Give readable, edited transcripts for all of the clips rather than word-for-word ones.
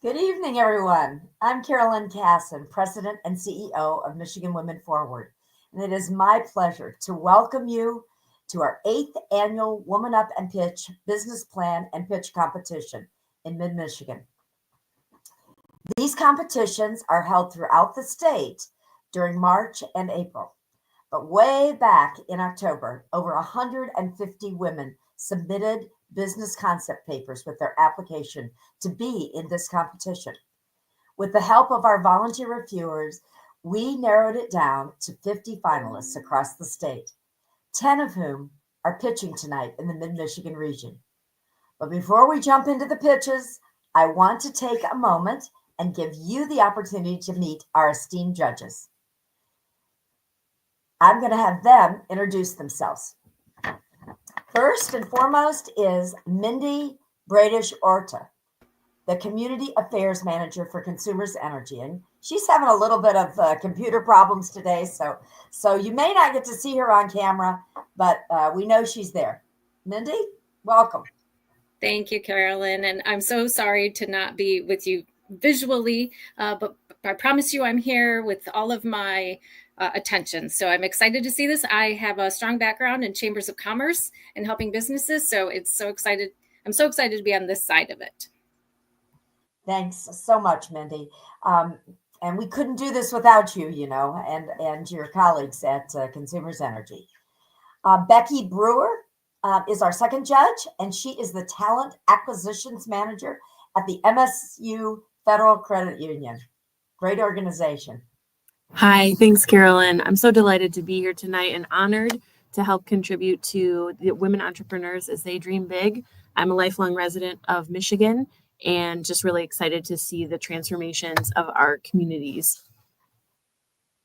Good evening, everyone. I'm Carolyn Casson, President and CEO of Michigan Women Forward, and it is my pleasure to welcome you to our 8th annual WomanUp and Pitch Business Plan and Pitch Competition in mid-Michigan. These competitions are held throughout the state during March and April, but way back in October, over 150 women submitted business concept papers with their application to be in this competition. With the help of our volunteer reviewers, we narrowed it down to 50 finalists across the state, 10 of whom are pitching tonight in the mid-Michigan region. But before we jump into the pitches, I want to take a moment and give you the opportunity to meet our esteemed judges. I'm going to have them introduce themselves. First and foremost is Mindy Bradish-Orta, the Community Affairs Manager for Consumers Energy. And she's having a little bit of computer problems today, so you may not get to see her on camera, but we know she's there. Mindy, welcome. Thank you, Carolyn. And I'm so sorry to not be with you visually, but I promise you I'm here with all of my attention. So I'm excited to see this. I have a strong background in chambers of commerce and helping businesses. So I'm so excited to be on this side of it. Thanks so much, Mindy. And we couldn't do this without you, and your colleagues at Consumers Energy. Becky Brewer is our second judge, and she is the Talent Acquisitions Manager at the MSU Federal Credit Union. Great organization. Hi, thanks, Carolyn. I'm so delighted to be here tonight and honored to help contribute to the women entrepreneurs as they dream big. I'm a lifelong resident of Michigan and just really excited to see the transformations of our communities.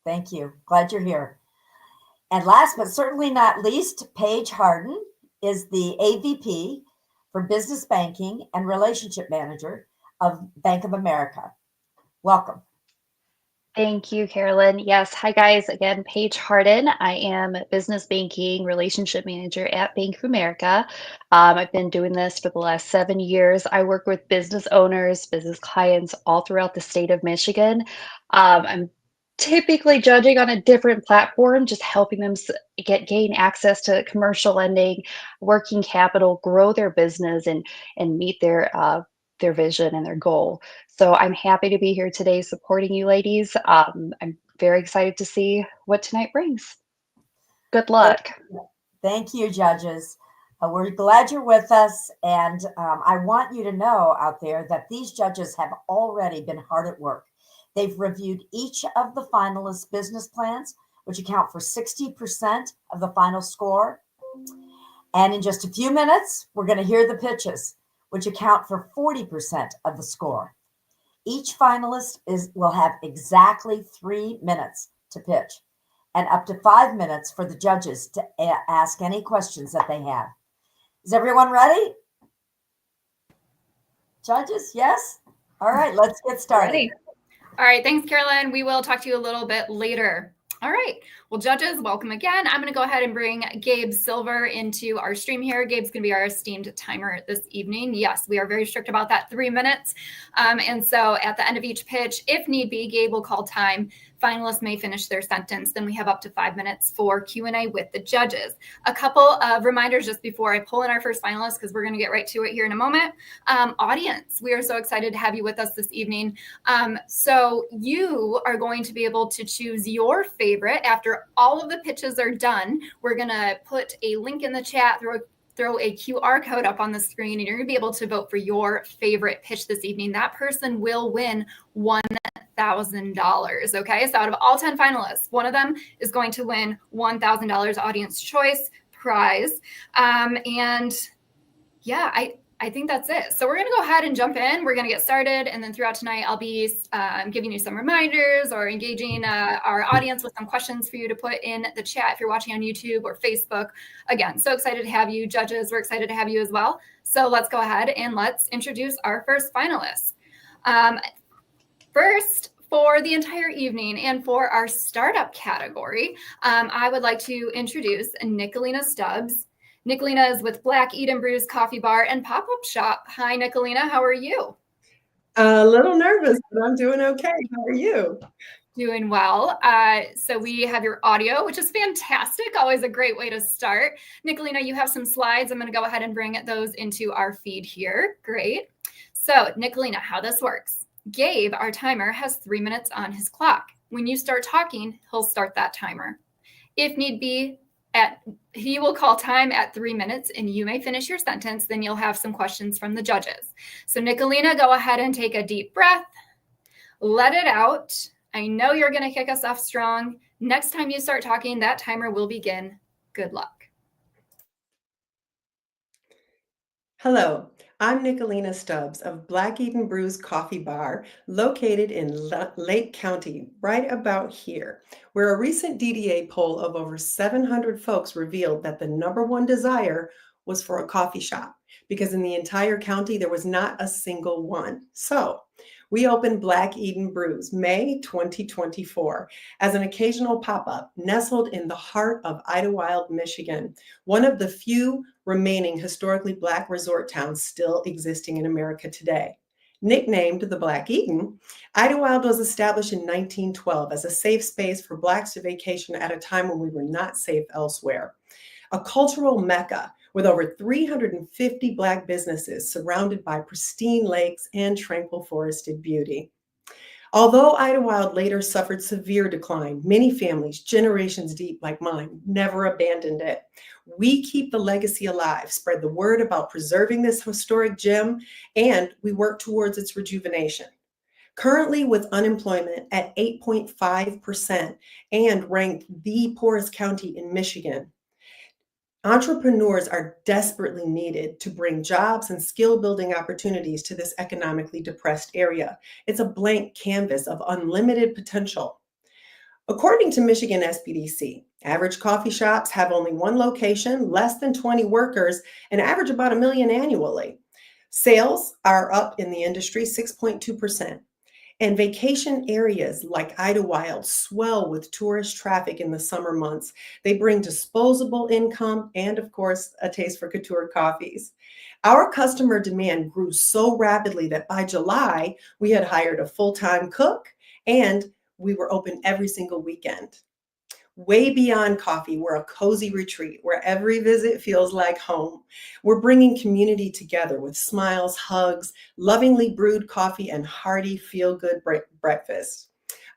Thank you. Glad you're here. And last but certainly not least, Paige Harden is the AVP for Business Banking and Relationship Manager of Bank of America. Welcome. Thank you, Carolyn. Yes. Hi, guys. Again, Paige Harden. I am Business Banking Relationship Manager at Bank of America. I've been doing this for the last 7 years. I work with business owners, business clients all throughout the state of Michigan. I'm typically judging on a different platform, just helping them gain access to commercial lending, working capital, grow their business, and meet their vision and their goal. So I'm happy to be here today supporting you ladies. I'm very excited to see what tonight brings. Good luck. Thank you, judges. We're glad you're with us. And I want you to know out there that these judges have already been hard at work. They've reviewed each of the finalists' business plans, which account for 60% of the final score. And in just a few minutes, we're going to hear the pitches, which account for 40% of the score. Each finalist will have exactly 3 minutes to pitch. and up to 5 minutes for the judges to ask any questions that they have. Is everyone ready? Judges, yes? All right, let's get started. Ready. All right, thanks, Carolyn. We will talk to you a little bit later. All right, well, judges, welcome again. I'm going to go ahead and bring Gabe Silver into our stream here. Gabe's going to be our esteemed timer this evening. Yes, we are very strict about that 3 minutes. And so at the end of each pitch, if need be, Gabe will call time. Finalists may finish their sentence. Then we have up to 5 minutes for Q&A with the judges. A couple of reminders just before I pull in our first finalist, because we're going to get right to it here in a moment. Audience, we are so excited to have you with us this evening. So you are going to be able to choose your favorite after all of the pitches are done. We're going to put a link in the chat, throw a QR code up on the screen, and you're going to be able to vote for your favorite pitch this evening. That person will win $1,000. Okay, so out of all 10 finalists, one of them is going to win $1,000 audience choice prize. And yeah, I think that's it. So we're going to go ahead and jump in. We're going to get started. And then throughout tonight, I'll be giving you some reminders or engaging our audience with some questions for you to put in the chat if you're watching on YouTube or Facebook. Again, so excited to have you. Judges, we're excited to have you as well. So let's go ahead and let's introduce our first finalists. First, for the entire evening and for our startup category, I would like to introduce Nicolina Stubbs. Nicolina is with Black Eden Brews Coffee Bar and Pop-Up Shop. Hi, Nicolina. How are you? A little nervous, but I'm doing okay. How are you? Doing well. So we have your audio, which is fantastic. Always a great way to start. Nicolina, you have some slides. I'm going to go ahead and bring those into our feed here. Great. So Nicolina, how this works. Gabe, our timer, has 3 minutes on his clock. When you start talking, he'll start that timer. If need be, he will call time at 3 minutes and you may finish your sentence. Then you'll have some questions from the judges. So Nicolina, go ahead and take a deep breath. Let it out. I know you're going to kick us off strong. Next time you start talking, that timer will begin. Good luck. Hello, I'm Nicolina Stubbs of Black Eden Brews Coffee Bar, located in Lake County, right about here, where a recent DDA poll of over 700 folks revealed that the #1 desire was for a coffee shop, because in the entire county, there was not a single one. So we opened Black Eden Brews May 2024 as an occasional pop-up nestled in the heart of Idlewild, Michigan, one of the few remaining historically Black resort towns still existing in America today. Nicknamed the Black Eden, Idlewild was established in 1912 as a safe space for Blacks to vacation at a time when we were not safe elsewhere. A cultural mecca with over 350 Black businesses surrounded by pristine lakes and tranquil forested beauty. Although Idlewild later suffered severe decline, many families, generations deep like mine, never abandoned it. We keep the legacy alive, spread the word about preserving this historic gem, and we work towards its rejuvenation. Currently, with unemployment at 8.5% and ranked the poorest county in Michigan, entrepreneurs are desperately needed to bring jobs and skill building opportunities to this economically depressed area. It's a blank canvas of unlimited potential. According to Michigan SBDC, average coffee shops have only one location, less than 20 workers, and average about $1 million annually. Sales are up in the industry 6.2%. And vacation areas like Idlewild swell with tourist traffic in the summer months. They bring disposable income and, of course, a taste for couture coffees. Our customer demand grew so rapidly that by July, we had hired a full-time cook and we were open every single weekend. Way beyond coffee, we're a cozy retreat where every visit feels like home. We're bringing community together with smiles, hugs, lovingly brewed coffee, and hearty feel-good breakfast.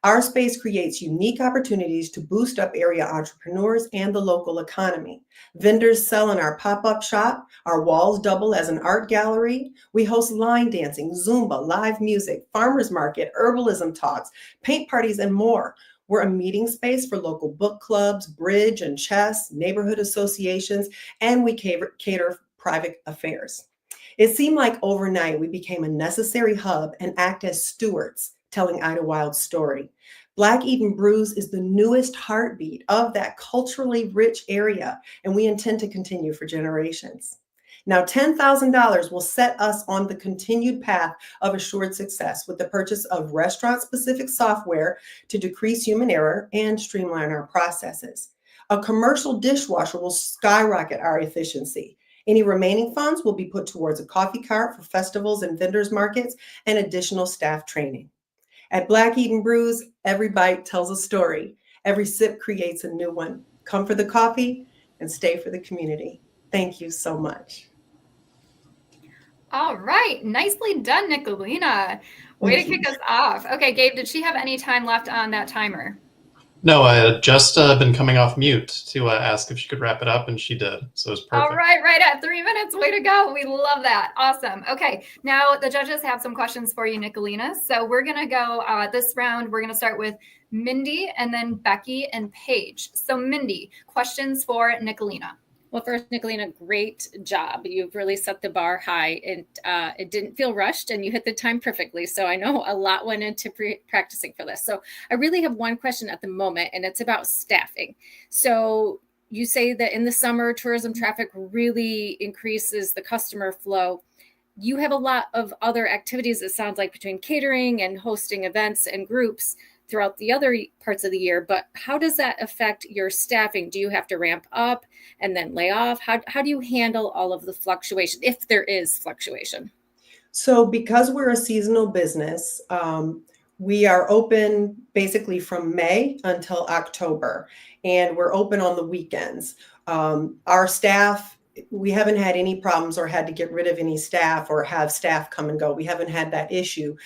Our space creates unique opportunities to boost up area entrepreneurs and the local economy. Vendors sell in our pop-up shop. Our walls double as an art gallery. We host line dancing, Zumba, live music, farmers market, herbalism talks, paint parties, and more. We're a meeting space for local book clubs, bridge and chess, neighborhood associations, and we cater private affairs. It seemed like overnight we became a necessary hub and act as stewards, telling Idlewild's story. Black Eden Brews is the newest heartbeat of that culturally rich area, and we intend to continue for generations. Now, $10,000 will set us on the continued path of assured success with the purchase of restaurant-specific software to decrease human error and streamline our processes. A commercial dishwasher will skyrocket our efficiency. Any remaining funds will be put towards a coffee cart for festivals and vendors markets and additional staff training. At Black Eden Brews, every bite tells a story. Every sip creates a new one. Come for the coffee and stay for the community. Thank you so much. All right. Nicely done, Nicolina. Way to kick us off. Okay, Gabe, did she have any time left on that timer? No, I had just been coming off mute to ask if she could wrap it up, and she did. So it was perfect. All right at 3 minutes. Way to go. We love that. Awesome. Okay, now the judges have some questions for you, Nicolina. So we're going to go this round. We're going to start with Mindy and then Becky and Paige. So Mindy, questions for Nicolina. Well, first, Nicolina, great job. You've really set the bar high, and it didn't feel rushed, and you hit the time perfectly. So I know a lot went into practicing for this. So I really have one question at the moment, and it's about staffing. So you say that in the summer, tourism traffic really increases the customer flow. You have a lot of other activities, it sounds like, between catering and hosting events and groups throughout the other parts of the year, but how does that affect your staffing? Do you have to ramp up and then lay off? How do you handle all of the fluctuation, if there is fluctuation? So because we're a seasonal business, we are open basically from May until October, and we're open on the weekends. Our staff, we haven't had any problems or had to get rid of any staff or have staff come and go. We haven't had that issue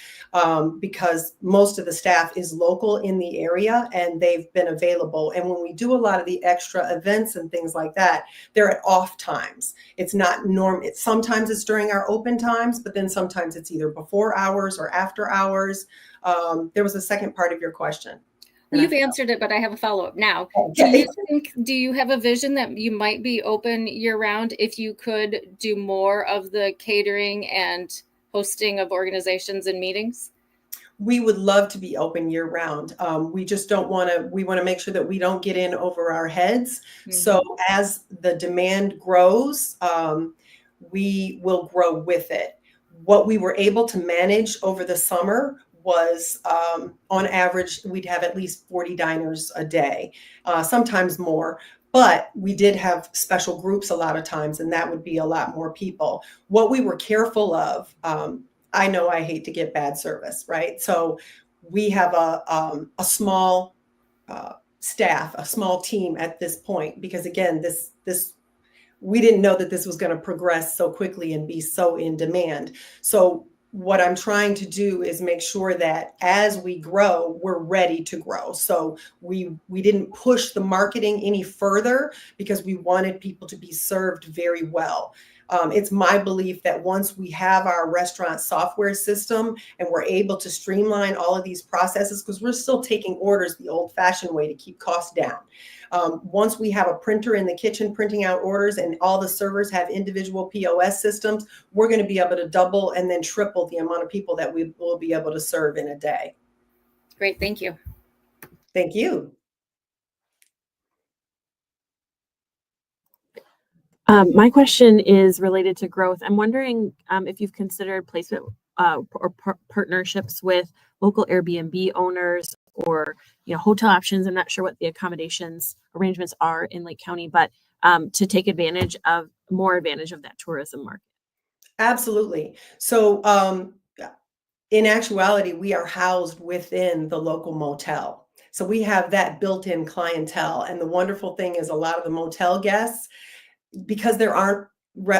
because most of the staff is local in the area and they've been available. And when we do a lot of the extra events and things like that, they're at off times. It's not sometimes it's during our open times, but then sometimes it's either before hours or after hours. There was a second part of your question. You've answered it, but I have a follow-up now. Okay. Do you have a vision that you might be open year-round if you could do more of the catering and hosting of organizations and meetings? We would love to be open year-round. We just don't want to. We want to make sure that we don't get in over our heads. Mm-hmm. So as the demand grows, we will grow with it. What we were able to manage over the summer was on average, we'd have at least 40 diners a day, sometimes more, but we did have special groups a lot of times, and that would be a lot more people. What we were careful of, I know I hate to get bad service, right? So we have a small staff, a small team at this point, because again, we didn't know that this was going to progress so quickly and be so in demand. So what I'm trying to do is make sure that as we grow, we're ready to grow. So we didn't push the marketing any further because we wanted people to be served very well. It's my belief that once we have our restaurant software system and we're able to streamline all of these processes, because we're still taking orders the old-fashioned way to keep costs down. Once we have a printer in the kitchen printing out orders and all the servers have individual POS systems, we're going to be able to double and then triple the amount of people that we will be able to serve in a day. Great. Thank you. Thank you. My question is related to growth. I'm wondering if you've considered placement or partnerships with local Airbnb owners or hotel options. I'm not sure what the accommodations arrangements are in Lake County, but to take more advantage of that tourism market. Absolutely. So in actuality, we are housed within the local motel. So we have that built-in clientele. And the wonderful thing is a lot of the motel guests, because there aren't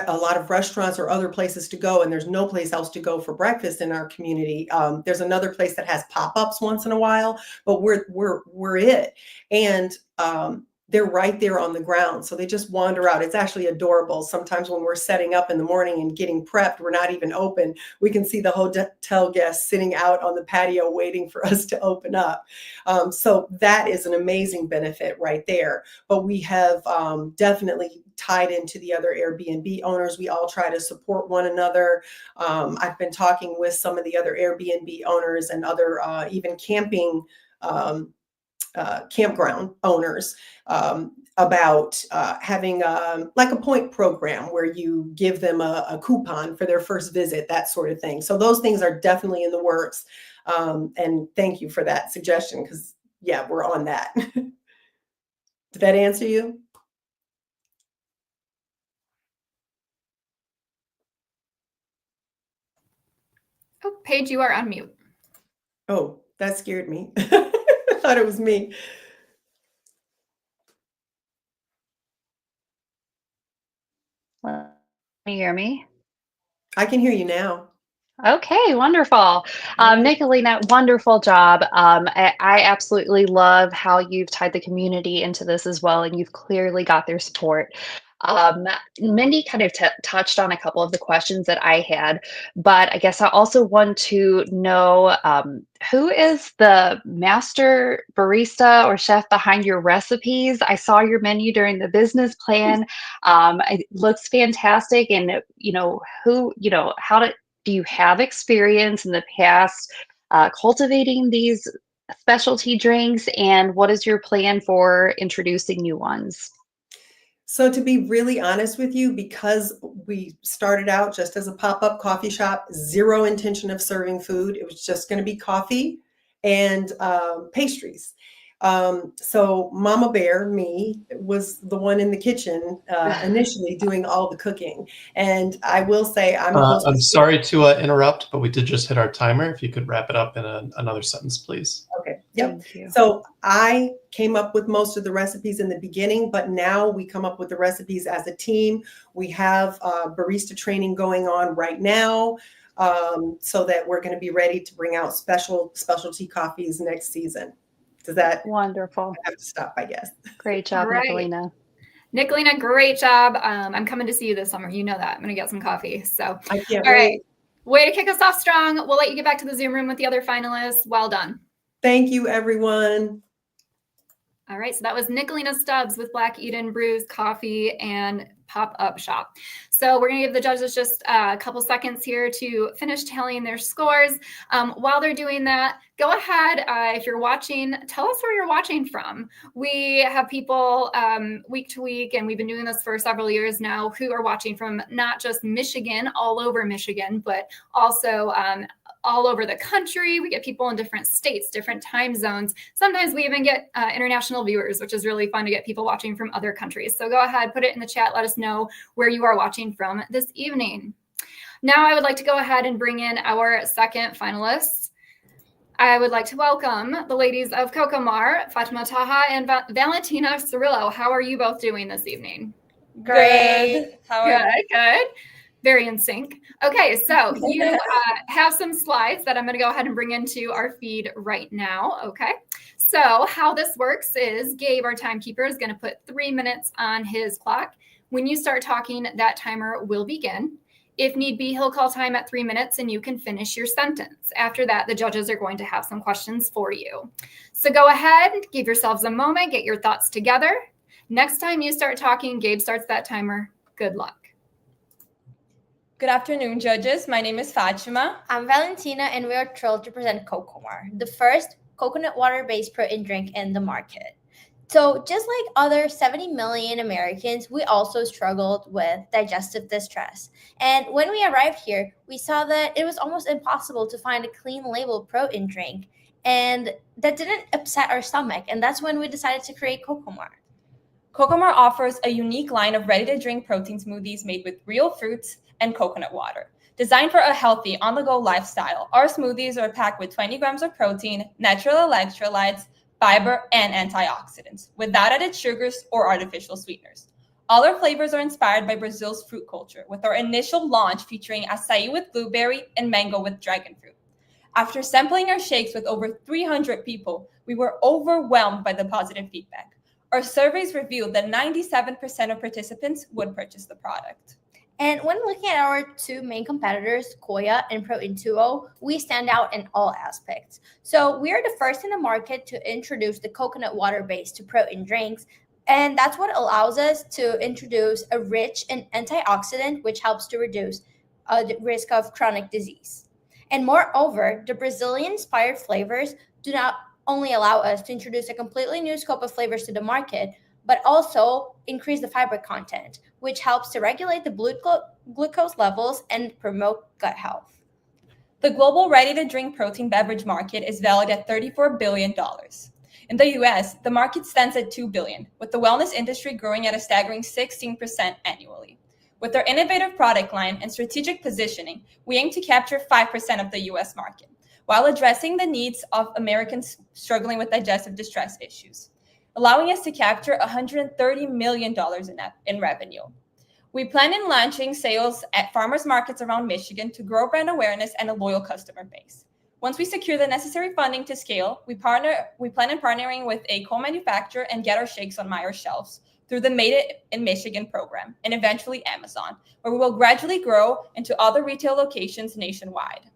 a lot of restaurants or other places to go, and there's no place else to go for breakfast in our community. There's another place that has pop-ups once in a while, but we're it. And they're right there on the ground. So they just wander out. It's actually adorable. Sometimes when we're setting up in the morning and getting prepped, we're not even open. We can see the hotel guests sitting out on the patio waiting for us to open up. So that is an amazing benefit right there. But we have definitely tied into the other Airbnb owners. We all try to support one another. I've been talking with some of the other Airbnb owners and other even camping campground owners about having like a point program where you give them a coupon for their first visit, that sort of thing. So those things are definitely in the works. And thank you for that suggestion, because yeah, we're on that. Did that answer you? Oh, Paige, you are on mute. Oh, that scared me. I thought it was me. Can you hear me? I can hear you now. Okay, wonderful. Nicolina, wonderful job. I absolutely love how you've tied the community into this as well, and you've clearly got their support. Mindy kind of touched on a couple of the questions that I had, but I guess I also want to know who is the master barista or chef behind your recipes? I saw your menu during the business plan. It looks fantastic, and do you have experience in the past cultivating these specialty drinks, and what is your plan for introducing new ones? So to be really honest with you, because we started out just as a pop-up coffee shop, zero intention of serving food. It was just going to be coffee and pastries. So Mama Bear, me, was the one in the kitchen initially doing all the cooking. And I will say I'm a hostess. I'm sorry to interrupt, but we did just hit our timer. If you could wrap it up in another sentence, please. Okay. Yep. Thank you. So I came up with most of the recipes in the beginning, but now we come up with the recipes as a team. We have barista training going on right now, so that we're going to be ready to bring out specialty coffees next season. Does that wonderful? I have to stop, I guess. Great job, Right. Nicolina. Nicolina, great job. I'm coming to see you this summer. You know that. I'm going to get some coffee. So, I can't all wait. right. Way to kick us off strong. We'll let you get back to the Zoom room with the other finalists. Well done. Thank you, everyone. All right, so that was Nicolina Stubbs with Black Eden Brews Coffee and Pop-Up Shop. So we're going to give the judges just a couple seconds here to finish tallying their scores. While they're doing that, go ahead, if you're watching, tell us where you're watching from. We have people week to week, and we've been doing this for several years now, who are watching from not just Michigan, all over Michigan, but also all over the country. We get people in different states, different time zones. Sometimes we even get international viewers, which is really fun to get people watching from other countries. So go ahead, put it in the chat. Let us know where you are watching from this evening. Now I would like to go ahead and bring in our second finalists. I would like to welcome the ladies of CocoMar, Fatima Taha and Valentina Cirillo. How are you both doing this evening? Great. How are you? Good. Very in sync. Okay, so you have some slides that I'm going to go ahead and bring into our feed right now. Okay, so how this works is Gabe, our timekeeper, is going to put 3 minutes on his clock. When you start talking, that timer will begin. If need be, he'll call time at 3 minutes and you can finish your sentence. After that, the judges are going to have some questions for you. So go ahead, give yourselves a moment, get your thoughts together. Next time you start talking, Gabe starts that timer. Good luck. Good afternoon, judges. My name is Fatima. I'm Valentina, and we are thrilled to present CocoMar, the first coconut water-based protein drink in the market. So just like other 70 million Americans, we also struggled with digestive distress. And when we arrived here, we saw that it was almost impossible to find a clean label protein drink, and that didn't upset our stomach. And that's when we decided to create CocoMar. CocoMar offers a unique line of ready-to-drink protein smoothies made with real fruits and coconut water. Designed for a healthy, on-the-go lifestyle, our smoothies are packed with 20 grams of protein, natural electrolytes, fiber, and antioxidants, without added sugars or artificial sweeteners. All our flavors are inspired by Brazil's fruit culture, with our initial launch featuring acai with blueberry and mango with dragon fruit. After sampling our shakes with over 300 people, we were overwhelmed by the positive feedback. Our surveys revealed that 97% of participants would purchase the product. And when looking at our two main competitors, Koya and Protein 2.0, we stand out in all aspects. So we are the first in the market to introduce the coconut water base to protein drinks. And that's what allows us to introduce a rich and antioxidant, which helps to reduce the risk of chronic disease. And moreover, the Brazilian-inspired flavors do not only allow us to introduce a completely new scope of flavors to the market, but also increase the fiber content, which helps to regulate the glucose levels and promote gut health. The global ready-to-drink protein beverage market is valued at $34 billion. In the US, the market stands at $2 billion, with the wellness industry growing at a staggering 16% annually. With our innovative product line and strategic positioning, we aim to capture 5% of the US market, while addressing the needs of Americans struggling with digestive distress issues, allowing us to capture $130 million in revenue. We plan on launching sales at farmers markets around Michigan to grow brand awareness and a loyal customer base. Once we secure the necessary funding to scale, we plan on partnering with a co-manufacturer and get our shakes on Meijer shelves through the Made It in Michigan program and eventually Amazon, where we will gradually grow into other retail locations nationwide.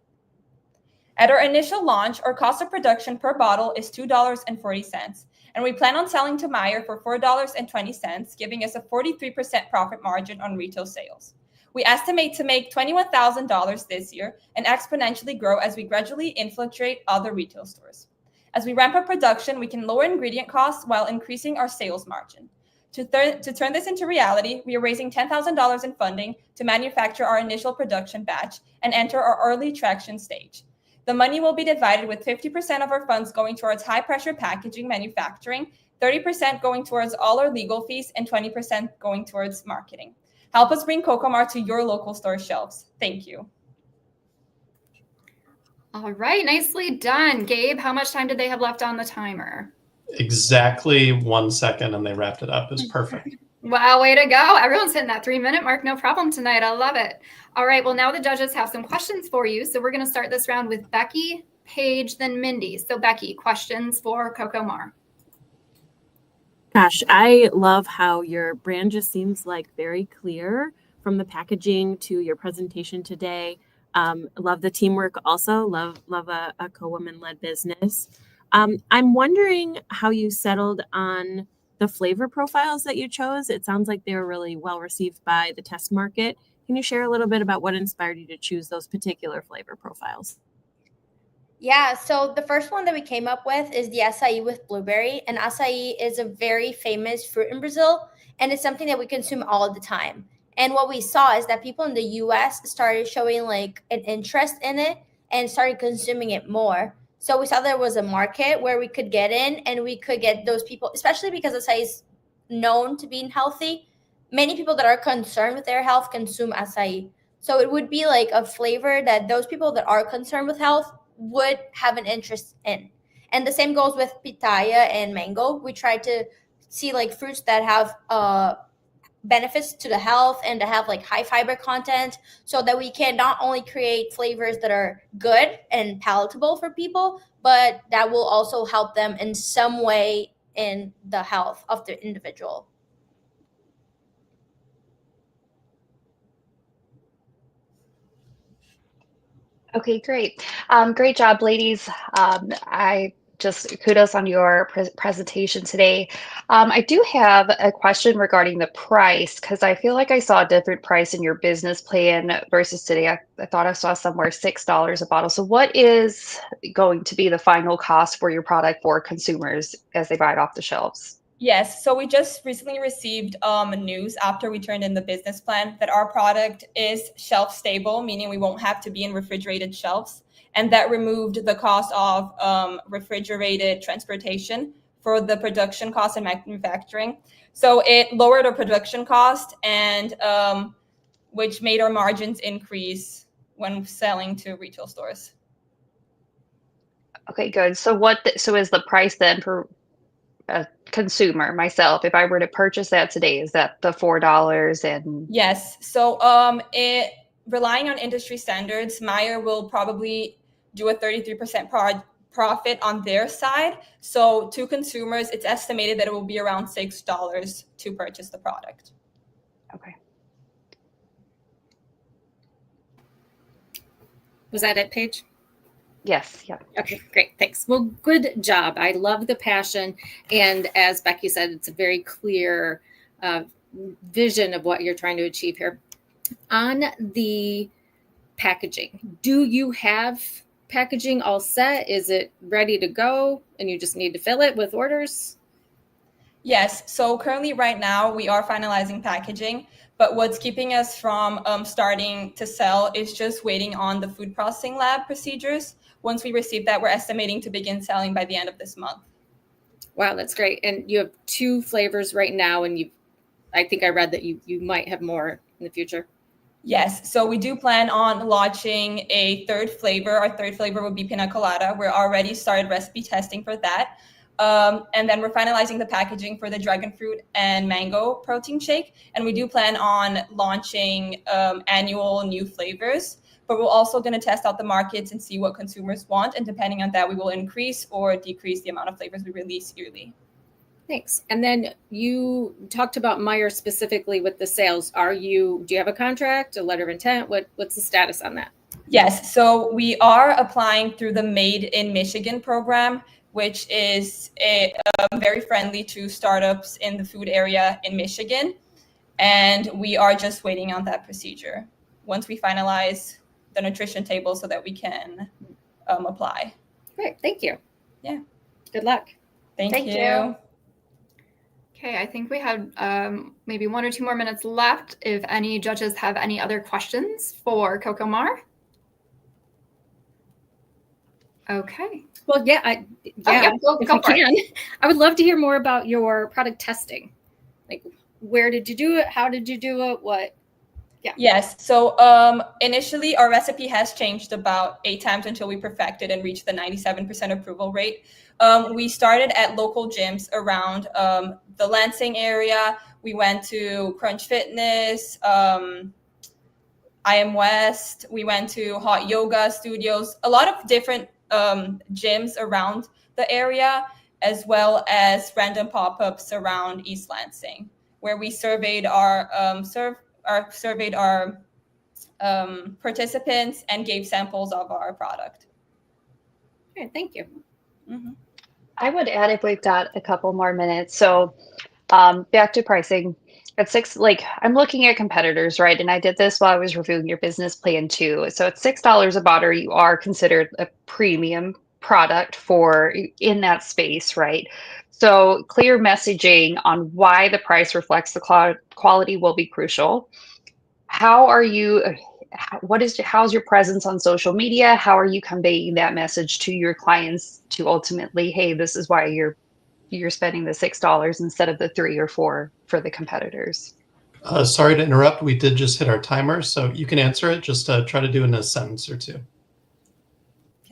At our initial launch, our cost of production per bottle is $2.40, and we plan on selling to Meijer for $4.20, giving us a 43% profit margin on retail sales. We estimate to make $21,000 this year and exponentially grow as we gradually infiltrate other retail stores. As we ramp up production, we can lower ingredient costs while increasing our sales margin. To turn this into reality, we are raising $10,000 in funding to manufacture our initial production batch and enter our early traction stage. The money will be divided with 50% of our funds going towards high-pressure packaging manufacturing, 30% going towards all our legal fees, and 20% going towards marketing. Help us bring CocoMar to your local store shelves. Thank you. All right, nicely done. Gabe, how much time did they have left on the timer? Exactly 1 second, and they wrapped it up. It's perfect. Wow, way to go. Everyone's hitting that 3-minute mark. No problem tonight. I love it. All right, well, now the judges have some questions for you. So we're going to start this round with Becky, Paige, then Mindy. So Becky, questions for CocoMar. Gosh, I love how your brand just seems like very clear from the packaging to your presentation today. Love the teamwork also. Love a co-woman-led business. I'm wondering how you settled on the flavor profiles that you chose. It sounds like they were really well received by the test market. Can you share a little bit about what inspired you to choose those particular flavor profiles? Yeah, so the first one that we came up with is the acai with blueberry. And acai is a very famous fruit in Brazil, and it's something that we consume all the time. And what we saw is that people in the US started showing like an interest in it and started consuming it more. So we saw there was a market where we could get in and we could get those people, especially because acai is known to being healthy. Many people that are concerned with their health consume acai. So it would be like a flavor that those people that are concerned with health would have an interest in. And the same goes with pitaya and mango. We try to see like fruits that have benefits to the health and to have like high fiber content, so that we can not only create flavors that are good and palatable for people, but that will also help them in some way in the health of the individual. Okay, great. Great job, ladies. I just kudos on your presentation today. I do have a question regarding the price, because I feel like I saw a different price in your business plan versus today. I thought I saw somewhere $6 a bottle. So what is going to be the final cost for your product for consumers as they buy it off the shelves? Yes, so we just recently received news after we turned in the business plan that our product is shelf stable, meaning we won't have to be in refrigerated shelves. And that removed the cost of refrigerated transportation for the production cost and manufacturing. So it lowered our production cost, and which made our margins increase when selling to retail stores. Okay, good. So so is the price then for a consumer, myself, if I were to purchase that today, is that the $4 and Yes. So it relying on industry standards, Meijer will probably do a 33% profit on their side. So to consumers, it's estimated that it will be around $6 to purchase the product. Okay. Was that it, Paige? Yes. Yeah. Okay, great. Thanks. Well, good job. I love the passion. And as Becky said, it's a very clear vision of what you're trying to achieve here. On the packaging, do you have packaging all set? Is it ready to go and you just need to fill it with orders? Yes. So currently right now we are finalizing packaging, but what's keeping us from starting to sell is just waiting on the food processing lab procedures. Once we receive that, we're estimating to begin selling by the end of this month. Wow, that's great. And you have 2 flavors right now, and I think I read that you might have more in the future. Yes. So we do plan on launching a 3rd flavor. Our 3rd flavor would be pina colada. We're already started recipe testing for that. And then we're finalizing the packaging for the dragon fruit and mango protein shake. And we do plan on launching annual new flavors, but we're also going to test out the markets and see what consumers want. And depending on that, we will increase or decrease the amount of flavors we release yearly. Thanks. And then you talked about Meyer specifically with the sales. Do you have a contract, a letter of intent? What's the status on that? Yes. So we are applying through the Made in Michigan program, which is very friendly to startups in the food area in Michigan. And we are just waiting on that procedure once we finalize the nutrition table so that we can apply. Great. Thank you. Yeah. Good luck. Thank you. Okay, I think we have maybe 1 or 2 more minutes left. If any judges have any other questions for CocoMar. Okay. Well, yeah, go if you for can. it. I would love to hear more about your product testing. Like, where did you do it? How did you do it? What? Yeah. Yes. So initially, our recipe has changed about 8 times until we perfected and reached the 97% approval rate. We started at local gyms around the Lansing area. We went to Crunch Fitness, I Am West. We went to hot yoga studios, a lot of different gyms around the area, as well as random pop-ups around East Lansing, where we surveyed our participants and gave samples of our product. Okay, thank you. Mm-hmm. I would add if we've got a couple more minutes. So back to pricing. At I'm looking at competitors, right? And I did this while I was reviewing your business plan too. So at $6 a bottle, you are considered a premium product in that space, right? So clear messaging on why the price reflects the quality will be crucial. How's your presence on social media? How are you conveying that message to your clients to ultimately, hey, this is why you're spending the $6 instead of the $3 or $4 for the competitors? Sorry to interrupt. We did just hit our timer, so you can answer it. Just try to do it in a sentence or 2. Okay,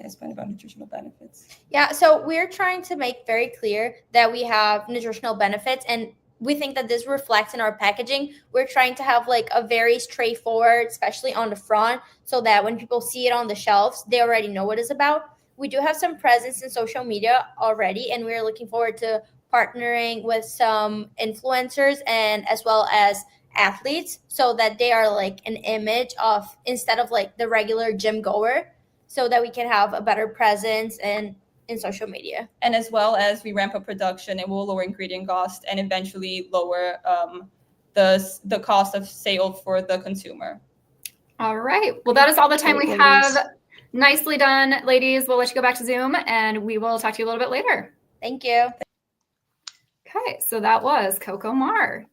it's been about nutritional benefits. Yeah, so we're trying to make very clear that we have nutritional benefits, and we think that this reflects in our packaging. We're trying to have like a very straightforward, especially on the front, so that when people see it on the shelves, they already know what it's about. We do have some presence in social media already, and we're looking forward to partnering with some influencers and as well as athletes, so that they are like an image of, instead of like the regular gym goer, so that we can have a better presence in social media. And as well as we ramp up production, it will lower ingredient cost and eventually lower the cost of sale for the consumer. All right. Well, that is all the time we have. Nicely done, ladies. We'll let you go back to Zoom and we will talk to you a little bit later. Thank you. Okay, so that was CocoMar.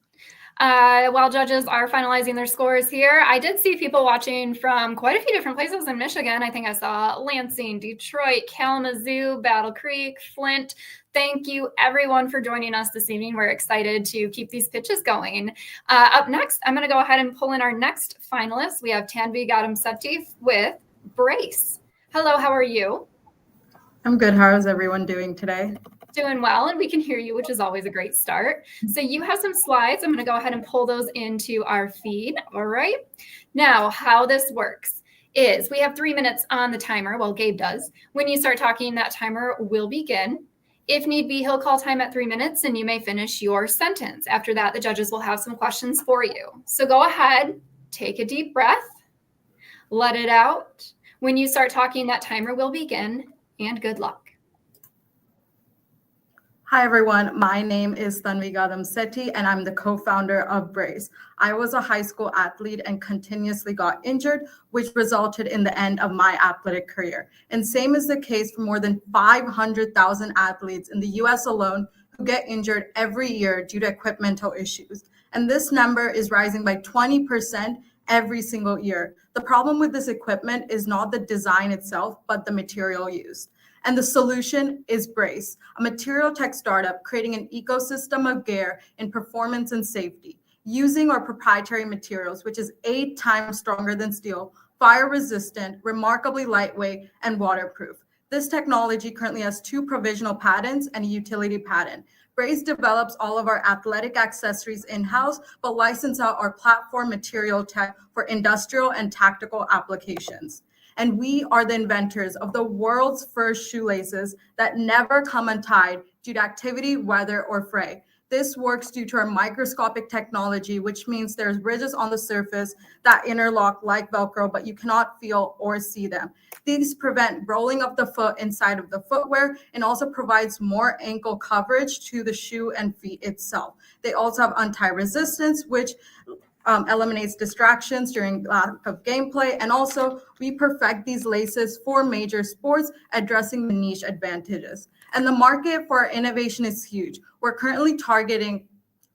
While judges are finalizing their scores here, I did see people watching from quite a few different places in Michigan. I think I saw Lansing, Detroit, Kalamazoo, Battle Creek, Flint. Thank you, everyone, for joining us this evening. We're excited to keep these pitches going. Up next, I'm going to go ahead and pull in our next finalist. We have Tanvi Gadam-Septi with Brace. Hello, how are you? I'm good. How is everyone doing today? Doing well, and we can hear you, which is always a great start. So you have some slides. I'm going to go ahead and pull those into our feed. All right. Now, how this works is we have 3 minutes on the timer. Well, Gabe does. When you start talking, that timer will begin. If need be, he'll call time at 3 minutes, and you may finish your sentence. After that, the judges will have some questions for you. So go ahead, take a deep breath, let it out. When you start talking, that timer will begin, and good luck. Hi, everyone. My name is Tanvi Gadam Sethi, and I'm the co-founder of Brace. I was a high school athlete and continuously got injured, which resulted in the end of my athletic career. And same is the case for more than 500,000 athletes in the US alone who get injured every year due to equipmental issues. And this number is rising by 20% every single year. The problem with this equipment is not the design itself, but the material used. And the solution is Brace, a material tech startup creating an ecosystem of gear in performance and safety, using our proprietary materials, which is 8 times stronger than steel, fire resistant, remarkably lightweight, and waterproof. This technology currently has 2 provisional patents and a utility patent. Brace develops all of our athletic accessories in-house, but license out our platform material tech for industrial and tactical applications. And we are the inventors of the world's first shoelaces that never come untied due to activity, weather, or fray. This works due to our microscopic technology, which means there's ridges on the surface that interlock like Velcro, but you cannot feel or see them. These prevent rolling of the foot inside of the footwear and also provides more ankle coverage to the shoe and feet itself. They also have untie resistance, which eliminates distractions during lack of gameplay. And also we perfect these laces for major sports, addressing the niche advantages. And the market for our innovation is huge. We're currently targeting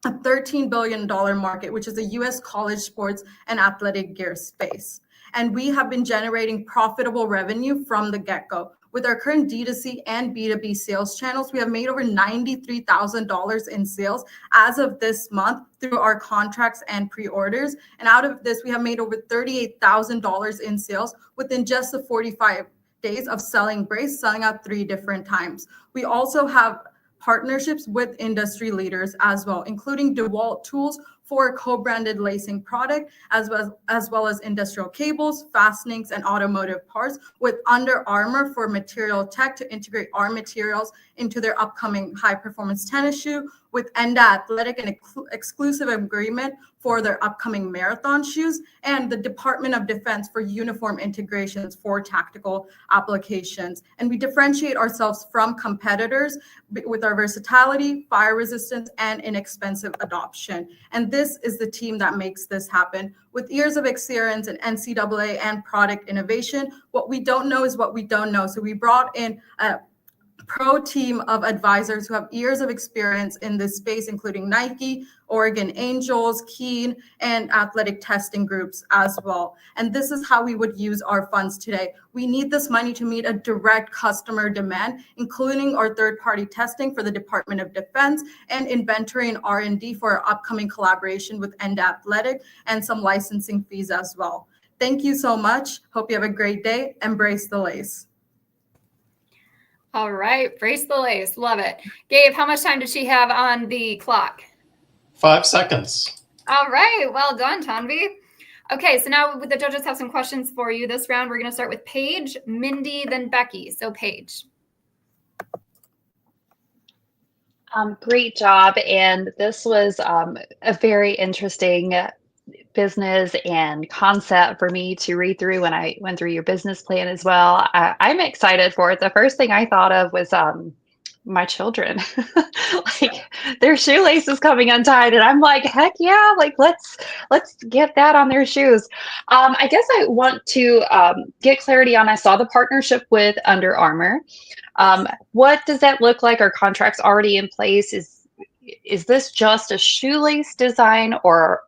a $13 billion market, which is the US college sports and athletic gear space. And we have been generating profitable revenue from the get-go. With our current D2C and B2B sales channels, we have made over $93,000 in sales as of this month through our contracts and pre-orders. And out of this, we have made over $38,000 in sales within just the 45 days of selling Brace, selling out 3 different times. We also have partnerships with industry leaders as well, including DeWalt tools for co-branded lacing product, as well as industrial cables, fastenings, and automotive parts, with Under Armour for material tech to integrate our materials into their upcoming high-performance tennis shoe, with Enda Athletic, an exclusive agreement for their upcoming marathon shoes, and the Department of Defense for uniform integrations for tactical applications. And we differentiate ourselves from competitors with our versatility, fire resistance, and inexpensive adoption. And this is the team that makes this happen. With years of experience in NCAA and product innovation, what we don't know is what we don't know. So we brought in a pro team of advisors who have years of experience in this space, including Nike, Oregon Angels, Keen, and athletic testing groups as well. And this is how we would use our funds today. We need this money to meet a direct customer demand, including our third-party testing for the Department of Defense and inventory and R&D for our upcoming collaboration with Enda Athletic and some licensing fees as well. Thank you so much. Hope you have a great day. Embrace the lace. All right, brace the lace. Love it. Gabe, how much time did she have on the clock? 5 seconds. All right, well done, Tanvi. Okay, so now the judges have some questions for you. This round, we're going to start with Paige, Mindy, then Becky. So Paige. Great job. And this was a very interesting business and concept for me to read through when I went through your business plan as well. I'm excited for it. The first thing I thought of was my children. Like their shoelaces coming untied, and I'm like, heck yeah, like let's get that on their shoes. I guess I want to get clarity on, I saw the partnership with Under Armour. What does that look like? Are contracts already in place? Is this just a shoelace design, or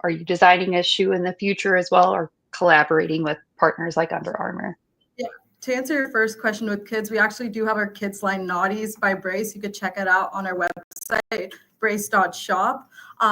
are you designing a shoe in the future as well, or collaborating with partners like Under Armour? Yeah, to answer your first question with kids, we actually do have our kids line Naughties by Brace. You could check it out on our website, brace.shop.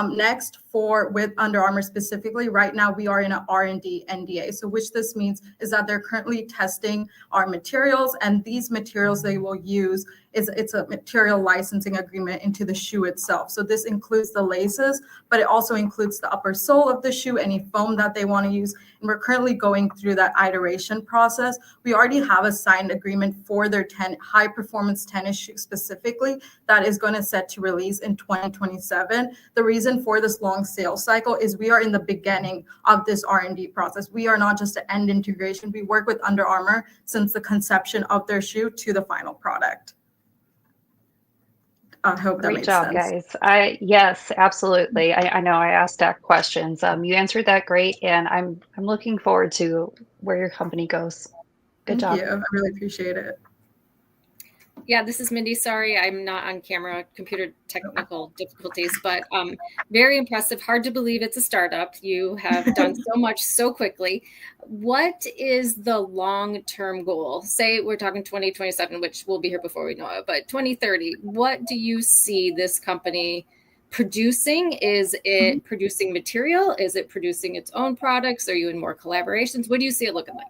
Next, with Under Armour specifically, right now we are in an R&D NDA. So which this means is that they're currently testing our materials, and these materials they will use it's a material licensing agreement into the shoe itself. So this includes the laces, but it also includes the upper sole of the shoe, any foam that they want to use. And we're currently going through that iteration process. We already have a signed agreement for their high performance tennis shoe specifically that is going to set to release in 2027. The reason for this long sales cycle is we are in the beginning of this R&D process. We are not just an end integration. We work with Under Armour since the conception of their shoe to the final product. I hope that Great makes job, sense. guys. Yes, absolutely. I know I asked that questions. You answered that great, and I'm looking forward to where your company goes. Good Thank job. you. I really appreciate it. Yeah, this is Mindy. Sorry, I'm not on camera, computer technical difficulties, but very impressive. Hard to believe it's a startup. You have done so much so quickly. What is the long-term goal? Say we're talking 2027, which we'll be here before we know it, but 2030, what do you see this company producing? Is it producing material? Is it producing its own products? Are you in more collaborations? What do you see it looking like?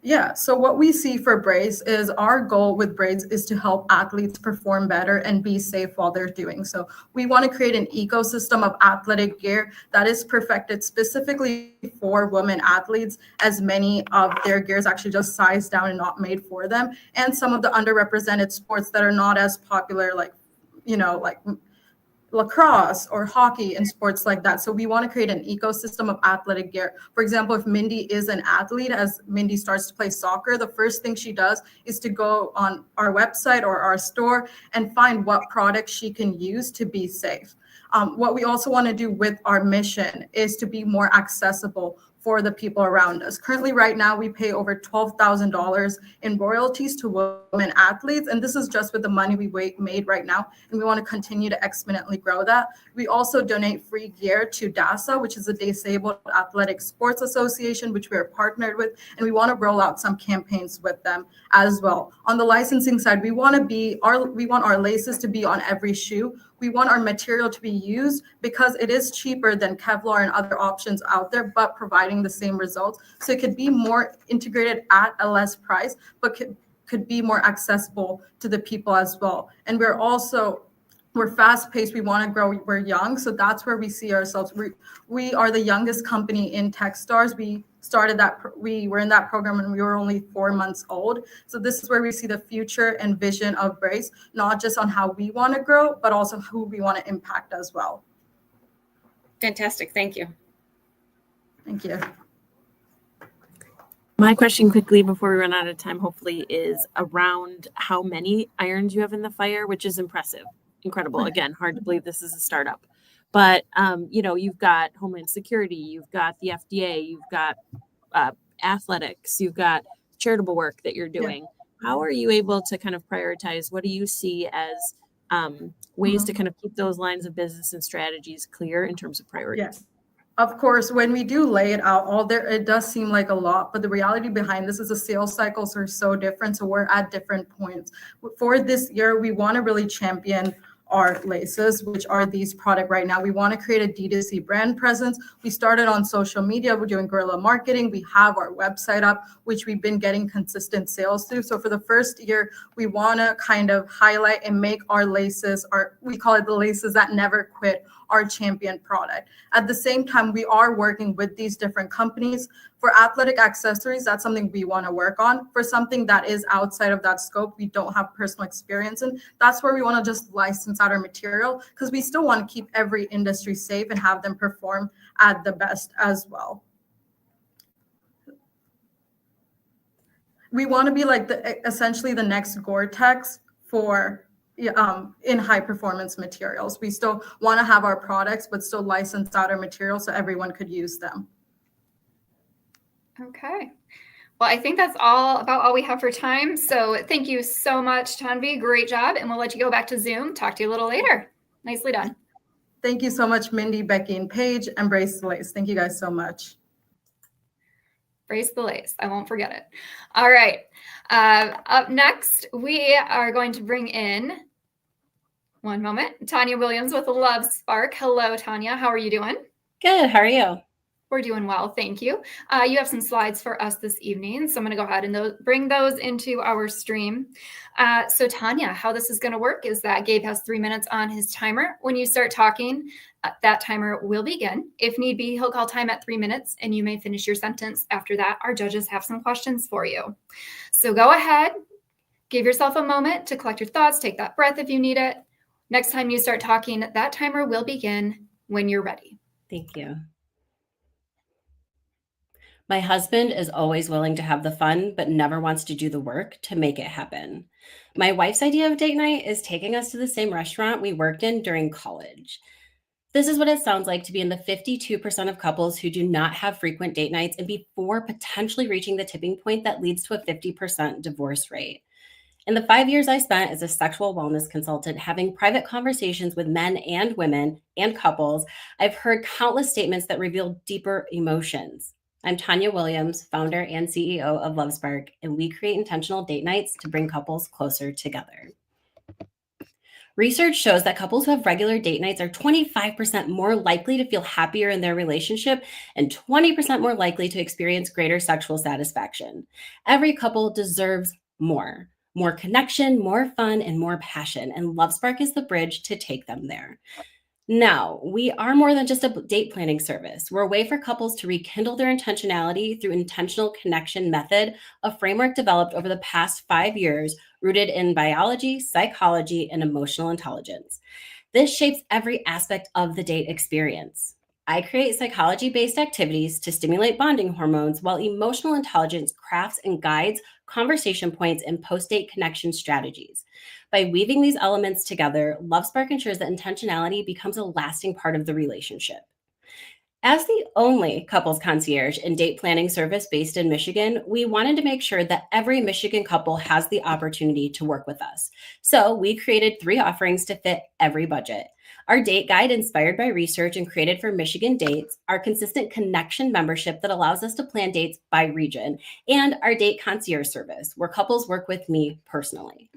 Yeah, so what we see for Brace is our goal with Brace is to help athletes perform better and be safe while they're doing so. We want to create an ecosystem of athletic gear that is perfected specifically for women athletes, as many of their gears actually just sized down and not made for them, and some of the underrepresented sports that are not as popular, like, like lacrosse or hockey and sports like that. So we want to create an ecosystem of athletic gear. For example, if Mindy is an athlete, as Mindy starts to play soccer, the first thing she does is to go on our website or our store and find what products she can use to be safe. What we also want to do with our mission is to be more accessible for the people around us. Currently, right now, we pay over $12,000 in royalties to women athletes, and this is just with the money we made right now, and we want to continue to exponentially grow that. We also donate free gear to DASA, which is the Disabled Athletic Sports Association, which we are partnered with, and we want to roll out some campaigns with them as well. On the licensing side, we want our laces to be on every shoe. We want our material to be used because it is cheaper than Kevlar and other options out there, but providing the same results. So it could be more integrated at a less price, but could be more accessible to the people as well. And we're fast paced. We want to grow. We're young. So that's where we see ourselves. We are the youngest company in Techstars. We were in that program when we were only 4 months old. So this is where we see the future and vision of Brace, not just on how we want to grow, but also who we want to impact as well. Fantastic. Thank you. Thank you. My question quickly before we run out of time, hopefully, is around how many irons you have in the fire, which is impressive. Incredible. Again, hard to believe this is a startup. But, you've got Homeland Security, you've got the FDA, you've got athletics, you've got charitable work that you're doing. Yeah. How are you able to kind of prioritize? What do you see as ways to kind of keep those lines of business and strategies clear in terms of priorities? Yes. Of course, when we do lay it out it does seem like a lot, but the reality behind this is the sales cycles are so different. So we're at different points. For this year, we want to really champion our laces, which are these products right now. We want to create a D2C brand presence. We started on social media. We're doing guerrilla marketing. We have our website up, which we've been getting consistent sales through. So for the first year, we want to kind of highlight and make our laces, we call it the laces that never quit, our champion product. At the same time, we are working with these different companies. For athletic accessories, that's something we want to work on. For something that is outside of that scope, we don't have personal experience in, that's where we want to just license out our material, because we still want to keep every industry safe and have them perform at the best as well. We want to be like essentially the next Gore-Tex for in high performance materials. We still want to have our products, but still license out our materials so everyone could use them. Okay. Well, I think that's about all we have for time. So thank you so much, Tanvi. Great job. And we'll let you go back to Zoom. Talk to you a little later. Nicely done. Thank you so much, Mindy, Becky, and Paige. Embrace the lace. Thank you guys so much. Brace the lace. I won't forget it. All right. Up next, we are going to bring in, one moment, Tanya Williams with Love Spark. Hello, Tanya. How are you doing? Good. How are you? We're doing well. Thank you. You have some slides for us this evening. So I'm going to go ahead and bring those into our stream. So Tanya, how this is going to work is that Gabe has 3 minutes on his timer. When you start talking, that timer will begin. If need be, he'll call time at 3 minutes and you may finish your sentence. After that, our judges have some questions for you. So go ahead, give yourself a moment to collect your thoughts, take that breath if you need it. Next time you start talking, that timer will begin when you're ready. Thank you. My husband is always willing to have the fun, but never wants to do the work to make it happen. My wife's idea of date night is taking us to the same restaurant we worked in during college. This is what it sounds like to be in the 52% of couples who do not have frequent date nights and before potentially reaching the tipping point that leads to a 50% divorce rate. In the 5 years I spent as a sexual wellness consultant having private conversations with men and women and couples, I've heard countless statements that reveal deeper emotions. I'm Tanya Williams, founder and CEO of LoveSpark, and we create intentional date nights to bring couples closer together. Research shows that couples who have regular date nights are 25% more likely to feel happier in their relationship and 20% more likely to experience greater sexual satisfaction. Every couple deserves more connection, more fun, and more passion, and LoveSpark is the bridge to take them there. Now, we are more than just a date planning service. We're a way for couples to rekindle their intentionality through intentional connection method, a framework developed over the past 5 years, rooted in biology, psychology, and emotional intelligence. This shapes every aspect of the date experience. I create psychology-based activities to stimulate bonding hormones, while emotional intelligence crafts and guides conversation points and post-date connection strategies. By weaving these elements together, LoveSpark ensures that intentionality becomes a lasting part of the relationship. As the only couples concierge and date planning service based in Michigan, we wanted to make sure that every Michigan couple has the opportunity to work with us. So we created 3 offerings to fit every budget. Our date guide inspired by research and created for Michigan dates, our consistent connection membership that allows us to plan dates by region, and our date concierge service where couples work with me personally.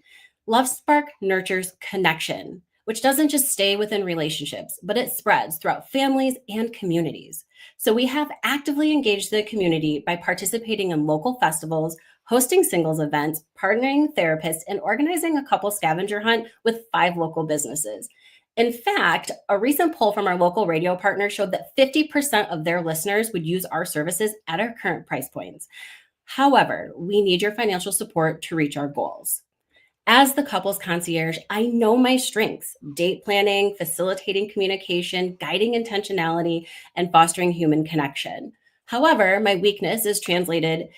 LoveSpark nurtures connection, which doesn't just stay within relationships, but it spreads throughout families and communities. So we have actively engaged the community by participating in local festivals, hosting singles events, partnering with therapists, and organizing a couple scavenger hunt with 5 local businesses. In fact, a recent poll from our local radio partner showed that 50% of their listeners would use our services at our current price points. However, we need your financial support to reach our goals. As the couples concierge, I know my strengths: date planning, facilitating communication, guiding intentionality, and fostering human connection. However, my weakness is translating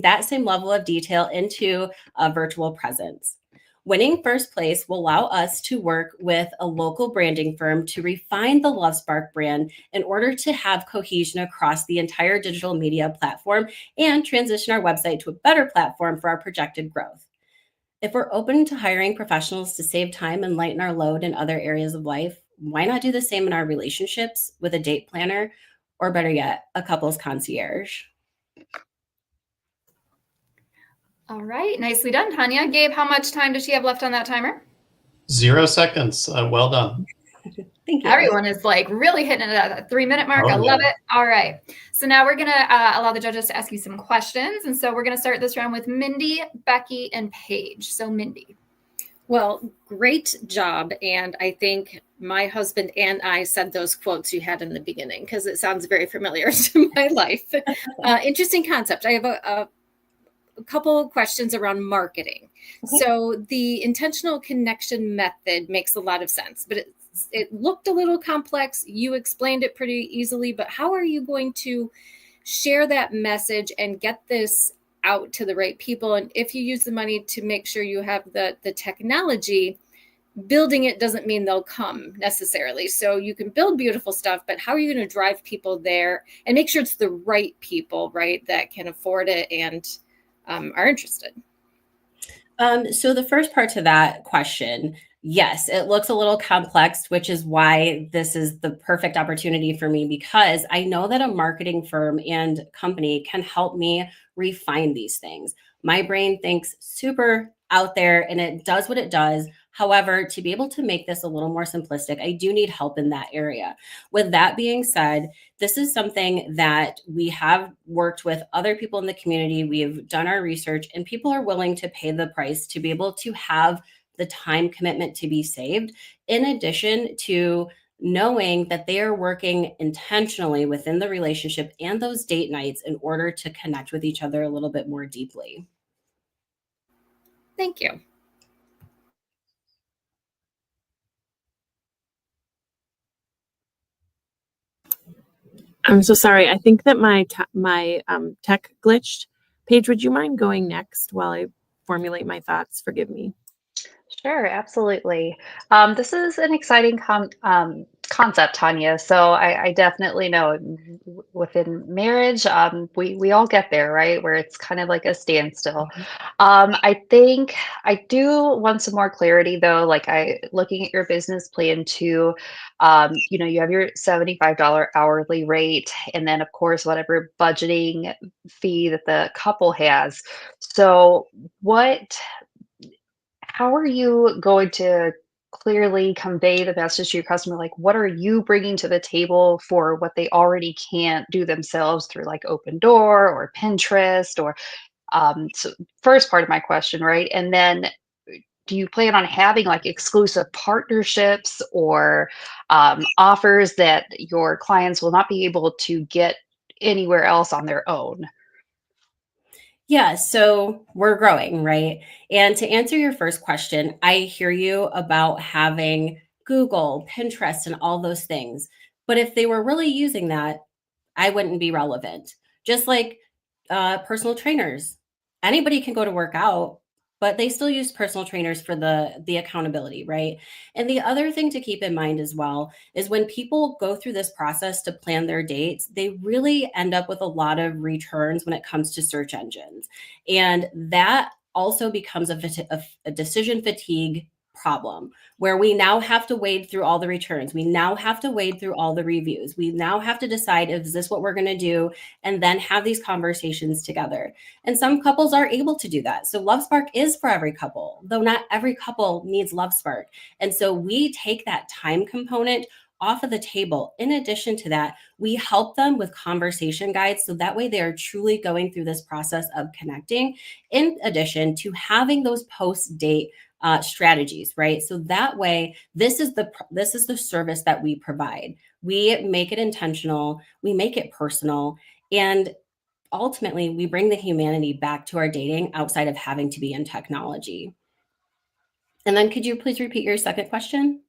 that same level of detail into a virtual presence. Winning first place will allow us to work with a local branding firm to refine the LoveSpark brand in order to have cohesion across the entire digital media platform and transition our website to a better platform for our projected growth. If we're open to hiring professionals to save time and lighten our load in other areas of life, why not do the same in our relationships with a date planner, or better yet, a couples concierge? All right, nicely done, Tanya. Gabe, how much time does she have left on that timer? 0 seconds. Well done. Thank you. Everyone is like really hitting it at that 3-minute mark. Oh, I love yeah. it. All right. So now we're going to allow the judges to ask you some questions. And so we're going to start this round with Mindy, Becky, and Paige. So Mindy. Well, great job. And I think my husband and I said those quotes you had in the beginning because it sounds very familiar to my life. Interesting concept. I have a couple of questions around marketing. Okay. So the intentional connection method makes a lot of sense, but it looked a little complex. You explained it pretty easily, but how are you going to share that message and get this out to the right people? And if you use the money to make sure you have the technology, building it doesn't mean they'll come necessarily. So you can build beautiful stuff, but how are you going to drive people there and make sure it's the right people, right, that can afford it and are interested? So the first part to that question, yes, it looks a little complex, which is why this is the perfect opportunity for me, because I know that a marketing firm and company can help me refine these things. My brain thinks super out there and it does what it does. However, to be able to make this a little more simplistic, I do need help in that area. With that being said, this is something that we have worked with other people in the community. We've done our research and people are willing to pay the price to be able to have the time commitment to be saved, in addition to knowing that they are working intentionally within the relationship and those date nights in order to connect with each other a little bit more deeply. Thank you. I'm so sorry. I think that my tech glitched. Paige, would you mind going next while I formulate my thoughts? Forgive me. Sure, absolutely. This is an exciting concept, Tanya. So I definitely know within marriage, we all get there, right? Where it's kind of like a standstill. I think I do want some more clarity, though. Like looking at your business plan too. You have your $75 hourly rate, and then of course whatever budgeting fee that the couple has. So what? How are you going to clearly convey the message to your customer? Like, what are you bringing to the table for what they already can't do themselves through like Open Door or Pinterest or so first part of my question, right? And then do you plan on having like exclusive partnerships or offers that your clients will not be able to get anywhere else on their own? Yeah, so we're growing, right? And to answer your first question, I hear you about having Google, Pinterest, and all those things. But if they were really using that, I wouldn't be relevant. Just like personal trainers, anybody can go to work out, but they still use personal trainers for the accountability, right? And the other thing to keep in mind as well is when people go through this process to plan their dates, they really end up with a lot of returns when it comes to search engines, and that also becomes a decision fatigue problem where we now have to wade through all the returns. We now have to wade through all the reviews. We now have to decide, is this what we're going to do? And then have these conversations together. And some couples are able to do that. So LoveSpark is for every couple, though not every couple needs LoveSpark. And so we take that time component off of the table. In addition to that, we help them with conversation guides. So that way they are truly going through this process of connecting, in addition to having those post-date strategies, right? So that way, this is the service that we provide. We make it intentional, we make it personal, and ultimately, we bring the humanity back to our dating outside of having to be in technology. And then, could you please repeat your second question?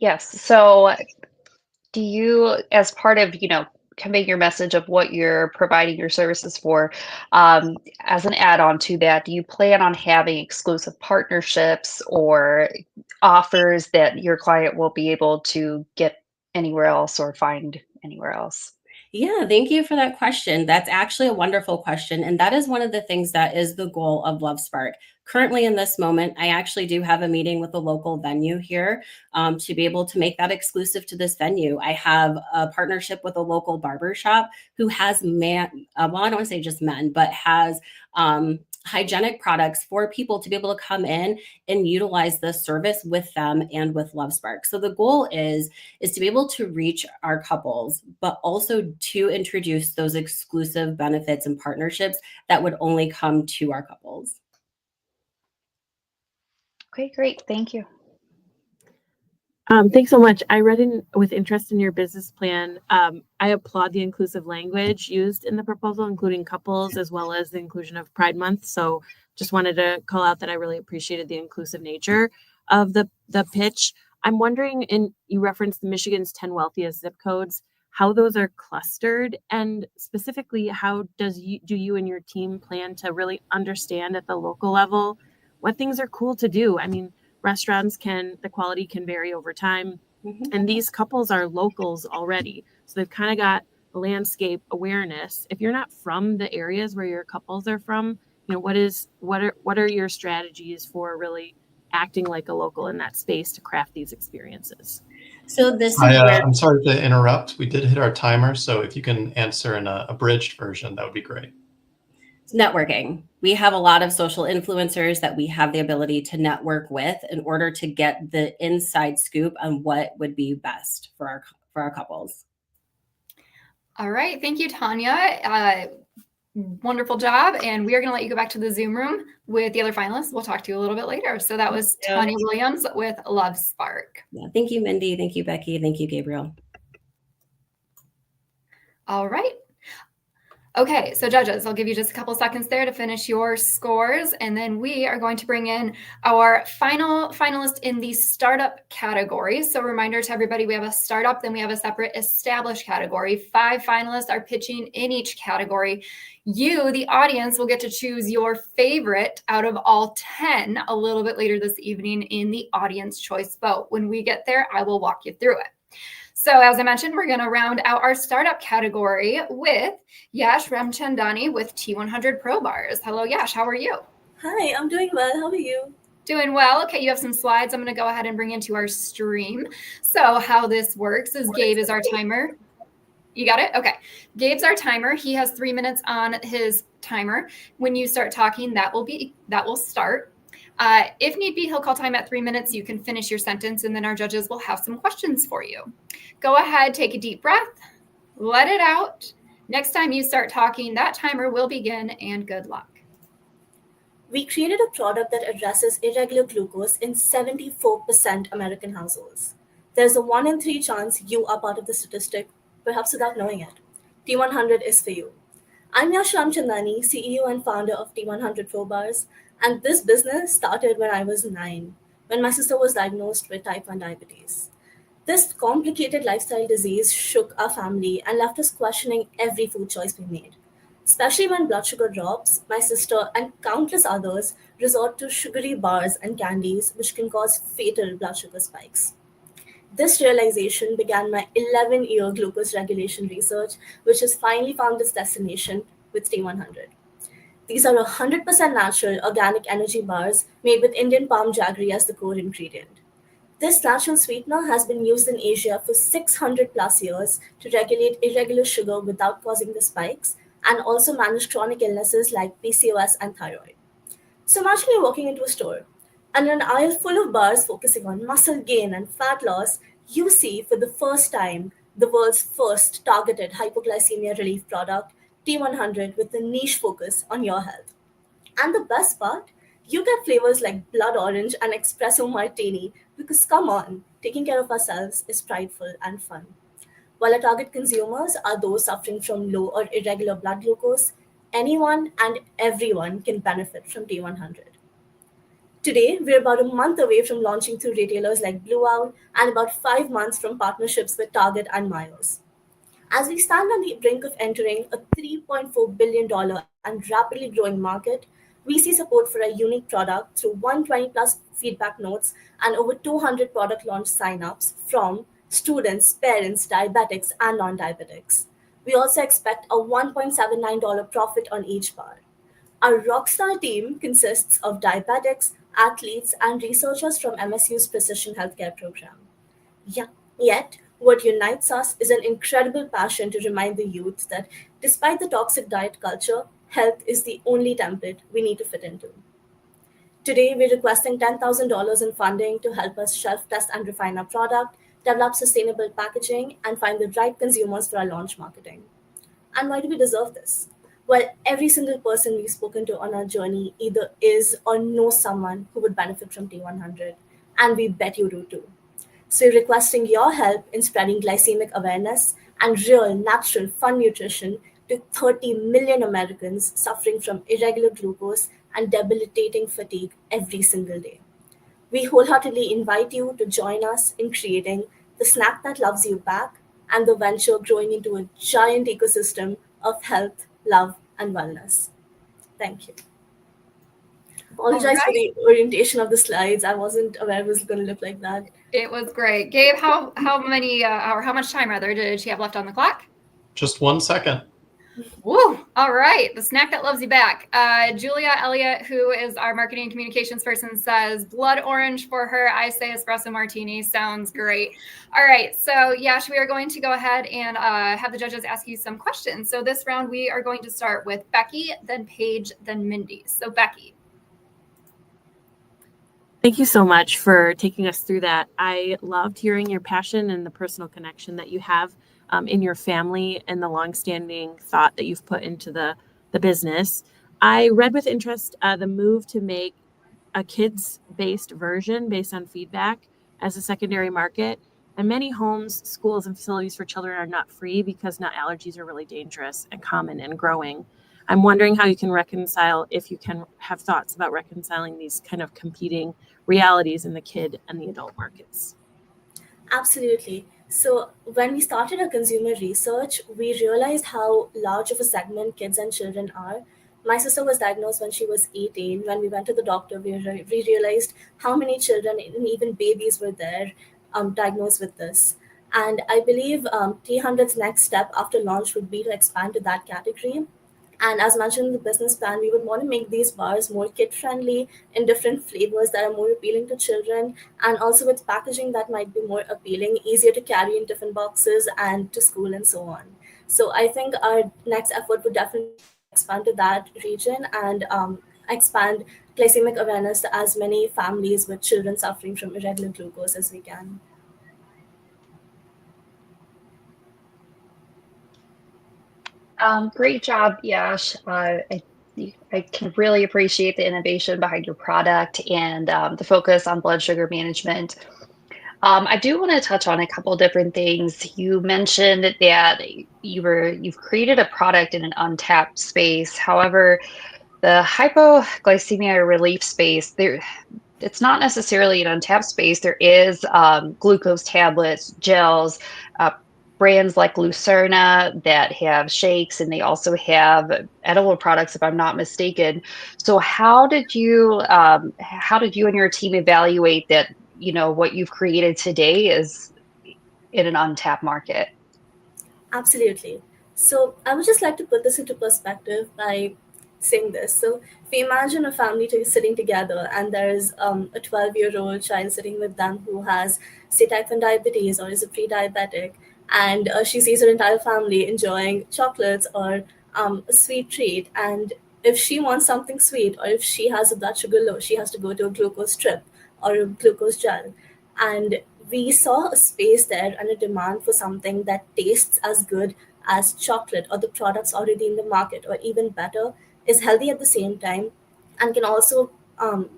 Yes. So, do you, as part of conveying your message of what you're providing your services for, as an add-on to that, do you plan on having exclusive partnerships or offers that your client will be able to get anywhere else or find anywhere else? Yeah, thank you for that question. That's actually a wonderful question. And that is one of the things that is the goal of LoveSpark. Currently, in this moment, I actually do have a meeting with a local venue here to be able to make that exclusive to this venue. I have a partnership with a local barber shop who has I don't want to say just men, but has hygienic products for people to be able to come in and utilize this service with them and with LoveSpark. So the goal is to be able to reach our couples, but also to introduce those exclusive benefits and partnerships that would only come to our couples. Okay, great. Thank you. Thanks so much. I read with interest in your business plan. I applaud the inclusive language used in the proposal, including couples, as well as the inclusion of Pride Month. So just wanted to call out that I really appreciated the inclusive nature of the pitch. I'm wondering, and you referenced Michigan's 10 wealthiest zip codes, how those are clustered, and specifically, how do you and your team plan to really understand at the local level what things are cool to do? I mean, restaurants the quality can vary over time. And these couples are locals already. So they've kind of got landscape awareness. If you're not from the areas where your couples are from, what are your strategies for really acting like a local in that space to craft these experiences? So this is where I'm sorry to interrupt. We did hit our timer. So if you can answer in a abridged version, that would be great. Networking. We have a lot of social influencers that we have the ability to network with in order to get the inside scoop on what would be best for our couples. All right. Thank you, Tanya. Wonderful job. And we are going to let you go back to the Zoom room with the other finalists. We'll talk to you a little bit later. So that was Tanya Williams with LoveSpark. Yeah. Thank you, Mindy. Thank you, Becky. Thank you, Gabriel. All right. Okay, so judges, I'll give you just a couple seconds there to finish your scores, and then we are going to bring in our final finalist in the startup category. So reminder to everybody, we have a startup, then we have a separate established category. 5 finalists are pitching in each category. You, the audience, will get to choose your favorite out of all 10 a little bit later this evening in the audience choice vote. When we get there, I will walk you through it. So as I mentioned, we're going to round out our startup category with Yash Ramchandani with T100 Pro Bars. Hello, Yash. How are you? Hi, I'm doing well. How are you? Doing well. Okay, you have some slides I'm going to go ahead and bring into our stream. So how this works is Gabe is our timer. You got it? Okay. Gabe's our timer. He has 3 minutes on his timer. When you start talking, that will start. If need be, he'll call time at 3 minutes. You can finish your sentence, and then our judges will have some questions for you. Go ahead, take a deep breath, let it out. Next time you start talking, that timer will begin, and good luck. We created a product that addresses irregular glucose in 74% American households. There's a 1 in 3 chance you are part of the statistic, perhaps without knowing it. T100 is for you. I'm Yash Ramchandani, CEO and founder of T100 Pro Bars, and this business started when I was 9, when my sister was diagnosed with type 1 diabetes. This complicated lifestyle disease shook our family and left us questioning every food choice we made. Especially when blood sugar drops, my sister and countless others resort to sugary bars and candies, which can cause fatal blood sugar spikes. This realization began my 11-year glucose regulation research, which has finally found its destination with T100. These are 100% natural organic energy bars made with Indian palm jaggery as the core ingredient. This natural sweetener has been used in Asia for 600 plus years to regulate irregular sugar without causing the spikes and also manage chronic illnesses like PCOS and thyroid. So imagine you're walking into a store and in an aisle full of bars focusing on muscle gain and fat loss, you see for the first time the world's first targeted hypoglycemia relief product, T100, with a niche focus on your health. And the best part, you get flavors like blood orange and espresso martini because come on, taking care of ourselves is prideful and fun. While our target consumers are those suffering from low or irregular blood glucose, anyone and everyone can benefit from T100. Today, we're about a month away from launching through retailers like Blue Owl and about 5 months from partnerships with Target and Myers. As we stand on the brink of entering a $3.4 billion and rapidly growing market, we see support for a unique product through 120 plus feedback notes and over 200 product launch signups from students, parents, diabetics, and non-diabetics. We also expect a $1.79 profit on each bar. Our rockstar team consists of diabetics, athletes, and researchers from MSU's Precision Healthcare program. Yet, what unites us is an incredible passion to remind the youth that despite the toxic diet culture, health is the only template we need to fit into. Today, we're requesting $10,000 in funding to help us shelf test and refine our product, develop sustainable packaging, and find the right consumers for our launch marketing. And why do we deserve this? Well, every single person we've spoken to on our journey either is or knows someone who would benefit from T100, and we bet you do too. So we're requesting your help in spreading glycemic awareness and real, natural, fun nutrition to 30 million Americans suffering from irregular glucose and debilitating fatigue every single day. We wholeheartedly invite you to join us in creating the snack that loves you back and the venture growing into a giant ecosystem of health, love, and wellness. Thank you. Apologize for the orientation of the slides. I wasn't aware it was going to look like that. It was great. Gabe, how much time rather did she have left on the clock? Just 1 second. Woo! All right, the snack that loves you back. Julia Elliott, who is our marketing and communications person, says blood orange for her. I say espresso martini. Sounds great. All right, so Yash, we are going to go ahead and have the judges ask you some questions. So this round, we are going to start with Becky, then Paige, then Mindy. So Becky. Thank you so much for taking us through that. I loved hearing your passion and the personal connection that you have in your family and the longstanding thought that you've put into the business. I read with interest the move to make a kids-based version based on feedback as a secondary market. And many homes, schools, and facilities for children are nut free because nut allergies are really dangerous and common and growing. I'm wondering how you can reconcile, if you can have thoughts about reconciling these kind of competing realities in the kid and the adult markets. Absolutely. So, when we started our consumer research, we realized how large of a segment kids and children are. My sister was diagnosed when she was 18. When we went to the doctor, we realized how many children and even babies were there diagnosed with this. And I believe T100's next step after launch would be to expand to that category. And as mentioned in the business plan, we would want to make these bars more kid friendly in different flavors that are more appealing to children, and also with packaging that might be more appealing, easier to carry in different boxes and to school and so on. So I think our next effort would definitely expand to that region and expand glycemic awareness to as many families with children suffering from irregular glucose as we can. Great job, Yash. I can really appreciate the innovation behind your product and the focus on blood sugar management. I do want to touch on a couple different things. You mentioned that you've created a product in an untapped space. However, the hypoglycemia relief space, it's not necessarily an untapped space. There is glucose tablets, gels, brands like Lucerna that have shakes, and they also have edible products, if I'm not mistaken. So how did you and your team evaluate that, what you've created today is in an untapped market? Absolutely. So I would just like to put this into perspective by saying this. So if we imagine a family sitting together and there's a 12-year-old child sitting with them who has, say, type 1 diabetes or is a pre-diabetic, and she sees her entire family enjoying chocolates or a sweet treat. And if she wants something sweet or if she has a blood sugar low, she has to go to a glucose strip or a glucose gel. And we saw a space there and a demand for something that tastes as good as chocolate or the products already in the market, or even better, is healthy at the same time, and can also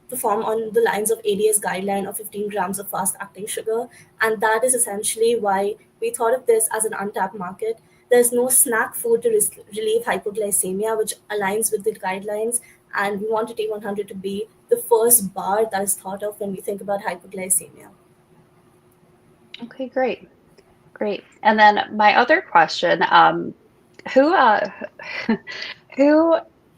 perform on the lines of ADA's guideline of 15 grams of fast acting sugar. And that is essentially why we thought of this as an untapped market. There's no snack food to relieve hypoglycemia, which aligns with the guidelines. And we wanted T100 to be the first bar that is thought of when we think about hypoglycemia. Okay, great. And then my other question, who who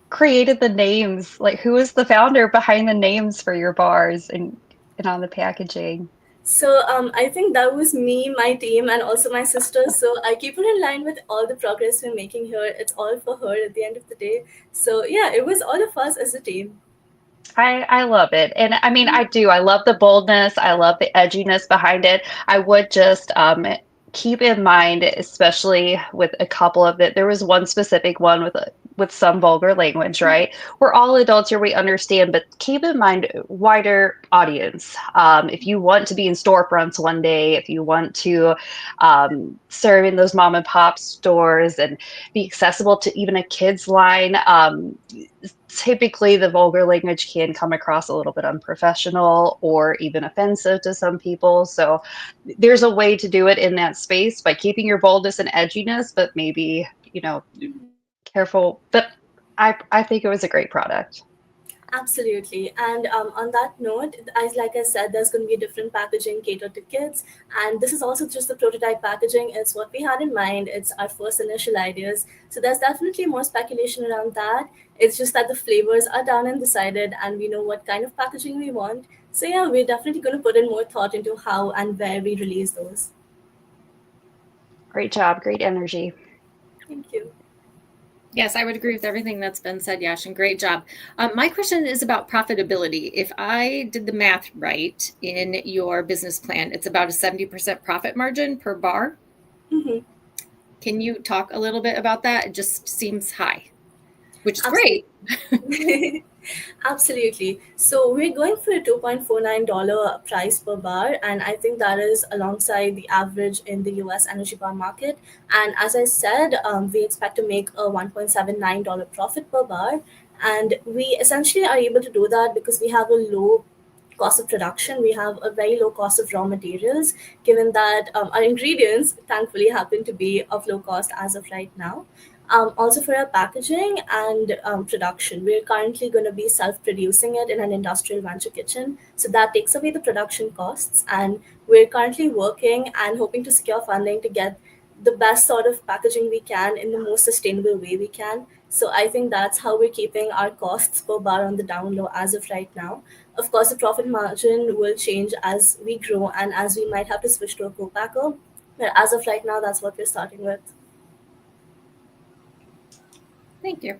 created the names? Like, who is the founder behind the names for your bars and on the packaging? So I think that was me, my team, and also my sister. So I keep her in line with all the progress we're making here. It's all for her at the end of the day. So yeah, it was all of us as a team. I love it. And I mean, I do. I love the boldness. I love the edginess behind it. I would just keep in mind, especially with a couple of it, there was one specific one with some vulgar language, right? We're all adults here, we understand, but keep in mind wider audience. If you want to be in storefronts one day, if you want to serve in those mom and pop stores and be accessible to even a kids line, typically the vulgar language can come across a little bit unprofessional or even offensive to some people. So there's a way to do it in that space by keeping your boldness and edginess, but maybe, careful. But I think it was a great product. Absolutely. And on that note, as like I said, there's going to be different packaging catered to kids. And this is also just the prototype packaging. It's what we had in mind. It's our first initial ideas. So there's definitely more speculation around that. It's just that the flavors are down and decided, and we know what kind of packaging we want. So yeah, we're definitely going to put in more thought into how and where we release those. Great job. Great energy. Thank you. Yes, I would agree with everything that's been said, Yash, and great job. My question is about profitability. If I did the math right in your business plan, it's about a 70% profit margin per bar. Mm-hmm. Can you talk a little bit about that? It just seems high, which is great. Absolutely. So we're going for a $2.49 price per bar, and I think that is alongside the average in the US energy bar market. And as I said, we expect to make a $1.79 profit per bar, and we essentially are able to do that because we have a low cost of production. We have a very low cost of raw materials, given that our ingredients thankfully happen to be of low cost as of right now. Also for our packaging and production, we're currently going to be self-producing it in an industrial venture kitchen. So that takes away the production costs. And we're currently working and hoping to secure funding to get the best sort of packaging we can in the most sustainable way we can. So I think that's how we're keeping our costs per bar on the down low as of right now. Of course, the profit margin will change as we grow and as we might have to switch to a co-packer. But as of right now, that's what we're starting with. Thank you.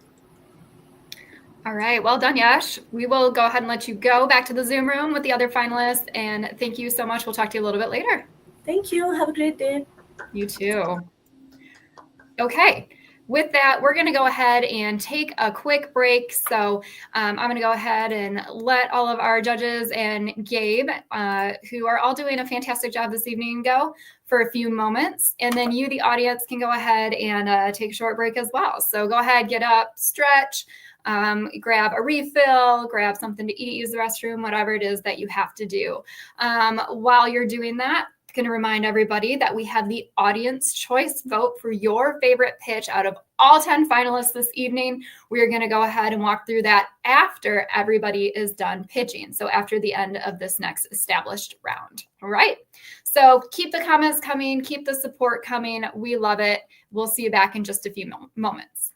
All right, well done, Yash. We will go ahead and let you go back to the Zoom room with the other finalists. And thank you so much. We'll talk to you a little bit later. Thank you. Have a great day. You too. Okay, with that, we're going to go ahead and take a quick break. So I'm going to go ahead and let all of our judges and Gabe, who are all doing a fantastic job this evening, go for a few moments. And then you, the audience, can go ahead and take a short break as well. So go ahead, get up, stretch, grab a refill, grab something to eat, use the restroom, whatever it is that you have to do. While you're doing that, going to remind everybody that we have the audience choice vote for your favorite pitch out of all 10 finalists this evening. We are going to go ahead and walk through that after everybody is done pitching. So after the end of this next established round. All right. So keep the comments coming, keep the support coming. We love it. We'll see you back in just a few moments.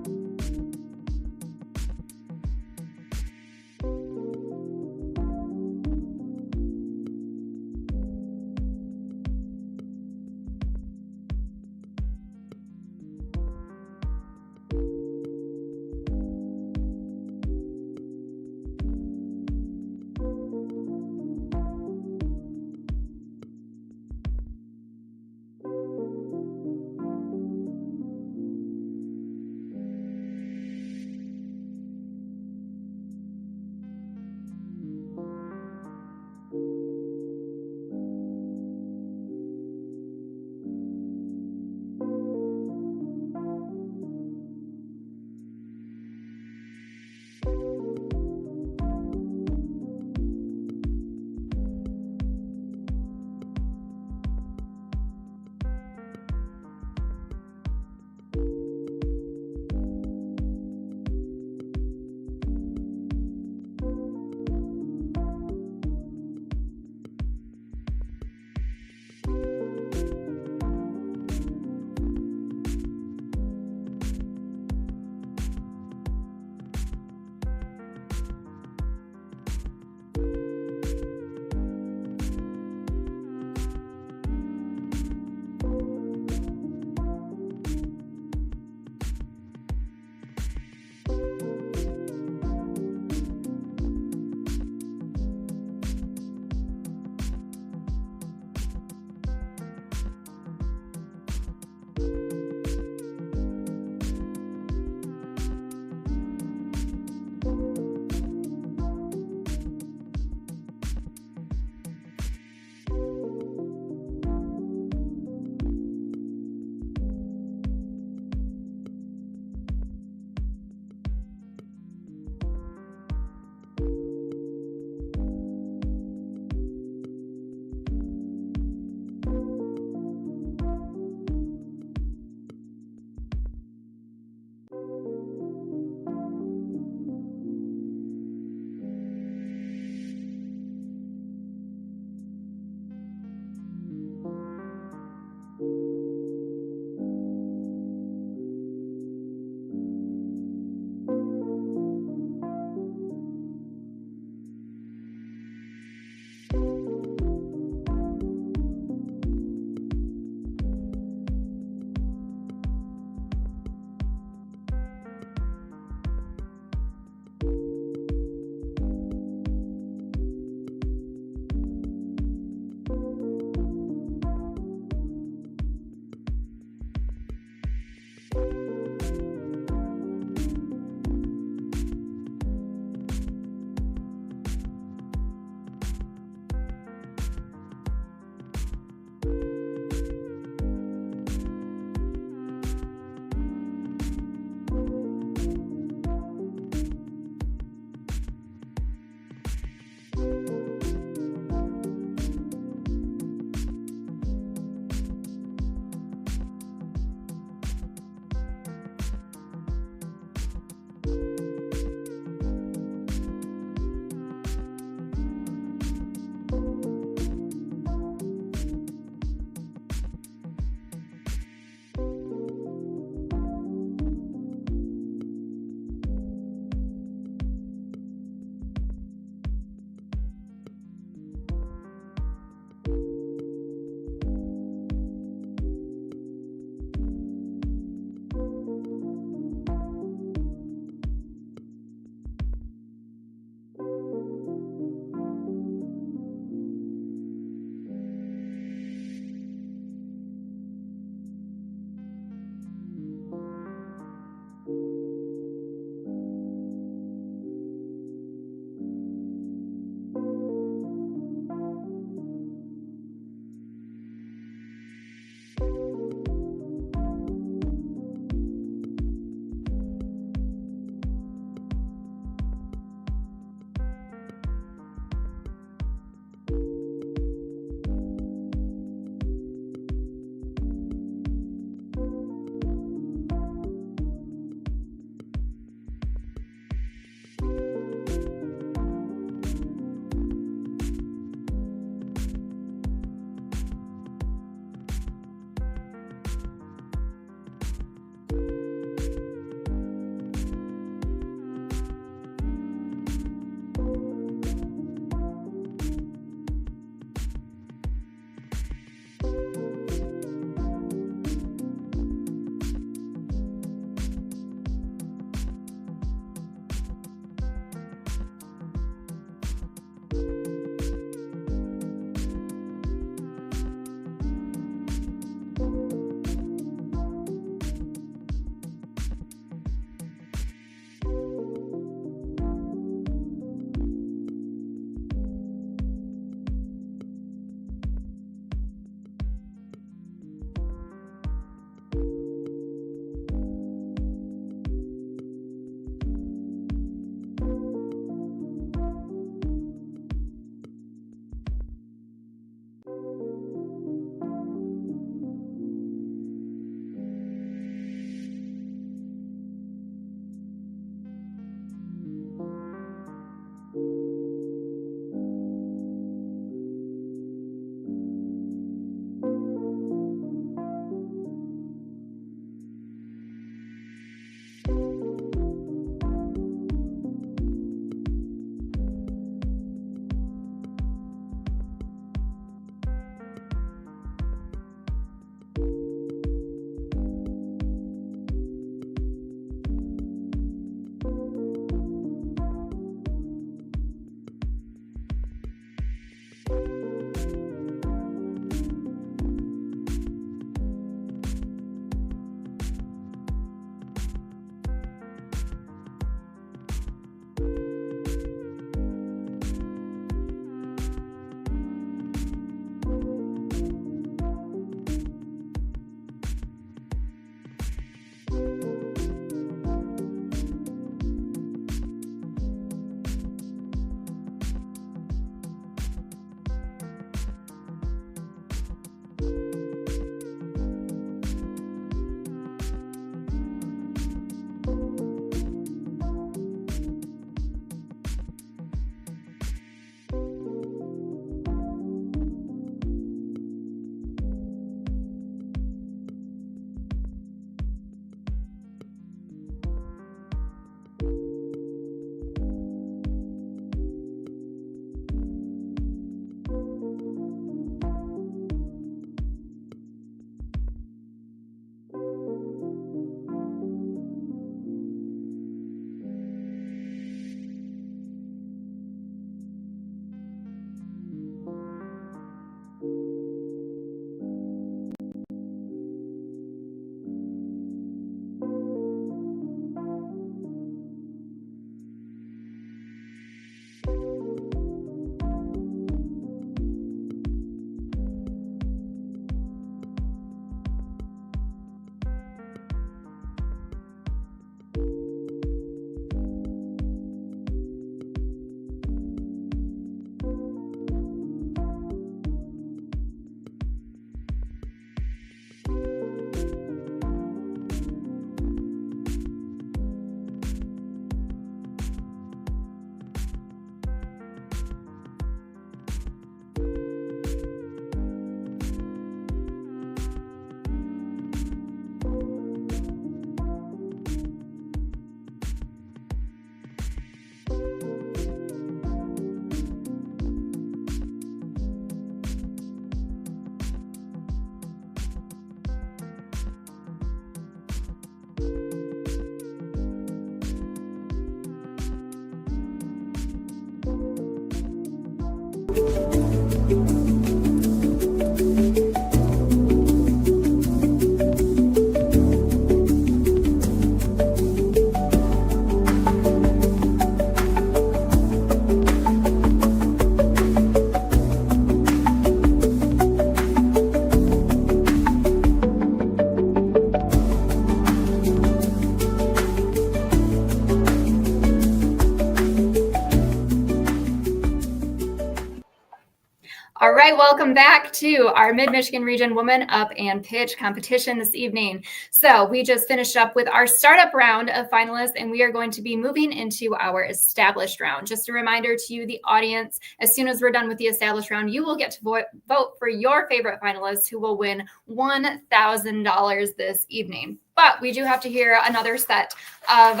All right, welcome back to our Mid-Michigan Region Woman Up and Pitch competition this evening. So we just finished up with our startup round of finalists, and we are going to be moving into our established round. Just a reminder to you, the audience, as soon as we're done with the established round, you will get to vote for your favorite finalists who will win $1,000 this evening. But we do have to hear another set of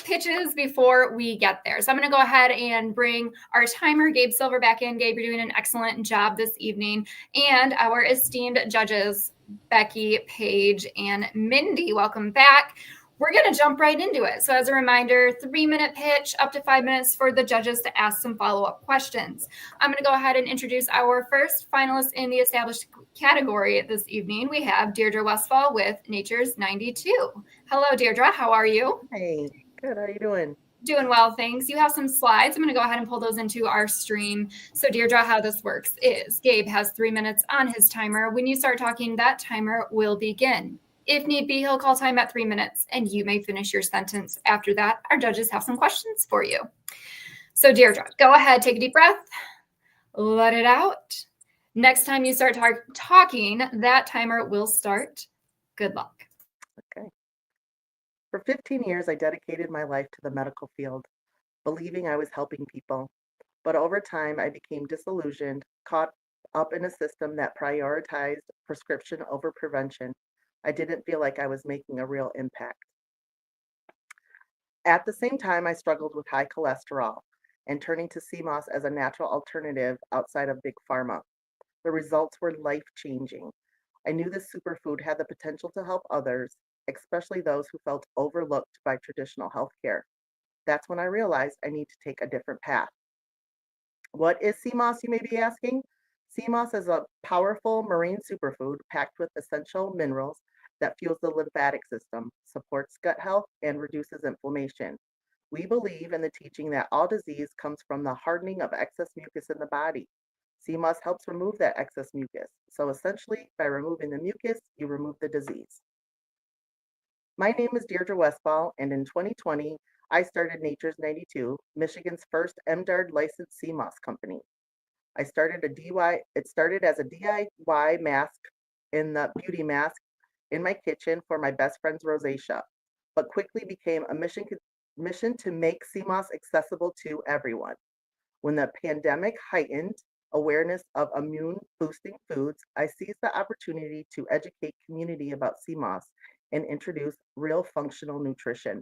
pitches before we get there. So I'm going to go ahead and bring our timer, Gabe Silver, back in. Gabe, you're doing an excellent job this evening. And our esteemed judges, Becky, Paige, and Mindy, welcome back. We're going to jump right into it. So as a reminder, 3-minute pitch, up to 5 minutes for the judges to ask some follow-up questions. I'm going to go ahead and introduce our first finalist in the established category this evening. We have Deirdre Westfall with Nature's 92. Hello, Deirdre. How are you? Hey. Good. How are you doing? Doing well, thanks. You have some slides. I'm going to go ahead and pull those into our stream. So Deirdre, how this works is Gabe has 3 minutes on his timer. When you start talking, that timer will begin. If need be, he'll call time at 3 minutes, and you may finish your sentence. After that, our judges have some questions for you. So Deirdre, go ahead, take a deep breath, let it out. Next time you start talking, that timer will start. Good luck. Okay. For 15 years, I dedicated my life to the medical field, believing I was helping people. But over time, I became disillusioned, caught up in a system that prioritized prescription over prevention. I didn't feel like I was making a real impact. At the same time, I struggled with high cholesterol and turning to CMOS as a natural alternative outside of big pharma. The results were life-changing. I knew this superfood had the potential to help others, especially those who felt overlooked by traditional healthcare. That's when I realized I need to take a different path. What is CMOS, you may be asking? CMOS is a powerful marine superfood packed with essential minerals that fuels the lymphatic system, supports gut health, and reduces inflammation. We believe in the teaching that all disease comes from the hardening of excess mucus in the body. CMOS helps remove that excess mucus. So essentially, by removing the mucus, you remove the disease. My name is Deirdre Westfall, and in 2020, I started Nature's 92, Michigan's first MDARD licensed CMOS company. It started as a DIY mask beauty mask in my kitchen for my best friend's rosacea, but quickly became a mission to make CMOS accessible to everyone. When the pandemic heightened awareness of immune-boosting foods, I seized the opportunity to educate community about CMOS and introduce real functional nutrition.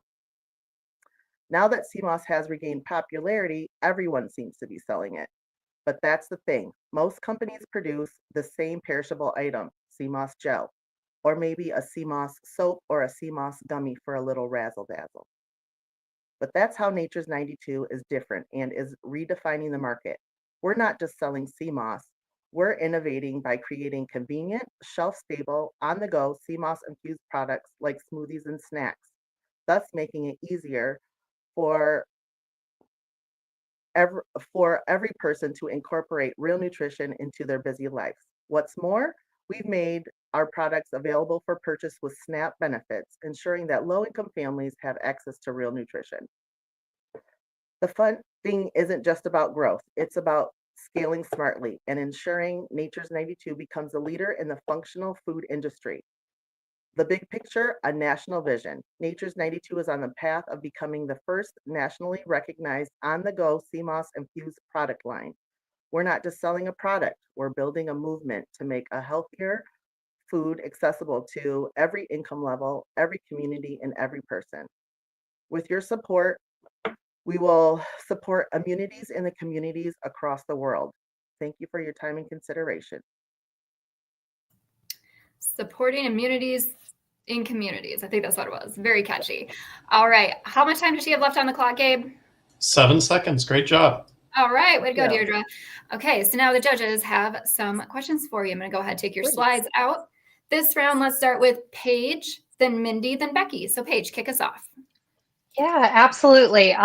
Now that CMOS has regained popularity, everyone seems to be selling it. But that's the thing. Most companies produce the same perishable item, CMOS gel, or maybe a CMOS soap or a CMOS gummy for a little razzle-dazzle. But that's how Nature's 92 is different and is redefining the market. We're not just selling CMOS. We're innovating by creating convenient, shelf-stable, on-the-go CMOS-infused products like smoothies and snacks, thus making it easier for every person to incorporate real nutrition into their busy lives. What's more, we've made our products available for purchase with SNAP benefits, ensuring that low-income families have access to real nutrition. The fun thing isn't just about growth, it's about scaling smartly and ensuring Nature's 92 becomes a leader in the functional food industry. The big picture, a national vision. Nature's 92 is on the path of becoming the first nationally recognized on-the-go CMOS infused product line. We're not just selling a product, we're building a movement to make a healthier food accessible to every income level, every community, and every person. With your support, we will support immunities in the communities across the world. Thank you for your time and consideration. Supporting immunities in communities. I think that's what it was. Very catchy. All right. How much time does she have left on the clock, Gabe? 7 seconds. Great job. All right. Way to go, Deirdre. Okay. So now the judges have some questions for you. I'm going to go ahead and take your slides out. This round, let's start with Paige, then Mindy, then Becky. So Paige, kick us off. Yeah, absolutely.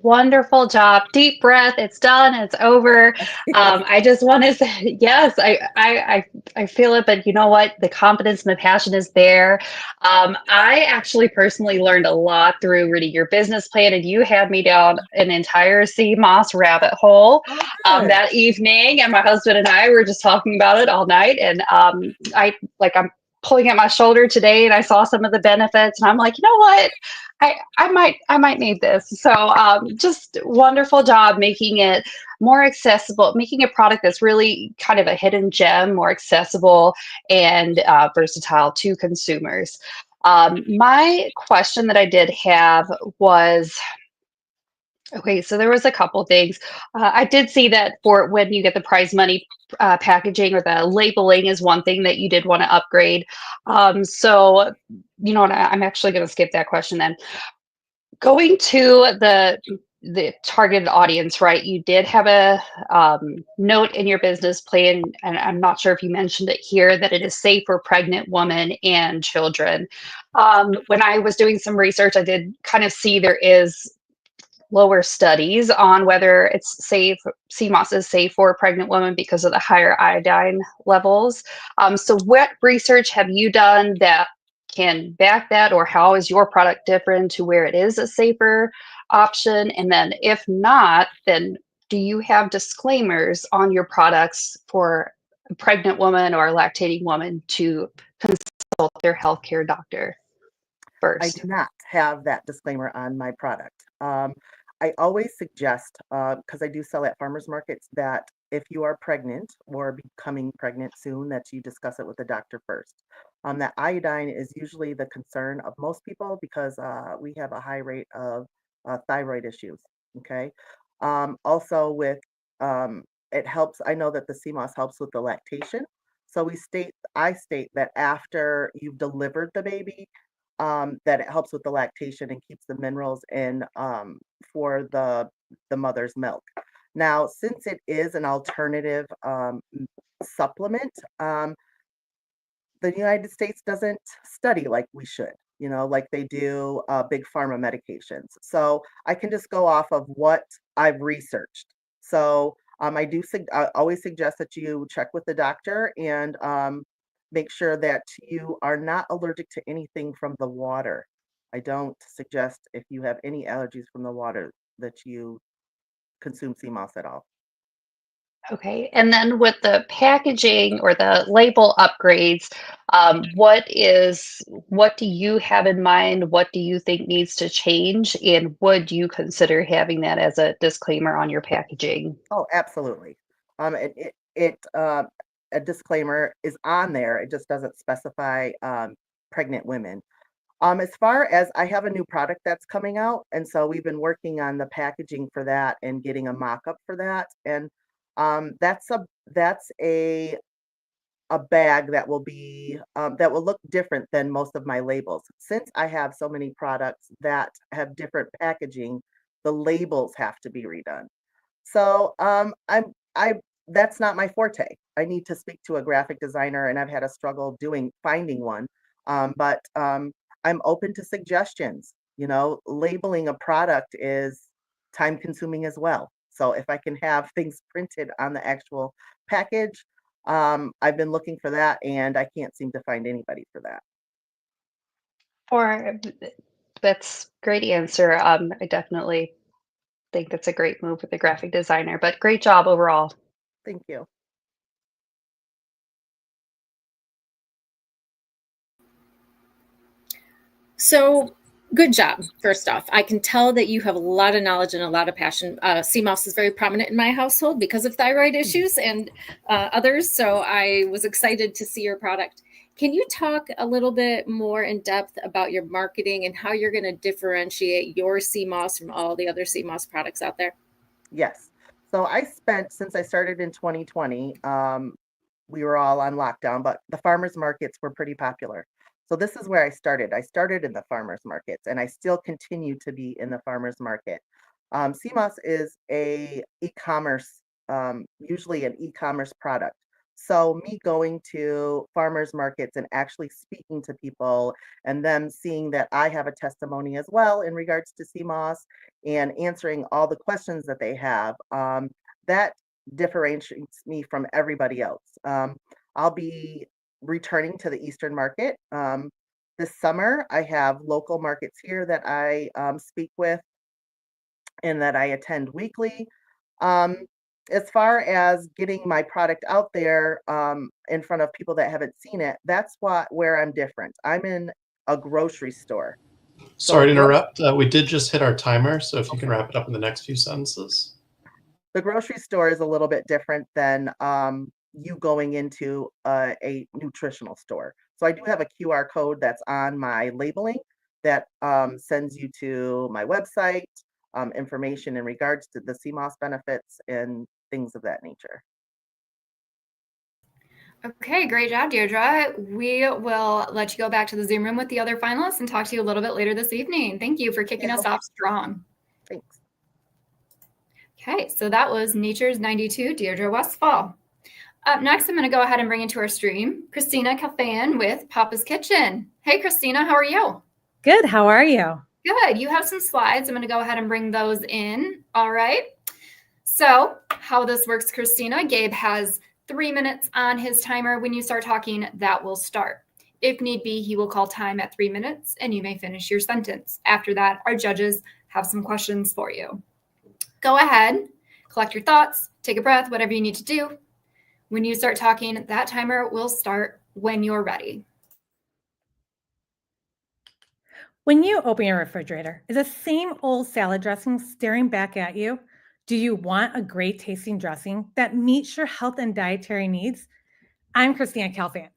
Wonderful job. Deep breath. It's done. It's over. I just want to say, yes, I feel it, but you know what? The confidence and the passion is there. I actually personally learned a lot through reading your business plan, and you had me down an entire sea moss rabbit hole Good. that evening, and my husband and I were just talking about it all night. And I'm pulling at my shoulder today, and I saw some of the benefits, and I'm like, you know what? I might need this. So just wonderful job making it more accessible, making a product that's really kind of a hidden gem, more accessible and versatile to consumers. My question that I did have was, okay, so there was a couple things. I did see that for when you get the prize money packaging or the labeling is one thing that you did want to upgrade. So you know what, I'm actually going to skip that question then. Going to the targeted audience, right? You did have a note in your business plan, and I'm not sure if you mentioned it here, that it is safe for pregnant women and children. When I was doing some research, I did kind of see there is lower studies on whether it's safe, CMOS is safe for a pregnant woman because of the higher iodine levels. So what research have you done that can back that, or how is your product different to where it is a safer option? And then if not, then do you have disclaimers on your products for a pregnant woman or a lactating woman to consult their healthcare doctor I first? do not have that disclaimer on my product. I always suggest, because I do sell at farmers markets, that if you are pregnant or becoming pregnant soon, that you discuss it with the doctor first. That iodine is usually the concern of most people because we have a high rate of thyroid issues. Okay. Also, with it helps. I know that the CMOS helps with the lactation. So I state that after you've delivered the baby, that it helps with the lactation and keeps the minerals in for the mother's milk. Now, since it is an alternative supplement, the United States doesn't study like we should, like they do big pharma medications. So I can just go off of what I've researched. So I always suggest that you check with the doctor and make sure that you are not allergic to anything from the water. I don't suggest if you have any allergies from the water that you consume sea moss at all. Okay, and then with the packaging or the label upgrades, what do you have in mind? What do you think needs to change? And would you consider having that as a disclaimer on your packaging? Oh, absolutely. A disclaimer is on there. It just doesn't specify pregnant women. As far as I have a new product that's coming out, and so we've been working on the packaging for that and getting a mock-up for that. And that's a bag that will look different than most of my labels. Since I have so many products that have different packaging, the labels have to be redone. So I that's not my forte. I need to speak to a graphic designer, and I've had a struggle finding one. But I'm open to suggestions. Labeling a product is time consuming as well. So if I can have things printed on the actual package, I've been looking for that, and I can't seem to find anybody for that. Or that's great answer. I definitely think that's a great move with the graphic designer, but great job overall. Thank you. So good job. First off, I can tell that you have a lot of knowledge and a lot of passion. CMOS is very prominent in my household because of thyroid issues and others. So I was excited to see your product. Can you talk a little bit more in depth about your marketing and how you're going to differentiate your CMOS from all the other CMOS products out there? Yes. So since I started in 2020, we were all on lockdown, but the farmers markets were pretty popular. So this is where I started. I started in the farmers markets, and I still continue to be in the farmers market. CMOS is usually an e-commerce product. So me going to farmers markets and actually speaking to people and them seeing that I have a testimony as well in regards to CMOS and answering all the questions that they have, that differentiates me from everybody else. I'll be returning to the Eastern market. This summer, I have local markets here that I speak with and that I attend weekly. Um, as far as getting my product out there in front of people that haven't seen it, that's where I'm different. I'm in a grocery store. Sorry to So interrupt. We did just hit our timer, so if you can wrap it up in the next few sentences. the grocery store is a little bit different than you going into a nutritional store. So I do have a QR code that's on my labeling that sends you to my website, information in regards to the CMOS benefits and things of that nature. Okay, great job, Deirdre. We will let you go back to the Zoom room with the other finalists and talk to you a little bit later this evening. Thank you for kicking us off strong. Thanks. Okay, so that was Nature's 92, Deirdre Westfall. Up next, I'm going to go ahead and bring into our stream Christina Calfan with Papa's Kitchen. Hey, Christina, how are you? Good. How are you? Good. You have some slides. I'm going to go ahead and bring those in. All right. So how this works, Christina, Gabe has 3 minutes on his timer. When you start talking, that will start. If need be, he will call time at 3 minutes and you may finish your sentence. After that, our judges have some questions for you. Go ahead, collect your thoughts, take a breath, whatever you need to do. When you start talking, that timer will start when you're ready. When you open your refrigerator, is the same old salad dressing staring back at you? Do you want a great tasting dressing that meets your health and dietary needs? I'm Christina Calfan,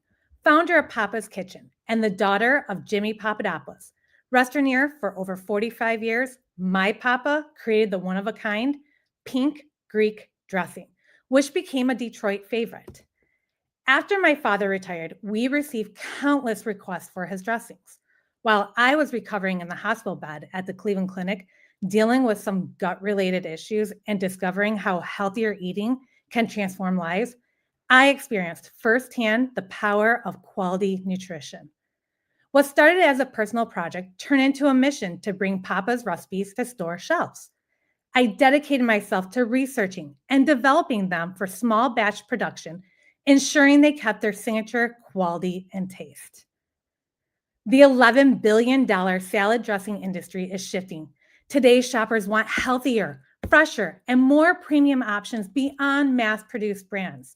founder of Papa's Kitchen and the daughter of Jimmy Papadopoulos. Restauranteur for over 45 years, my Papa created the one-of-a-kind pink Greek dressing, which became a Detroit favorite. After my father retired, we received countless requests for his dressings. While I was recovering in the hospital bed at the Cleveland Clinic, dealing with some gut-related issues and discovering how healthier eating can transform lives, I experienced firsthand the power of quality nutrition. What started as a personal project turned into a mission to bring Papa's recipes to store shelves. I dedicated myself to researching and developing them for small batch production, ensuring they kept their signature quality and taste. The $11 billion salad dressing industry is shifting. Today's shoppers want healthier, fresher, and more premium options beyond mass-produced brands.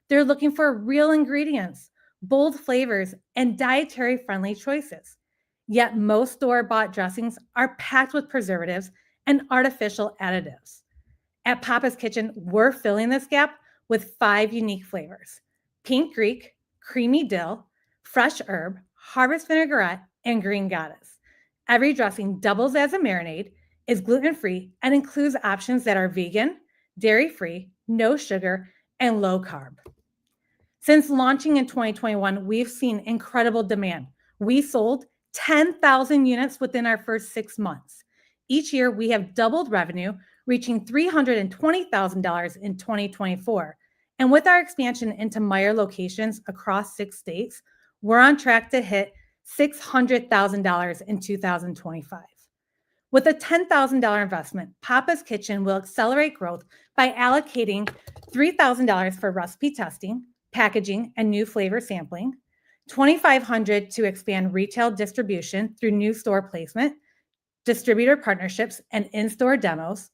They're looking for real ingredients, bold flavors, and dietary-friendly choices. Yet most store-bought dressings are packed with preservatives and artificial additives. At Papa's Kitchen, we're filling this gap with 5 unique flavors: pink Greek, creamy dill, fresh herb, harvest vinaigrette, and green goddess. Every dressing doubles as a marinade, is gluten-free, and includes options that are vegan, dairy-free, no sugar, and low carb. Since launching in 2021, we've seen incredible demand. We sold 10,000 units within our first 6 months. Each year, we have doubled revenue, reaching $320,000 in 2024. And with our expansion into Meijer locations across 6 states, we're on track to hit $600,000 in 2025. With a $10,000 investment, Papa's Kitchen will accelerate growth by allocating $3,000 for recipe testing, packaging, and new flavor sampling, $2,500 to expand retail distribution through new store placement, distributor partnerships, and in-store demos,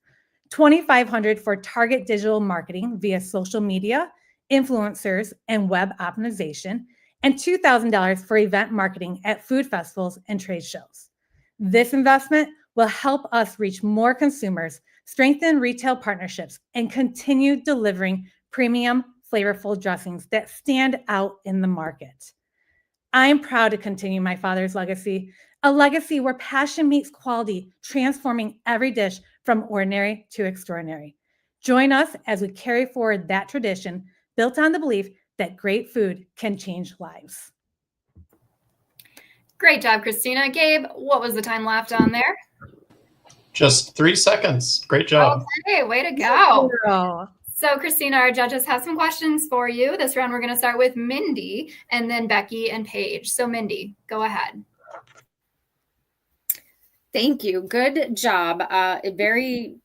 $2,500 for target digital marketing via social media, influencers, and web optimization, and $2,000 for event marketing at food festivals and trade shows. This investment will help us reach more consumers, strengthen retail partnerships, and continue delivering premium, flavorful dressings that stand out in the market. I'm proud to continue my father's legacy, a legacy where passion meets quality, transforming every dish from ordinary to extraordinary. Join us as we carry forward that tradition, built on the belief that great food can change lives. Great job, Christina. Gabe, what was the time left on there? Just 3 seconds. Great job. Okay, way to go. So Christina, our judges have some questions for you. This round, we're going to start with Mindy and then Becky and Paige. So Mindy, go ahead. Thank you. Good job. A very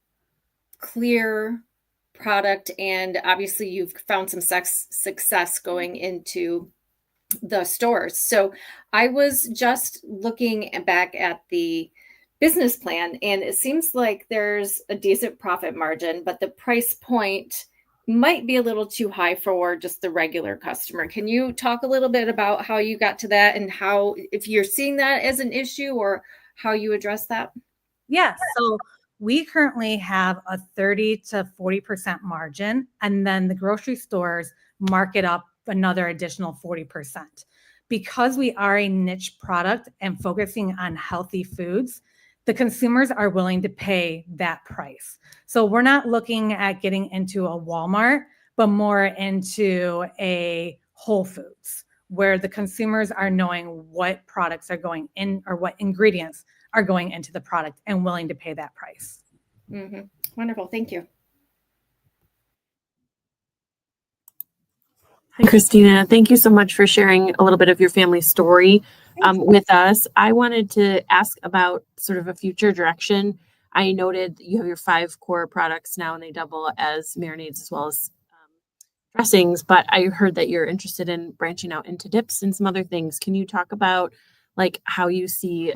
clear product, and obviously you've found some success going into the stores. So I was just looking back at the business plan, and it seems like there's a decent profit margin, but the price point might be a little too high for just the regular customer. Can you talk a little bit about how you got to that and how, if you're seeing that as an issue, or how you address that? Yes. So we currently have a 30 to 40% margin, and then the grocery stores mark it up another additional 40%. Because we are a niche product and focusing on healthy foods, the consumers are willing to pay that price. So we're not looking at getting into a Walmart, but more into a Whole Foods, where the consumers are knowing what products are going in or what ingredients are going into the product and willing to pay that price. Mm-hmm. Wonderful. Thank you. Hi, Christina. Thank you so much for sharing a little bit of your family story with us. I wanted to ask about sort of a future direction. I noted that you have your 5 core products now, and they double as marinades as well as dressings, but I heard that you're interested in branching out into dips and some other things. Can you talk about like how you see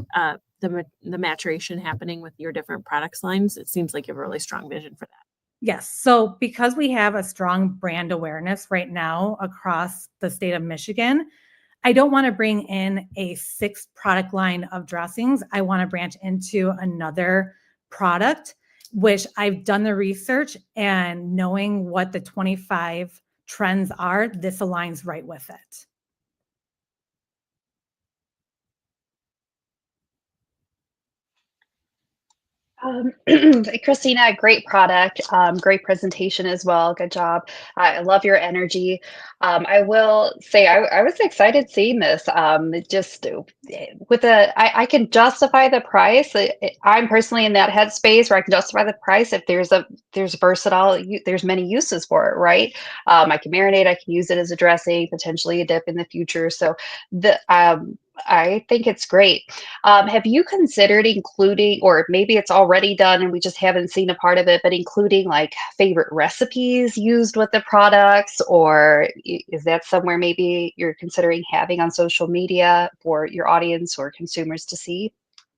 the maturation happening with your different products lines? It seems like you have a really strong vision for that. Yes. So because we have a strong brand awareness right now across the state of Michigan, I don't want to bring in a 6th product line of dressings. I want to branch into another product, which I've done the research, and knowing what the 25 trends are, this aligns right with it. Christina, great product, great presentation as well. Good job. I love your energy. I will say I was excited seeing this. Just with I can justify the price. I'm personally in that headspace where I can justify the price if there's versatile. There's many uses for it, right? I can marinate. I can use it as a dressing, potentially a dip in the future. So I think it's great. Have you considered including, or maybe it's already done and we just haven't seen a part of it, but including like favorite recipes used with the products, or is that somewhere maybe you're considering having on social media for your audience or consumers to see?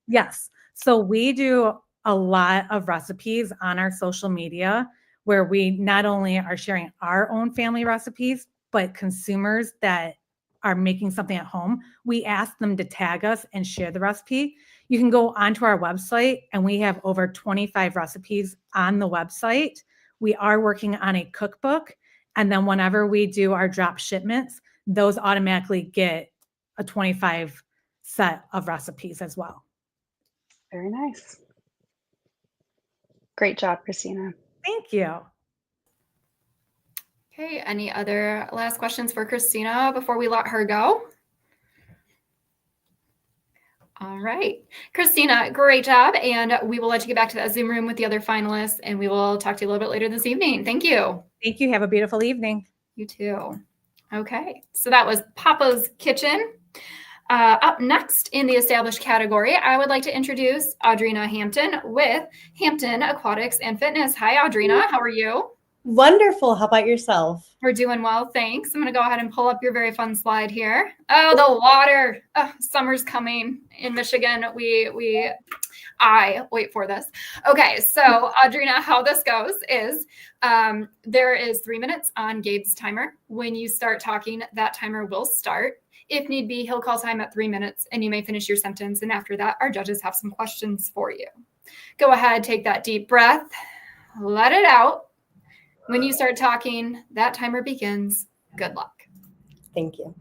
Yes. So we do a lot of recipes on our social media where we not only are sharing our own family recipes, but consumers that are making something at home, we ask them to tag us and share the recipe. You can go onto our website, and we have over 25 recipes on the website. We are working on a cookbook, and then whenever we do our drop shipments, those automatically get a 25 set of recipes as well. Very nice. Great job, Christina. Thank you. Okay, any other last questions for Christina before we let her go? All right, Christina, great job. And we will let you get back to that Zoom room with the other finalists, and we will talk to you a little bit later this evening. Thank you. Thank you. Have a beautiful evening. You too. Okay, so that was Papa's Kitchen. Up next in the established category, I would like to introduce Audrina Hampton with Hampton Aquatics and Fitness. Hi, Audrina. How are you? Wonderful. How about yourself? We're doing well, thanks. I'm going to go ahead and pull up your very fun slide here. Oh, the water. Oh, summer's coming in Michigan. I wait for this. Okay, so Audrina, how this goes is there is 3 minutes on Gabe's timer. When you start talking, that timer will start. If need be, he'll call time at 3 minutes, and you may finish your sentence. And after that, our judges have some questions for you. Go ahead, take that deep breath, let it out. When you start talking, that timer begins. Good luck. Thank you.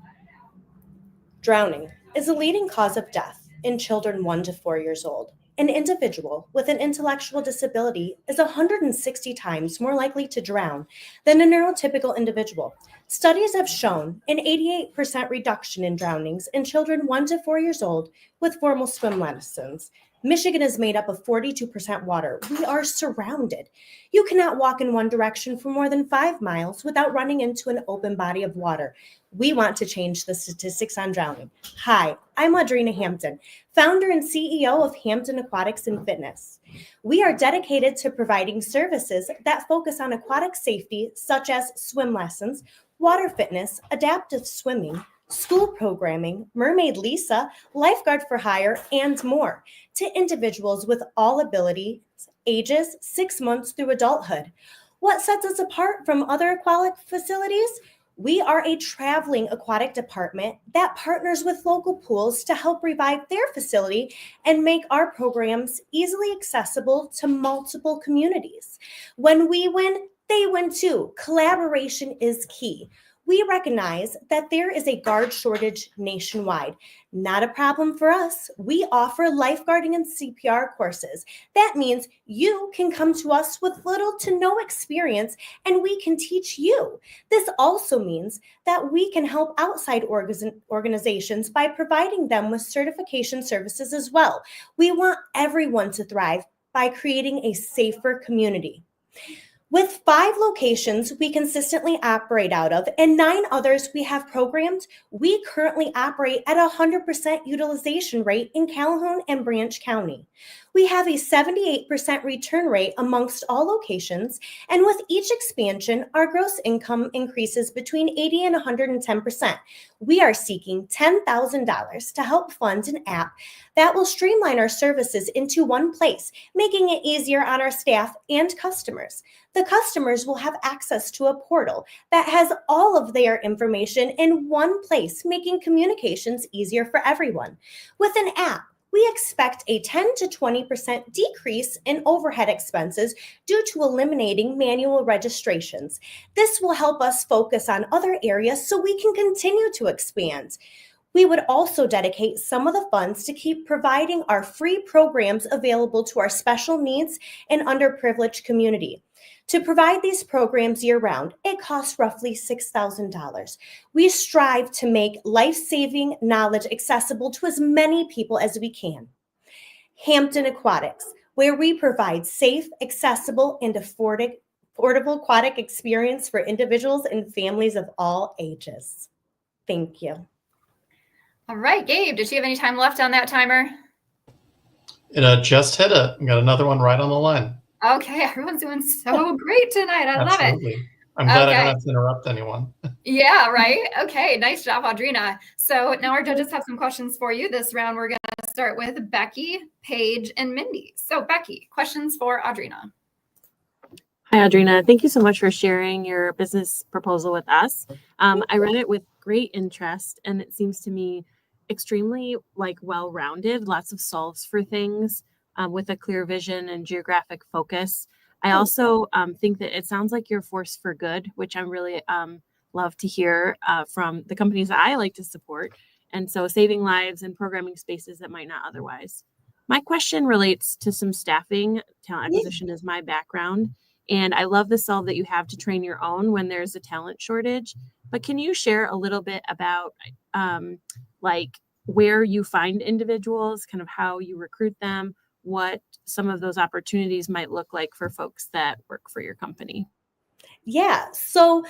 Drowning is a leading cause of death in children 1 to 4 years old. An individual with an intellectual disability is 160 times more likely to drown than a neurotypical individual. Studies have shown an 88% reduction in drownings in children 1 to 4 years old with formal swim lessons. Michigan is made up of 42% water. We are surrounded. You cannot walk in one direction for more than 5 miles without running into an open body of water. We want to change the statistics on drowning. Hi, I'm Audrina Hampton, founder and CEO of Hampton Aquatics and Fitness. We are dedicated to providing services that focus on aquatic safety, such as swim lessons, water fitness, adaptive swimming, school programming, Mermaid Lisa, lifeguard for hire, and more, to individuals with all abilities, ages 6 months through adulthood. What sets us apart from other aquatic facilities? We are a traveling aquatic department that partners with local pools to help revive their facility and make our programs easily accessible to multiple communities. When we win, they win too. Collaboration is key. We recognize that there is a guard shortage nationwide. Not a problem for us. We offer lifeguarding and CPR courses. That means you can come to us with little to no experience and we can teach you. This also means that we can help outside organizations by providing them with certification services as well. We want everyone to thrive by creating a safer community. With 5 locations we consistently operate out of and 9 others we have programmed, we currently operate at 100% utilization rate in Calhoun and Branch County. We have a 78% return rate amongst all locations, and with each expansion, our gross income increases between 80 and 110%. We are seeking $10,000 to help fund an app that will streamline our services into one place, making it easier on our staff and customers. The customers will have access to a portal that has all of their information in one place, making communications easier for everyone. With an app, we expect a 10 to 20% decrease in overhead expenses due to eliminating manual registrations. This will help us focus on other areas so we can continue to expand. We would also dedicate some of the funds to keep providing our free programs available to our special needs and underprivileged community. To provide these programs year-round, it costs roughly $6,000. We strive to make life-saving knowledge accessible to as many people as we can. Hampton Aquatics, where we provide safe, accessible, and affordable aquatic experience for individuals and families of all ages. Thank you. All right, Gabe, did you have any time left on that timer? It just hit it. We got another one right on the line. Okay, everyone's doing so great tonight. I love it. I'm glad I don't have to interrupt anyone. Yeah, right. Okay, nice job, Audrina. So now our judges have some questions for you. This round, we're going to start with Becky, Paige, and Mindy. So Becky, questions for Audrina. Hi, Audrina. Thank you so much for sharing your business proposal with us. I read it with great interest, and it seems to me extremely well-rounded, lots of solves for things with a clear vision and geographic focus. I also think that it sounds like you're a force for good, which I'm really love to hear from the companies that I like to support. And so saving lives and programming spaces that might not otherwise. My question relates to some staffing. Talent acquisition is my background. And I love the solve that you have to train your own when there's a talent shortage. But can you share a little bit about where you find individuals, kind of how you recruit them, what some of those opportunities might look like for folks that work for your company? Yeah, so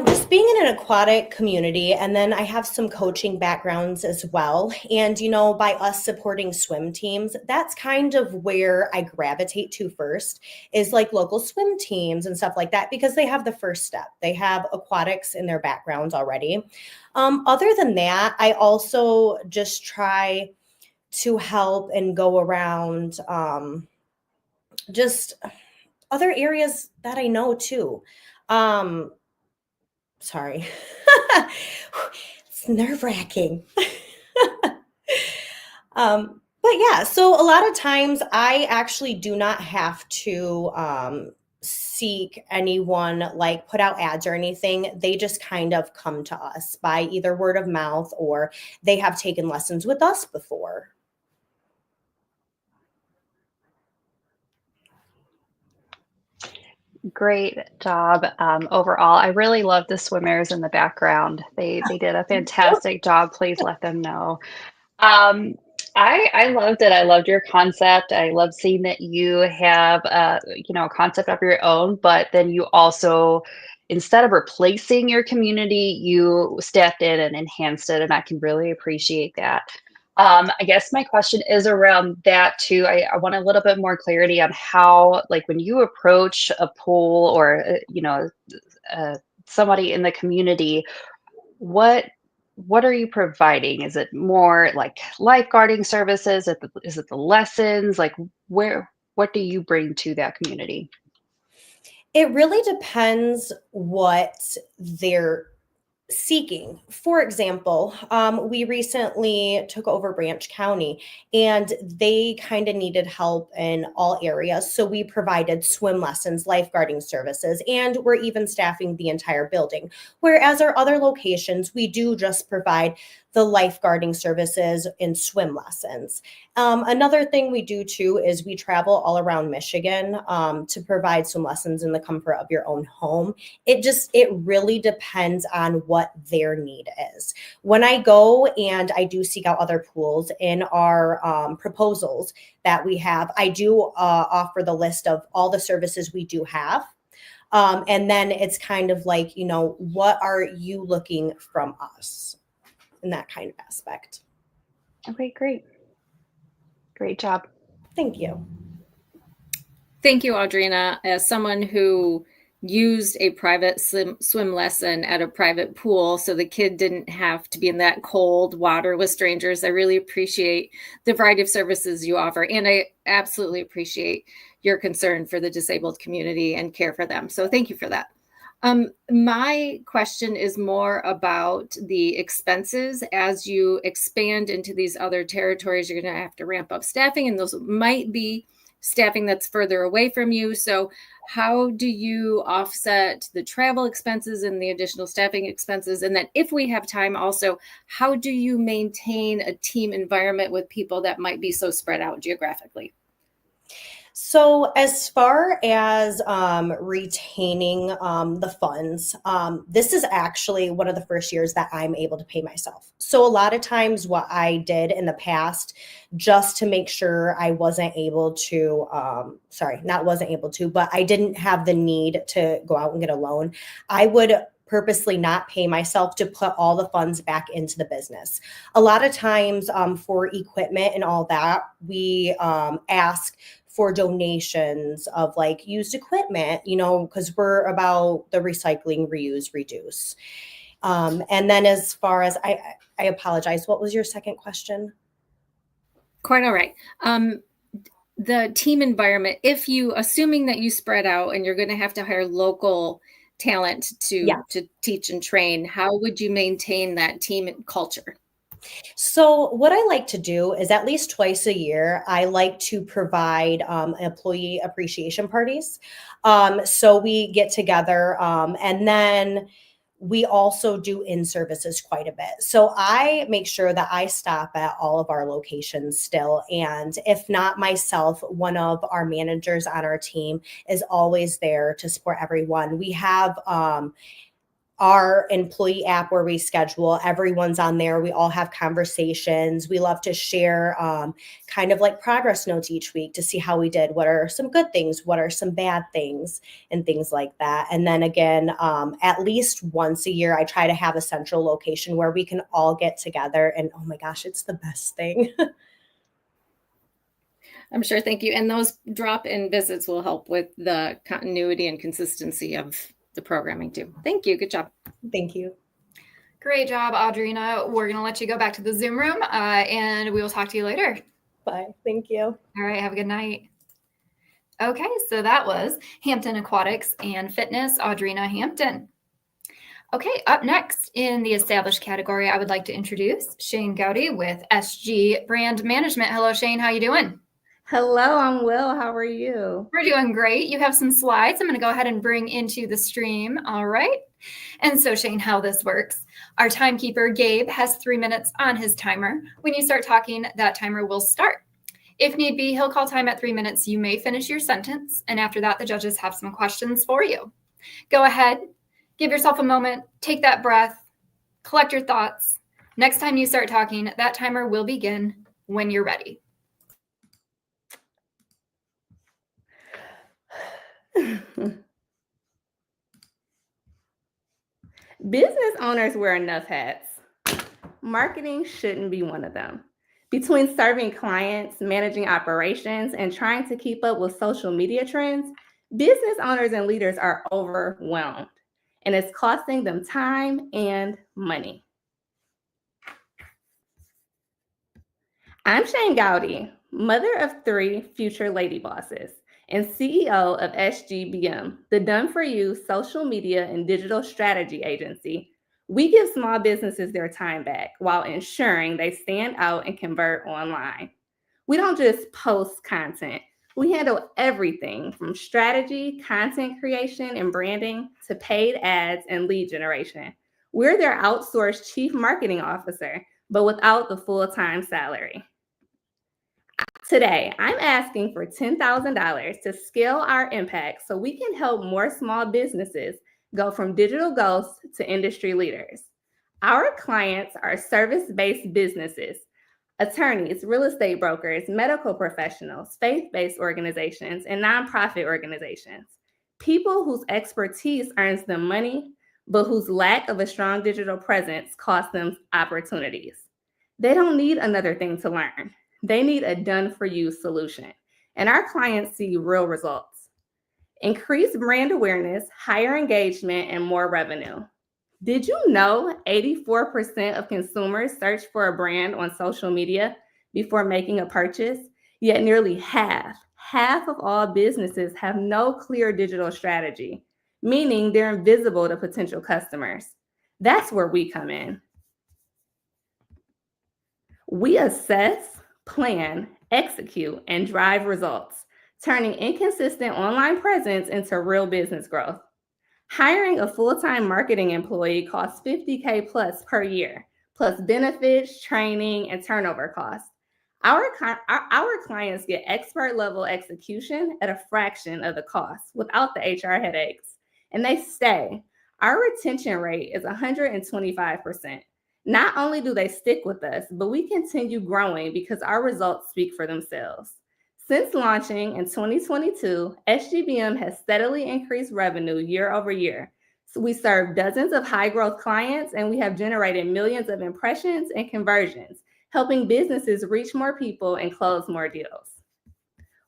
just being in an aquatic community, and then I have some coaching backgrounds as well. And, by us supporting swim teams, that's kind of where I gravitate to first, is like local swim teams and stuff like that, because they have the first step. They have aquatics in their backgrounds already. Other than that, I also just try to help and go around just other areas that I know too. Sorry. It's nerve-wracking. But yeah, so a lot of times I actually do not have to seek anyone, put out ads or anything. They just kind of come to us by either word of mouth or they have taken lessons with us before. Great job overall. I really love the swimmers in the background. They did a fantastic job. Please let them know. I loved it. I loved your concept. I love seeing that you have a concept of your own, but then you also, instead of replacing your community, you stepped in and enhanced it, and I can really appreciate that. I guess my question is around that too. I want a little bit more clarity on how, like, when you approach a pool or somebody in the community, what what are you providing? Is it more like lifeguarding services? Is it the lessons? Like, what do you bring to that community? It really depends what they're seeking. For example, we recently took over Branch County and they kind of needed help in all areas. So we provided swim lessons, lifeguarding services, and we're even staffing the entire building. Whereas our other locations, we do just provide the lifeguarding services and swim lessons. Another thing we do too is we travel all around Michigan to provide swim lessons in the comfort of your own home. It really depends on what their need is. When I go and I do seek out other pools in our proposals that we have, I do offer the list of all the services we do have. And then it's kind of like, what are you looking from us in that kind of aspect? Okay, great. Great job. Thank you. Thank you, Audrina. As someone who used a private swim lesson at a private pool so the kid didn't have to be in that cold water with strangers, I really appreciate the variety of services you offer. And I absolutely appreciate your concern for the disabled community and care for them. So thank you for that. My question is more about the expenses as you expand into these other territories. You're going to have to ramp up staffing, and those might be staffing that's further away from you. So how do you offset the travel expenses and the additional staffing expenses? And then if we have time also, how do you maintain a team environment with people that might be so spread out geographically? So as far as retaining the funds, this is actually one of the first years that I'm able to pay myself. So a lot of times what I did in the past, just to make sure I wasn't able to, but I didn't have the need to go out and get a loan, I would purposely not pay myself to put all the funds back into the business. A lot of times for equipment and all that, we ask for donations of like used equipment, because we're about the recycling, reuse, reduce. And then as far as, I apologize, what was your second question? Quite all right. The team environment, assuming that you spread out and you're going to have to hire local talent to teach and train, how would you maintain that team culture? So what I like to do is at least twice a year, I like to provide employee appreciation parties. So we get together and then we also do in-services quite a bit. So I make sure that I stop at all of our locations still. And if not myself, one of our managers on our team is always there to support everyone. We have our employee app where we schedule, everyone's on there. We all have conversations. We love to share kind of like progress notes each week to see how we did. What are some good things? What are some bad things? And things like that. And then again, at least once a year, I try to have a central location where we can all get together. And oh my gosh, it's the best thing. I'm sure. Thank you. And those drop-in visits will help with the continuity and consistency of the programming too. Thank you. Good job. Thank you. Great job, Audrina. We're going to let you go back to the Zoom room and we will talk to you later. Bye. Thank you. All right. Have a good night. Okay. So that was Hampton Aquatics and Fitness, Audrina Hampton. Okay. Up next in the established category, I would like to introduce Shane Gowdy with SG Brand Management. Hello, Shane. How you doing? Hello, I'm Will. How are you? We're doing great. You have some slides I'm going to go ahead and bring into the stream. All right. And so, Shane, how this works. Our timekeeper, Gabe, has 3 minutes on his timer. When you start talking, that timer will start. If need be, he'll call time at 3 minutes. You may finish your sentence. And after that, the judges have some questions for you. Go ahead. Give yourself a moment. Take that breath. Collect your thoughts. Next time you start talking, that timer will begin when you're ready. Business owners wear enough hats. Marketing shouldn't be one of them. Between serving clients, managing operations, and trying to keep up with social media trends, business owners and leaders are overwhelmed, and it's costing them time and money. I'm Shane Gowdy, mother of 3 future lady bosses, and CEO of SGBM, the done-for-you social media and digital strategy agency. We give small businesses their time back while ensuring they stand out and convert online. We don't just post content. We handle everything from strategy, content creation, and branding to paid ads and lead generation. We're their outsourced chief marketing officer, but without the full-time salary. Today, I'm asking for $10,000 to scale our impact so we can help more small businesses go from digital ghosts to industry leaders. Our clients are service-based businesses, attorneys, real estate brokers, medical professionals, faith-based organizations, and nonprofit organizations. People whose expertise earns them money, but whose lack of a strong digital presence costs them opportunities. They don't need another thing to learn. They need a done-for-you solution, and our clients see real results. Increased brand awareness, higher engagement, and more revenue. Did you know 84% of consumers search for a brand on social media before making a purchase? Yet nearly half of all businesses have no clear digital strategy, meaning they're invisible to potential customers. That's where we come in. We assess, plan, execute, and drive results, turning inconsistent online presence into real business growth. Hiring a full-time marketing employee costs $50K plus per year, plus benefits, training, and turnover costs. Our clients get expert-level execution at a fraction of the cost without the HR headaches, and they stay. Our retention rate is 125%. Not only do they stick with us, but we continue growing because our results speak for themselves. Since launching in 2022, SGBM has steadily increased revenue year over year. So we serve dozens of high-growth clients, and we have generated millions of impressions and conversions, helping businesses reach more people and close more deals.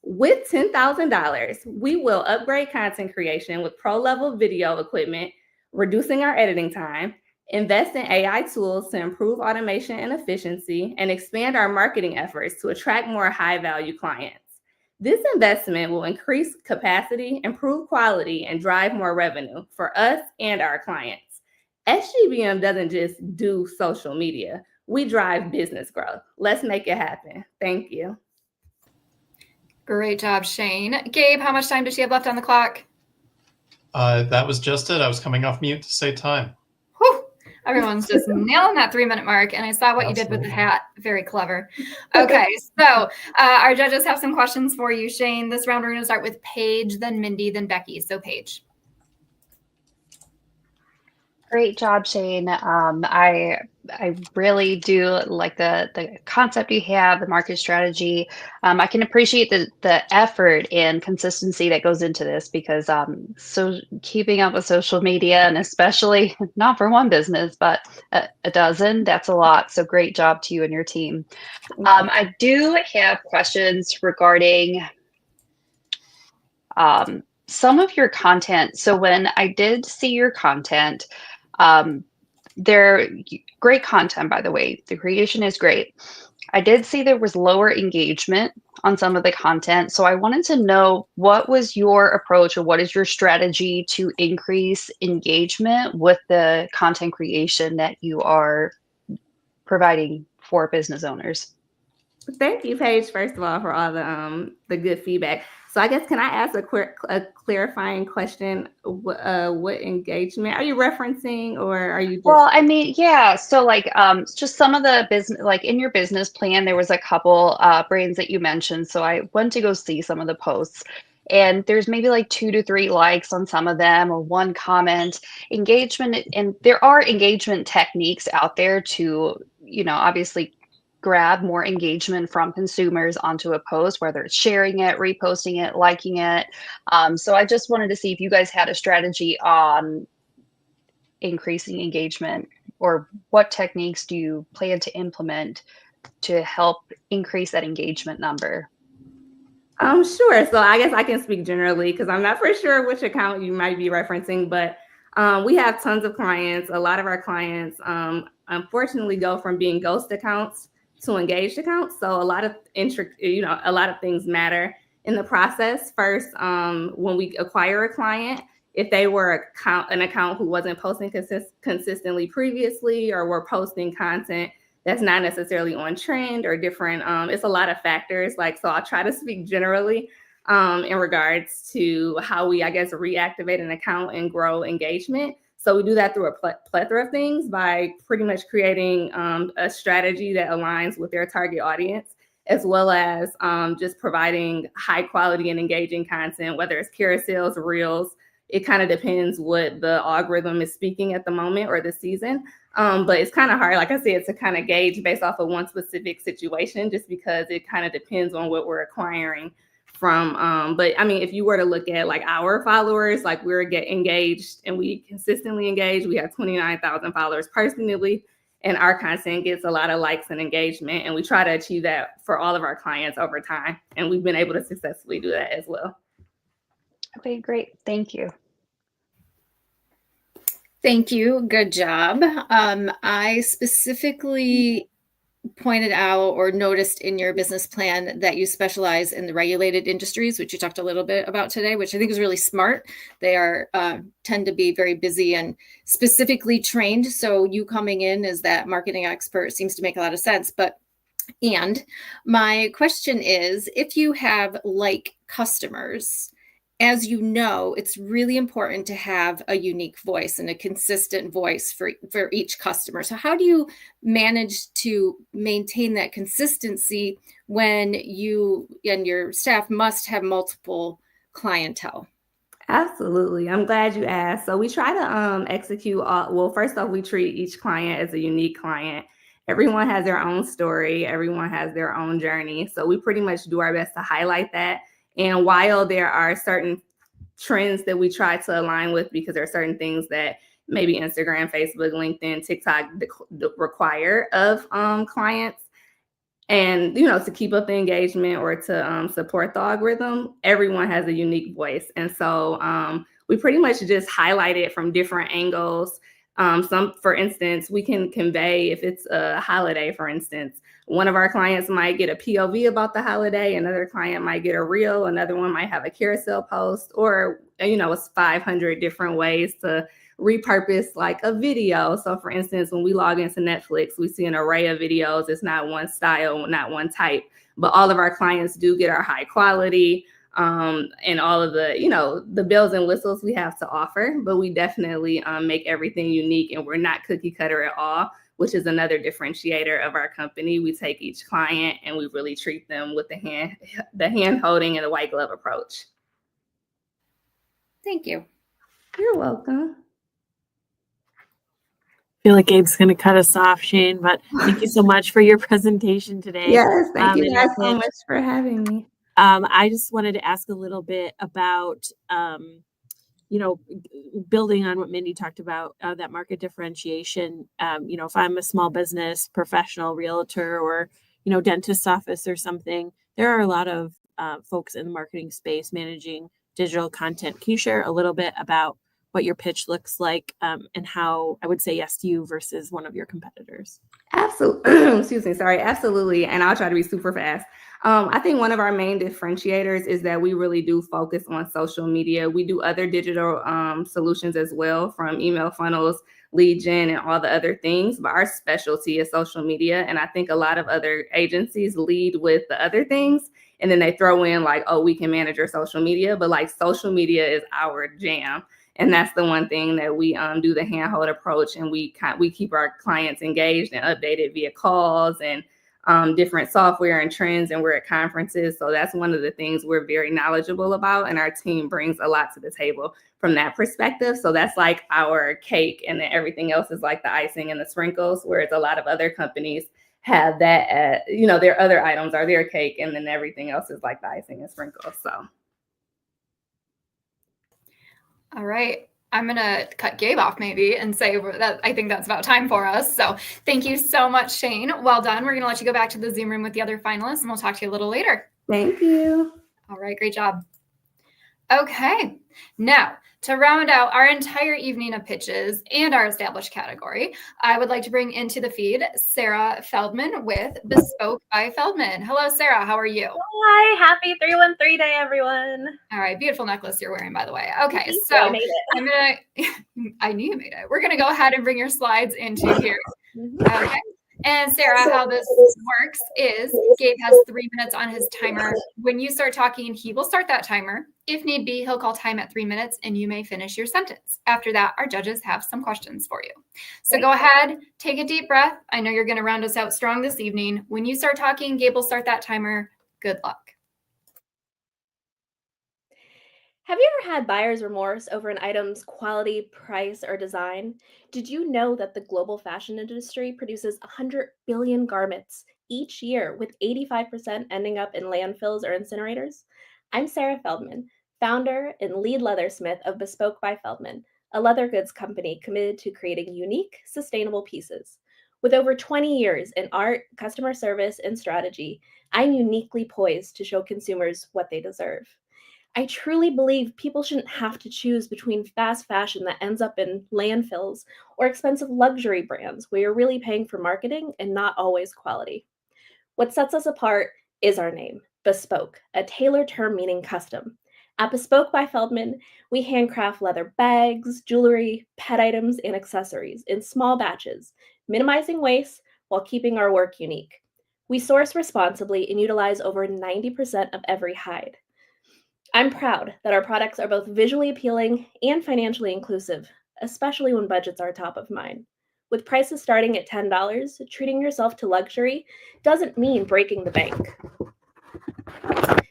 With $10,000, we will upgrade content creation with pro-level video equipment, reducing our editing time, invest in AI tools to improve automation and efficiency, and expand our marketing efforts to attract more high-value clients. This investment will increase capacity, improve quality, and drive more revenue for us and our clients. SGBM doesn't just do social media. We drive business growth. Let's make it happen. Thank you. Great job, Shane. Gabe, how much time does she have left on the clock? That was just it. I was coming off mute to say time. Whew. Everyone's just nailing that 3-minute mark. And I saw what you did with the hat. Very clever. Okay, so our judges have some questions for you, Shane. This round, we're going to start with Paige, then Mindy, then Becky. So Paige. Great job, Shane. I really do like the concept you have, the market strategy. I can appreciate the effort and consistency that goes into this because so keeping up with social media, and especially not for one business, but a dozen, that's a lot. So great job to you and your team. I do have questions regarding some of your content. So when I did see your content, they're great content, by the way. The creation is great. I did see there was lower engagement on some of the content. So I wanted to know, what was your approach or what is your strategy to increase engagement with the content creation that you are providing for business owners? Thank you, Paige, first of all, for all the good feedback. So I guess, can I ask a clarifying question? What engagement are you referencing, or are you just... Well, I mean, yeah. So like, just some of the business, like in your business plan, there was a couple brands that you mentioned. So I went to go see some of the posts, and there's maybe like 2 to 3 likes on some of them, or 1 comment. Engagement, and there are engagement techniques out there to, obviously grab more engagement from consumers onto a post, whether it's sharing it, reposting it, liking it. So I just wanted to see if you guys had a strategy on increasing engagement, or what techniques do you plan to implement to help increase that engagement number? Sure. So I guess I can speak generally because I'm not for sure which account you might be referencing, but we have tons of clients. A lot of our clients, unfortunately, go from being ghost accounts to engaged accounts. So a lot of a lot of things matter in the process. First, when we acquire a client, if they were an account who wasn't posting consistently previously, or were posting content that's not necessarily on trend or different. It's a lot of factors. So I'll try to speak generally in regards to how we, I guess, reactivate an account and grow engagement. So we do that through a plethora of things by pretty much creating a strategy that aligns with their target audience, as well as just providing high quality and engaging content, whether it's carousels, reels. It kind of depends what the algorithm is speaking at the moment or the season. But it's kind of hard, like I said, to kind of gauge based off of one specific situation, just because it kind of depends on what we're acquiring from. But I mean, if you were to look at our followers, we're engaged and we consistently engage. We have 29,000 followers personally, and our content gets a lot of likes and engagement. And we try to achieve that for all of our clients over time. And we've been able to successfully do that as well. Okay, great. Thank you. Thank you. Good job. I specifically pointed out or noticed in your business plan that you specialize in the regulated industries, which you talked a little bit about today, which I think is really smart. They are tend to be very busy and specifically trained. So you coming in as that marketing expert seems to make a lot of sense. And my question is, if you have customers, as you know, it's really important to have a unique voice and a consistent voice for each customer. So how do you manage to maintain that consistency when you and your staff must have multiple clientele? Absolutely. I'm glad you asked. So we try to execute first off, we treat each client as a unique client. Everyone has their own story. Everyone has their own journey. So we pretty much do our best to highlight that. And while there are certain trends that we try to align with, because there are certain things that maybe Instagram, Facebook, LinkedIn, TikTok require of clients, and to keep up the engagement or to support the algorithm, everyone has a unique voice. And so we pretty much just highlight it from different angles. For instance, we can convey, if it's a holiday, for instance, one of our clients might get a POV about the holiday, another client might get a reel, another one might have a carousel post, or, it's 500 different ways to repurpose a video. So for instance, when we log into Netflix, we see an array of videos. It's not one style, not one type, but all of our clients do get our high quality, and all of the, the bells and whistles we have to offer, but we definitely make everything unique, and we're not cookie cutter at all, which is another differentiator of our company. We take each client and we really treat them with the hand holding and the white glove approach. Thank you. You're welcome. I feel like Gabe's going to cut us off, Shane, but thank you so much for your presentation today. Yes, thank you guys so much for having me. I just wanted to ask a little bit about, building on what Mindy talked about, that market differentiation. If I'm a small business, professional, realtor, or, dentist's office or something, there are a lot of folks in the marketing space managing digital content. Can you share a little bit about what your pitch looks like, and how I would say yes to you versus one of your competitors? Absolutely. Excuse me. Sorry. Absolutely. And I'll try to be super fast. I think one of our main differentiators is that we really do focus on social media. We do other digital solutions as well, from email funnels, lead gen, and all the other things. But our specialty is social media. And I think a lot of other agencies lead with the other things, and then they throw in we can manage your social media. But social media is our jam. And that's the one thing that we do the handhold approach, and we keep our clients engaged and updated via calls and different software and trends, and we're at conferences. So that's one of the things we're very knowledgeable about, and our team brings a lot to the table from that perspective. So that's our cake, and then everything else is the icing and the sprinkles, whereas a lot of other companies have that, you know, their other items are their cake, and then everything else is like the icing and sprinkles. So. All right. I'm going to cut Gabe off maybe and say that I think that's about time for us. So thank you so much, Shane. Well done. We're going to let you go back to the Zoom room with the other finalists, and we'll talk to you a little later. Thank you. All right. Great job. Okay. Now, to round out our entire evening of pitches and our established category, I would like to bring into the feed Sarah Feldman with Bespoke by Feldman. Hello, Sarah. How are you? Hi. Happy 313 day, everyone. All right. Beautiful necklace you're wearing, by the way. Okay. Thank you. So I made it. I knew you made it. We're going to go ahead and bring your slides into here. Okay. And Sarah, how this works is Gabe has 3 minutes on his timer. When you start talking, he will start that timer. If need be, he'll call time at 3 minutes and you may finish your sentence. After that, our judges have some questions for you. So go ahead, take a deep breath. I know you're going to round us out strong this evening. When you start talking, Gabe will start that timer. Good luck. Have you ever had buyer's remorse over an item's quality, price, or design? Did you know that the global fashion industry produces 100 billion garments each year, with 85% ending up in landfills or incinerators? I'm Sarah Feldman, founder and lead leathersmith of Bespoke by Feldman, a leather goods company committed to creating unique, sustainable pieces. With over 20 years in art, customer service, and strategy, I'm uniquely poised to show consumers what they deserve. I truly believe people shouldn't have to choose between fast fashion that ends up in landfills or expensive luxury brands where you're really paying for marketing and not always quality. What sets us apart is our name, Bespoke, a tailored term meaning custom. At Bespoke by Feldman, we handcraft leather bags, jewelry, pet items, and accessories in small batches, minimizing waste while keeping our work unique. We source responsibly and utilize over 90% of every hide. I'm proud that our products are both visually appealing and financially inclusive, especially when budgets are top of mind. With prices starting at $10, treating yourself to luxury doesn't mean breaking the bank.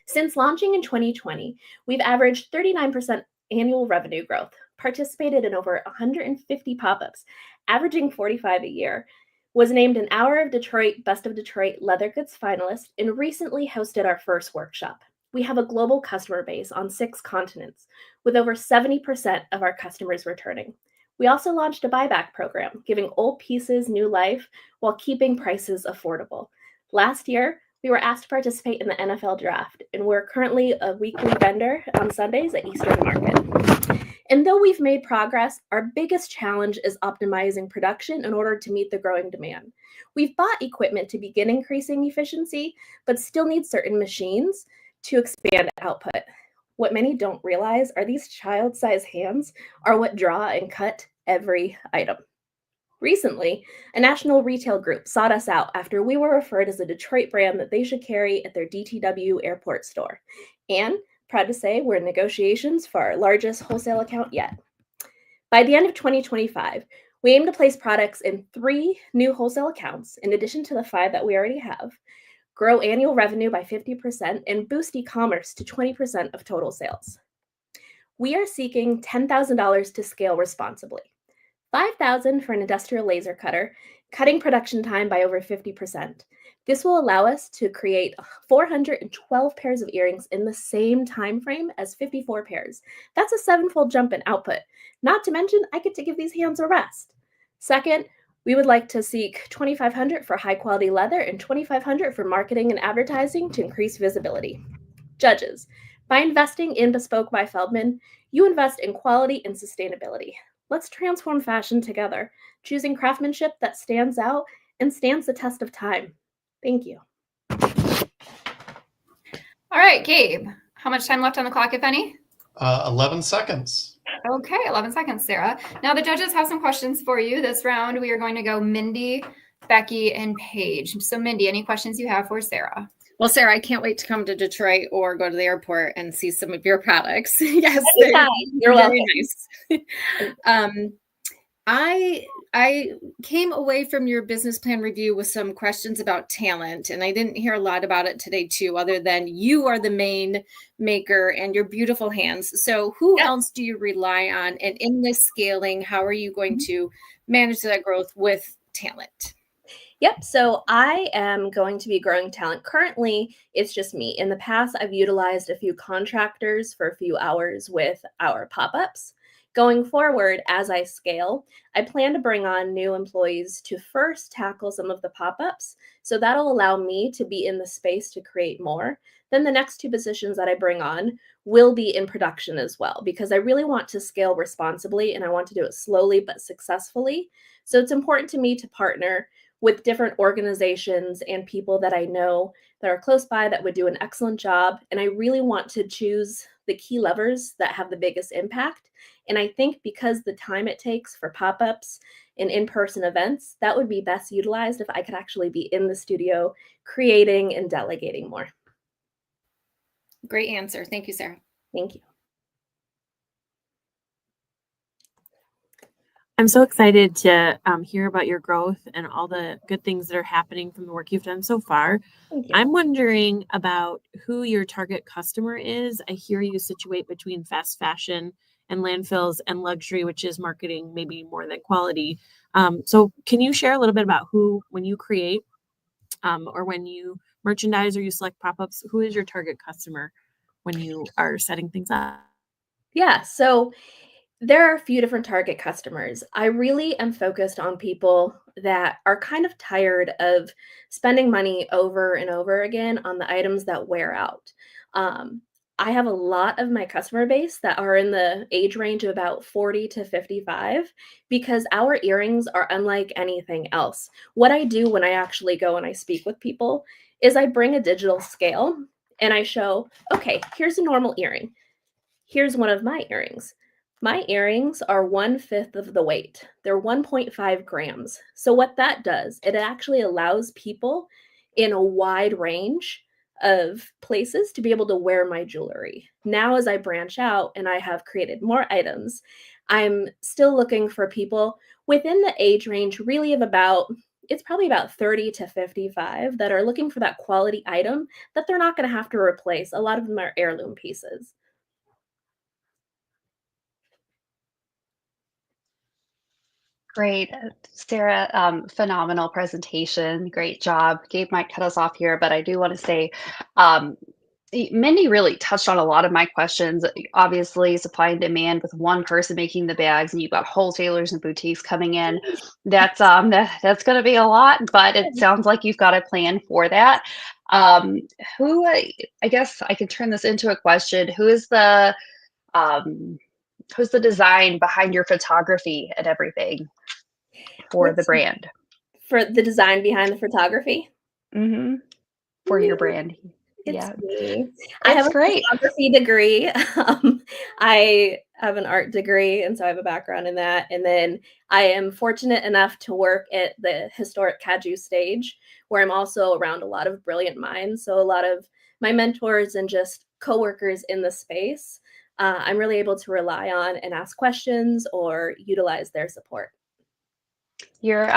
Since launching in 2020, we've averaged 39% annual revenue growth, participated in over 150 pop-ups, averaging 45 a year, was named an Hour of Detroit Best of Detroit Leather Goods finalist, and recently hosted our first workshop. We have a global customer base on 6 continents, with over 70% of our customers returning. We also launched a buyback program, giving old pieces new life while keeping prices affordable. Last year, we were asked to participate in the NFL draft, and we're currently a weekly vendor on Sundays at Eastern Market. And though we've made progress, our biggest challenge is optimizing production in order to meet the growing demand. We've bought equipment to begin increasing efficiency, but still need certain machines to expand output. What many don't realize are these child-sized hands are what draw and cut every item. Recently, a national retail group sought us out after we were referred as a Detroit brand that they should carry at their DTW airport store. And proud to say we're in negotiations for our largest wholesale account yet. By the end of 2025, we aim to place products in 3 new wholesale accounts, in addition to the 5 that we already have, grow annual revenue by 50%, and boost e-commerce to 20% of total sales. We are seeking $10,000 to scale responsibly, $5,000 for an industrial laser cutter, cutting production time by over 50%. This will allow us to create 412 pairs of earrings in the same time frame as 54 pairs. That's a 7-fold jump in output. Not to mention, I get to give these hands a rest. Second, we would like to seek $2,500 for high-quality leather and $2,500 for marketing and advertising to increase visibility. Judges, by investing in Bespoke by Feldman, you invest in quality and sustainability. Let's transform fashion together, choosing craftsmanship that stands out and stands the test of time. Thank you. All right, Gabe, how much time left on the clock, if any? 11 seconds. Okay, 11 seconds, Sarah. Now the judges have some questions for you. This round, we are going to go Mindy, Becky, and Paige. So Mindy, any questions you have for Sarah? Well, Sarah, I can't wait to come to Detroit or go to the airport and see some of your products. Yes, you're very nice. I came away from your business plan review with some questions about talent, and I didn't hear a lot about it today too, other than you are the main maker and your beautiful hands. So who else do you rely on? And in this scaling, how are you going to manage that growth with talent? Yep. So I am going to be growing talent. Currently, it's just me. In the past, I've utilized a few contractors for a few hours with our pop ups. Going forward, as I scale, I plan to bring on new employees to first tackle some of the pop ups. So that'll allow me to be in the space to create more. Then the next two positions that I bring on will be in production as well, because I really want to scale responsibly and I want to do it slowly but successfully. So it's important to me to partner with different organizations and people that I know that are close by that would do an excellent job. And I really want to choose the key levers that have the biggest impact. And I think because the time it takes for pop-ups and in-person events, that would be best utilized if I could actually be in the studio creating and delegating more. Great answer. Thank you, Sarah. Thank you. I'm so excited to hear about your growth and all the good things that are happening from the work you've done so far. Thank you. I'm wondering about who your target customer is. I hear you situate between fast fashion and landfills and luxury, which is marketing maybe more than quality. So can you share a little bit about who, when you create or when you merchandise or you select pop-ups, who is your target customer when you are setting things up? Yeah, so there are a few different target customers. I really am focused on people that are kind of tired of spending money over and over again on the items that wear out. I have a lot of my customer base that are in the age range of about 40 to 55 because our earrings are unlike anything else. What I do when I actually go and I speak with people is I bring a digital scale and I show, okay, here's a normal earring. Here's one of my earrings. My earrings are 1/5 of the weight. They're 1.5 grams. So what that does, it actually allows people in a wide range of places to be able to wear my jewelry. Now, as I branch out and I have created more items, I'm still looking for people within the age range really of about, it's probably about 30 to 55 that are looking for that quality item that they're not going to have to replace. A lot of them are heirloom pieces. Great. Sarah, phenomenal presentation. Great job. Gabe might cut us off here, but I do want to say, Mindy really touched on a lot of my questions. Obviously, supply and demand with one person making the bags, and you've got wholesalers and boutiques coming in. That's going to be a lot, but it sounds like you've got a plan for that. Who I guess I could turn this into a question. Who's the design behind your photography and everything for the brand? For the design behind the photography? Mm-hmm. For your brand. It's me. I have a great photography degree. I have an art degree, and so I have a background in that. And then I am fortunate enough to work at the historic Kaju stage, where I'm also around a lot of brilliant minds. So a lot of my mentors and just coworkers in the space, I'm really able to rely on and ask questions or utilize their support. Your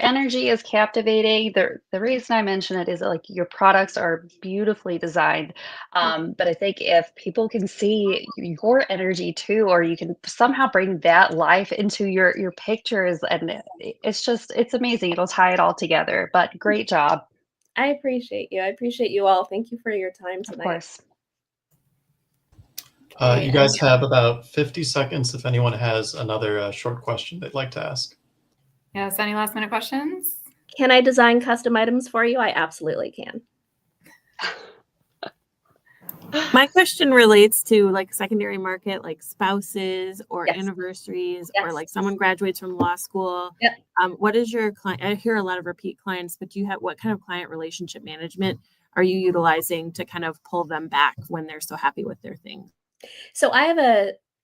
energy is captivating. The reason I mention it is that, like, your products are beautifully designed. But I think if people can see your energy too, or you can somehow bring that life into your pictures, and it's amazing. It'll tie it all together. But great job. I appreciate you. I appreciate you all. Thank you for your time tonight. Of course. You guys have about 50 seconds if anyone has another short question they'd like to ask. Yes, any last minute questions? Can I design custom items for you? I absolutely can. My question relates to like secondary market, like spouses or anniversaries, or like someone graduates from law school. What is your client? I hear a lot of repeat clients, but do you have, what kind of client relationship management are you utilizing to kind of pull them back when they're so happy with their thing? So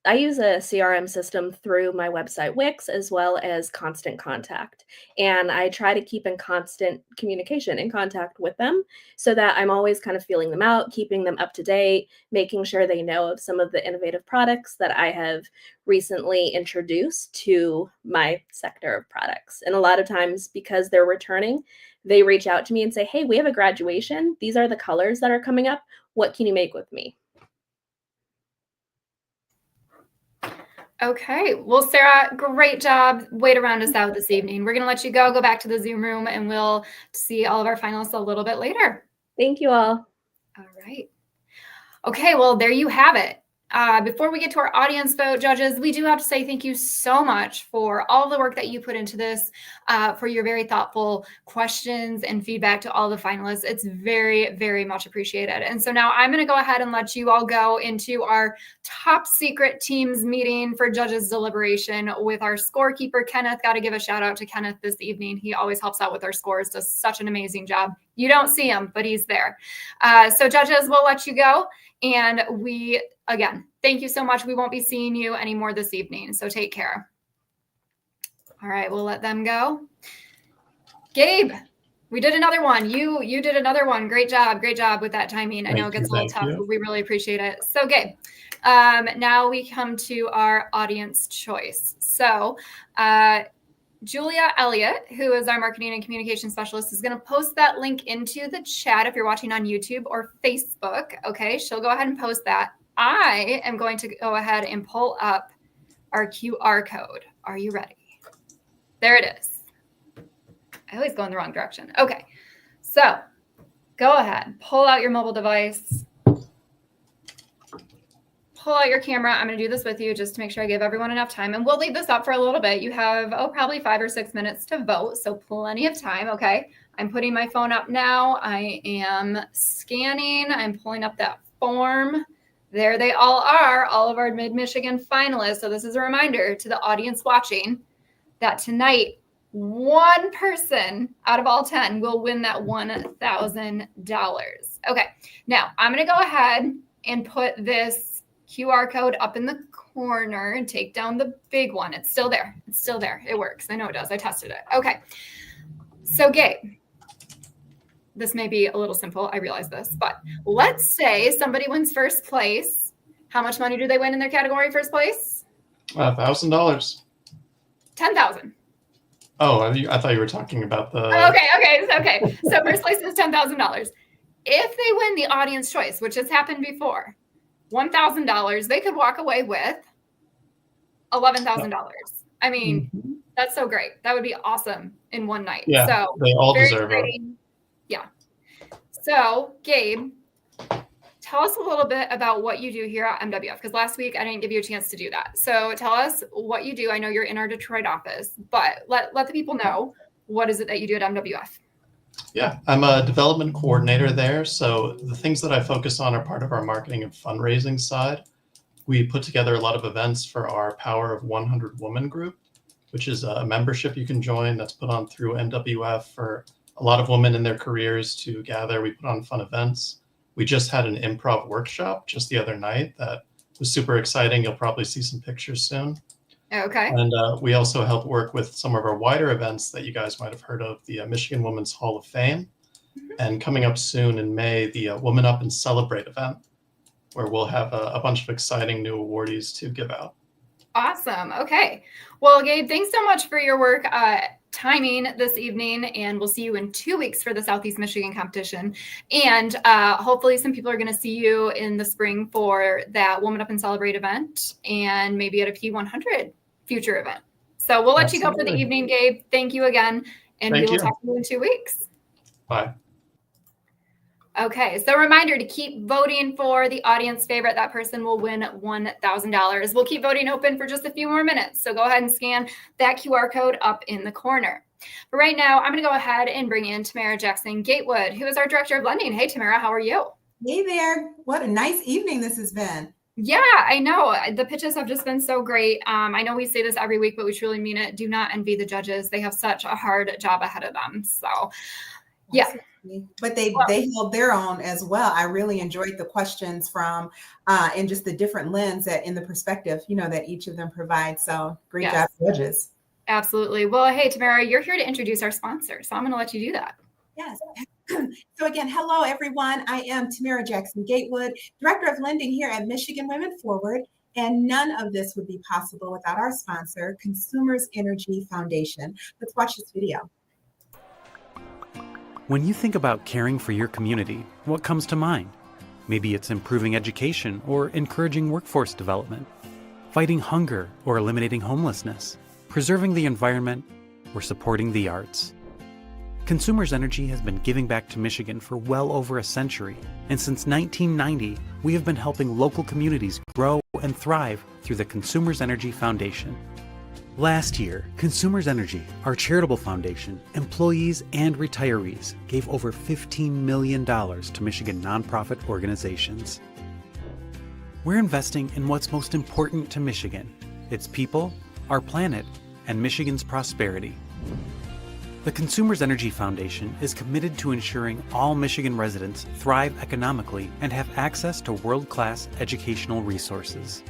I use a CRM system through my website Wix, as well as Constant Contact. And I try to keep in constant communication and contact with them so that I'm always kind of feeling them out, keeping them up to date, making sure they know of some of the innovative products that I have recently introduced to my sector of products. And a lot of times, because they're returning, they reach out to me and say, hey, we have a graduation. These are the colors that are coming up. What can you make with me? Okay. Well, Sarah, great job. Way to round us out this evening. We're going to let you go back to the Zoom room, and we'll see all of our finalists a little bit later. Thank you all. All right. Okay, well, there you have it. Before we get to our audience vote, judges, we do have to say thank you so much for all the work that you put into this, for your very thoughtful questions and feedback to all the finalists. It's very, very much appreciated. And so now I'm going to go ahead and let you all go into our top secret teams meeting for judges deliberation with our scorekeeper, Kenneth. Got to give a shout out to Kenneth this evening. He always helps out with our scores, does such an amazing job. You don't see him, but he's there. So judges, we'll let you go. And we, again, thank you so much. We won't be seeing you anymore this evening, so take care. All right, we'll let them go. Gabe, we did another one. You did another one. Great job with that timing. I know it gets a little tough, but we really appreciate it. So Gabe, now we come to our audience choice. So Julia Elliott, who is our marketing and communication specialist, is going to post that link into the chat if you're watching on YouTube or Facebook. Okay, she'll go ahead and post that. I am going to go ahead and pull up our QR code. Are you ready? There it is. I always go in the wrong direction. Okay, so go ahead, pull out your mobile device. Pull out your camera. I'm going to do this with you just to make sure I give everyone enough time. And we'll leave this up for a little bit. You have, probably 5 or 6 minutes to vote. So plenty of time. Okay. I'm putting my phone up now. I am scanning. I'm pulling up that form. There they all are, all of our Mid-Michigan finalists. So this is a reminder to the audience watching that tonight, one person out of all 10 will win that $1,000. Okay. Now I'm going to go ahead and put this QR code up in the corner and take down the big one. It's still there. It's still there. It works. I know it does. I tested it. Okay. So Gabe, this may be a little simple. I realize this, but let's say somebody wins first place. How much money do they win in their category first place? $1,000. 10,000. Oh, I thought you were talking about the. Okay. So first place is $10,000. If they win the audience choice, which has happened before, $1,000, they could walk away with $11,000. I mean, that's so great. That would be awesome in one night. Yeah, so they all deserve it. Yeah. So Gabe, tell us a little bit about what you do here at MWF, because last week I didn't give you a chance to do that. So tell us what you do. I know you're in our Detroit office, but let the people know, what is it that you do at MWF? Yeah, I'm a development coordinator there. So the things that I focus on are part of our marketing and fundraising side. We put together a lot of events for our Power of 100 Woman group, which is a membership you can join that's put on through MWF for a lot of women in their careers to gather. We put on fun events. We just had an improv workshop just the other night that was super exciting. You'll probably see some pictures soon. Okay. And we also help work with some of our wider events that you guys might have heard of, the Michigan Women's Hall of Fame, and coming up soon in May, the WomanUp and Celebrate event, where we'll have a bunch of exciting new awardees to give out. Awesome. Okay. Well, Gabe, thanks so much for your work timing this evening, and we'll see you in 2 weeks for the Southeast Michigan competition. And hopefully some people are going to see you in the spring for that WomanUp and Celebrate event, and maybe at a P100 future event. So we'll let you go for the evening, Gabe. Thank you again, and we will talk to you in 2 weeks. Bye. Okay, so reminder to keep voting for the audience favorite. That person will win $1,000. We'll keep voting open for just a few more minutes. So go ahead and scan that QR code up in the corner. But right now, I'm going to go ahead and bring in Tamara Jackson Gatewood, who is our Director of Lending. Hey, Tamara, how are you? Hey there. What a nice evening this has been. Yeah, I know. The pitches have just been so great. I know we say this every week, but we truly mean it. Do not envy the judges. They have such a hard job ahead of them. So, yeah. But they held their own as well. I really enjoyed the questions from and just the different lens that in the perspective, that each of them provides. So great job, judges. Absolutely. Well, hey, Tamara, you're here to introduce our sponsor. So I'm going to let you do that. Yes. So again, hello, everyone. I am Tamara Jackson Gatewood, Director of Lending here at Michigan Women Forward. And none of this would be possible without our sponsor, Consumers Energy Foundation. Let's watch this video. When you think about caring for your community, what comes to mind? Maybe it's improving education or encouraging workforce development. fighting hunger or eliminating homelessness, preserving the environment, or supporting the arts. Consumers Energy has been giving back to Michigan for well over a century, and since 1990, we have been helping local communities grow and thrive through the Consumers Energy Foundation. Last year, Consumers Energy, our charitable foundation, employees and retirees gave over $15 million to Michigan nonprofit organizations. We're investing in what's most important to Michigan, its people, our planet, and Michigan's prosperity. The Consumers Energy Foundation is committed to ensuring all Michigan residents thrive economically and have access to world-class educational resources.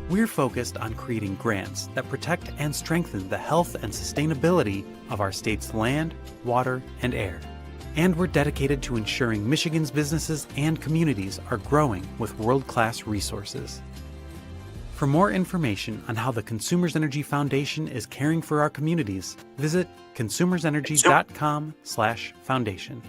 We're focused on creating grants that protect and strengthen the health and sustainability of our state's land, water, and air. And we're dedicated to ensuring Michigan's businesses and communities are growing with world-class resources. For more information on how the Consumers Energy Foundation is caring for our communities, visit consumersenergy.com/foundation.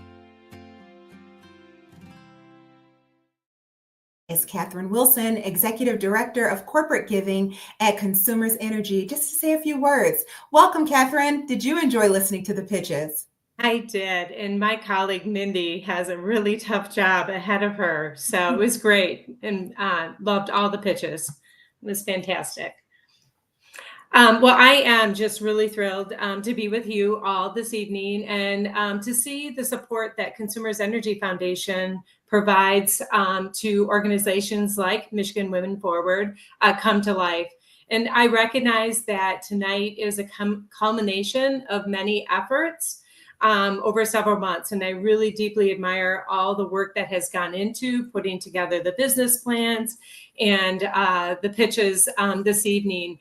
Is Catherine Wilson, Executive Director of Corporate Giving at Consumers Energy, just to say a few words. Welcome, Catherine. Did you enjoy listening to the pitches? I did, and my colleague Mindy has a really tough job ahead of her, so it was great, and loved all the pitches. It was fantastic. Well, I am just really thrilled to be with you all this evening and to see the support that Consumers Energy Foundation provides to organizations like Michigan Women Forward come to life. And I recognize that tonight is a culmination of many efforts over several months. And I really deeply admire all the work that has gone into putting together the business plans and the pitches this evening.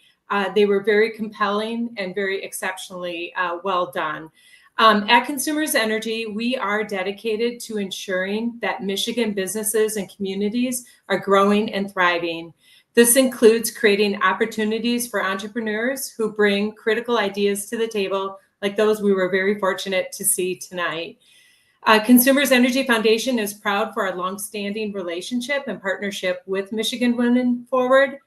They were very compelling and very exceptionally well done. At Consumers Energy, we are dedicated to ensuring that Michigan businesses and communities are growing and thriving. This includes creating opportunities for entrepreneurs who bring critical ideas to the table, like those we were very fortunate to see tonight. Consumers Energy Foundation is proud for our longstanding relationship and partnership with Michigan Women Forward.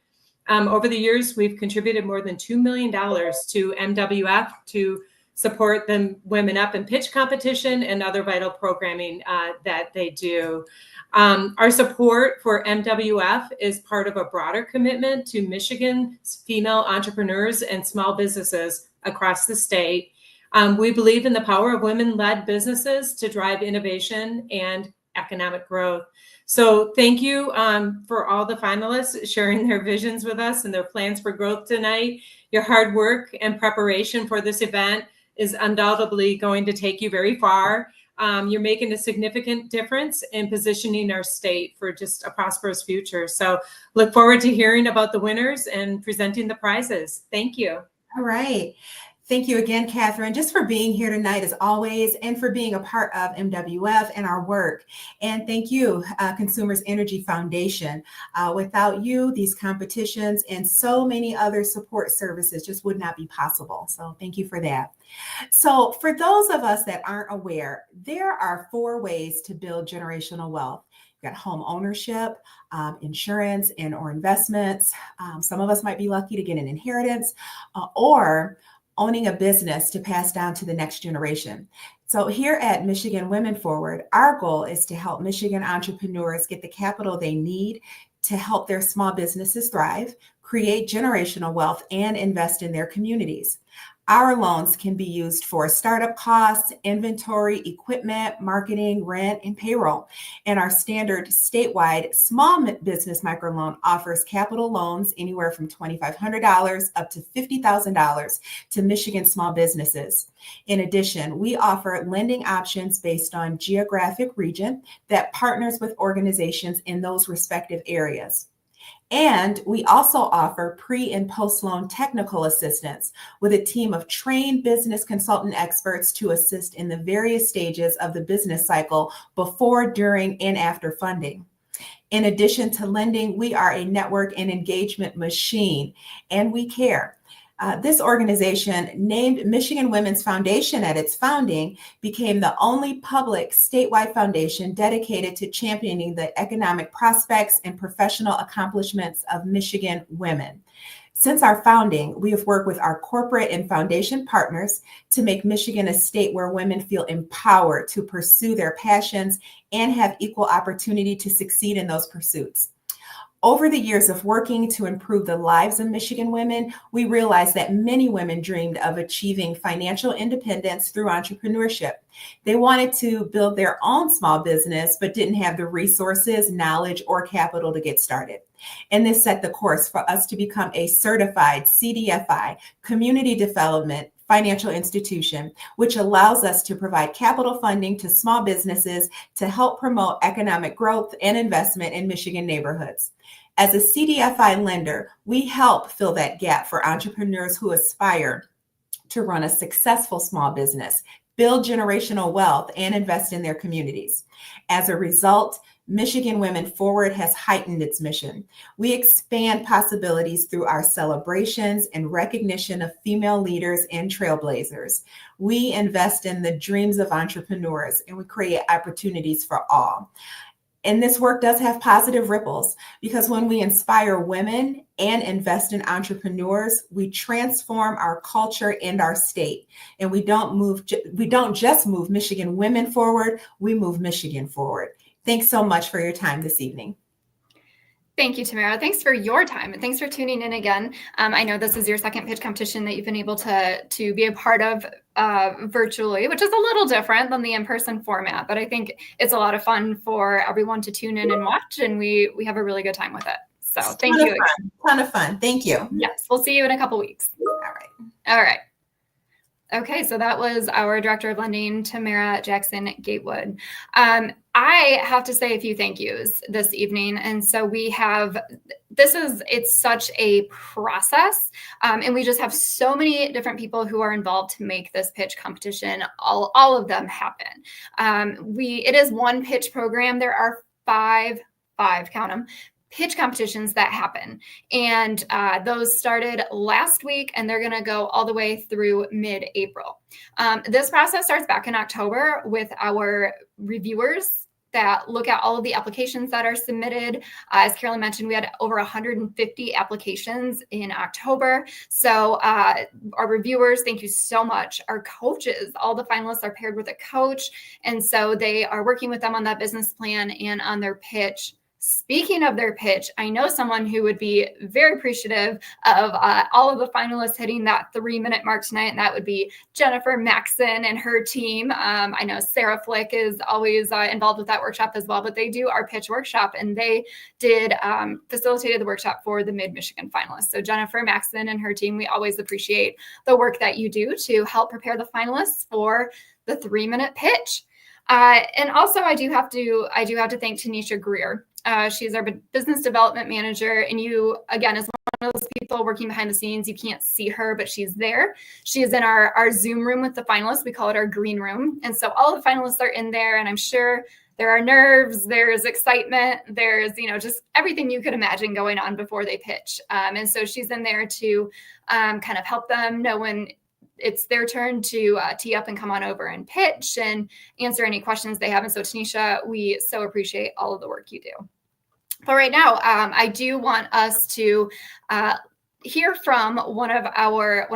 Over the years, we've contributed more than $2 million to MWF to support the WomanUp and pitch competition and other vital programming that they do. Our support for MWF is part of a broader commitment to Michigan's female entrepreneurs and small businesses across the state. We believe in the power of women-led businesses to drive innovation and economic growth. So thank you for all the finalists sharing their visions with us and their plans for growth tonight. Your hard work and preparation for this event is undoubtedly going to take you very far. You're making a significant difference in positioning our state for just a prosperous future. So look forward to hearing about the winners and presenting the prizes. Thank you. All right. Thank you again, Catherine, just for being here tonight as always, and for being a part of MWF and our work. And thank you, Consumers Energy Foundation. Without you, these competitions and so many other support services just would not be possible. So thank you for that. So for those of us that aren't aware, there are 4 ways to build generational wealth. You've got home ownership, insurance, and or investments. Some of us might be lucky to get an inheritance or owning a business to pass down to the next generation. So here at Michigan Women Forward, our goal is to help Michigan entrepreneurs get the capital they need to help their small businesses thrive, create generational wealth, and invest in their communities. Our loans can be used for startup costs, inventory, equipment, marketing, rent, and payroll. And our standard statewide small business microloan offers capital loans anywhere from $2,500 up to $50,000 to Michigan small businesses. In addition, we offer lending options based on geographic region that partners with organizations in those respective areas. And we also offer pre- and post-loan technical assistance with a team of trained business consultant experts to assist in the various stages of the business cycle before, during, and after funding. In addition to lending, we are a network and engagement machine, and we care. This organization, named Michigan Women's Foundation at its founding, became the only public statewide foundation dedicated to championing the economic prospects and professional accomplishments of Michigan women. Since our founding, we have worked with our corporate and foundation partners to make Michigan a state where women feel empowered to pursue their passions and have equal opportunity to succeed in those pursuits. Over the years of working to improve the lives of Michigan women, we realized that many women dreamed of achieving financial independence through entrepreneurship. They wanted to build their own small business, but didn't have the resources, knowledge, or capital to get started. And this set the course for us to become a certified CDFI, Community Development Financial Institution, which allows us to provide capital funding to small businesses to help promote economic growth and investment in Michigan neighborhoods. As a CDFI lender, we help fill that gap for entrepreneurs who aspire to run a successful small business, build generational wealth, and invest in their communities. As a result, Michigan Women Forward has heightened its mission. We expand possibilities through our celebrations and recognition of female leaders and trailblazers. We invest in the dreams of entrepreneurs, and we create opportunities for all. And this work does have positive ripples, because when we inspire women and invest in entrepreneurs, we transform our culture and our state. And we don't just move Michigan women forward, we move Michigan forward. Thanks so much for your time this evening. Thank you, Tamara. Thanks for your time, and thanks for tuning in again. I know this is your second pitch competition that you've been able to be a part of virtually, which is a little different than the in-person format, but I think it's a lot of fun for everyone to tune in and watch, and we have a really good time with it. So thank you. Ton of fun. Thank you. Yes, we'll see you in a couple weeks. All right. Okay, so that was our Director of Lending, Tamara Jackson Gatewood. I have to say a few thank yous this evening. And so we have, it's such a process. And we just have so many different people who are involved to make this pitch competition, all of them happen. It is one pitch program. There are five, count them, pitch competitions that happen. And those started last week, and they're going to go all the way through mid-April. This process starts back in October with our reviewers that look at all of the applications that are submitted. As Carolyn mentioned, we had over 150 applications in October. So our reviewers, thank you so much. Our coaches, all the finalists are paired with a coach. And so they are working with them on that business plan and on their pitch. Speaking of their pitch, I know someone who would be very appreciative of all of the finalists hitting that 3-minute mark tonight, and that would be Jennifer Maxon and her team. I know Sarah Flick is always involved with that workshop as well, but they do our pitch workshop, and they did facilitated the workshop for the Mid-Michigan finalists. So Jennifer Maxon and her team, we always appreciate the work that you do to help prepare the finalists for the 3-minute pitch. And also, I do have to thank Tanisha Greer. She's our business development manager, and you, again, is one of those people working behind the scenes. You can't see her, but she's there. She is in our Zoom room with the finalists. We call it our green room. And so all the finalists are in there, and I'm sure there are nerves, there's excitement, there's, just everything you could imagine going on before they pitch. And so she's in there to kind of help them know when it's their turn to tee up and come on over and pitch and answer any questions they have. And so Tanisha, we so appreciate all of the work you do. But right now, I do want us to hear from one of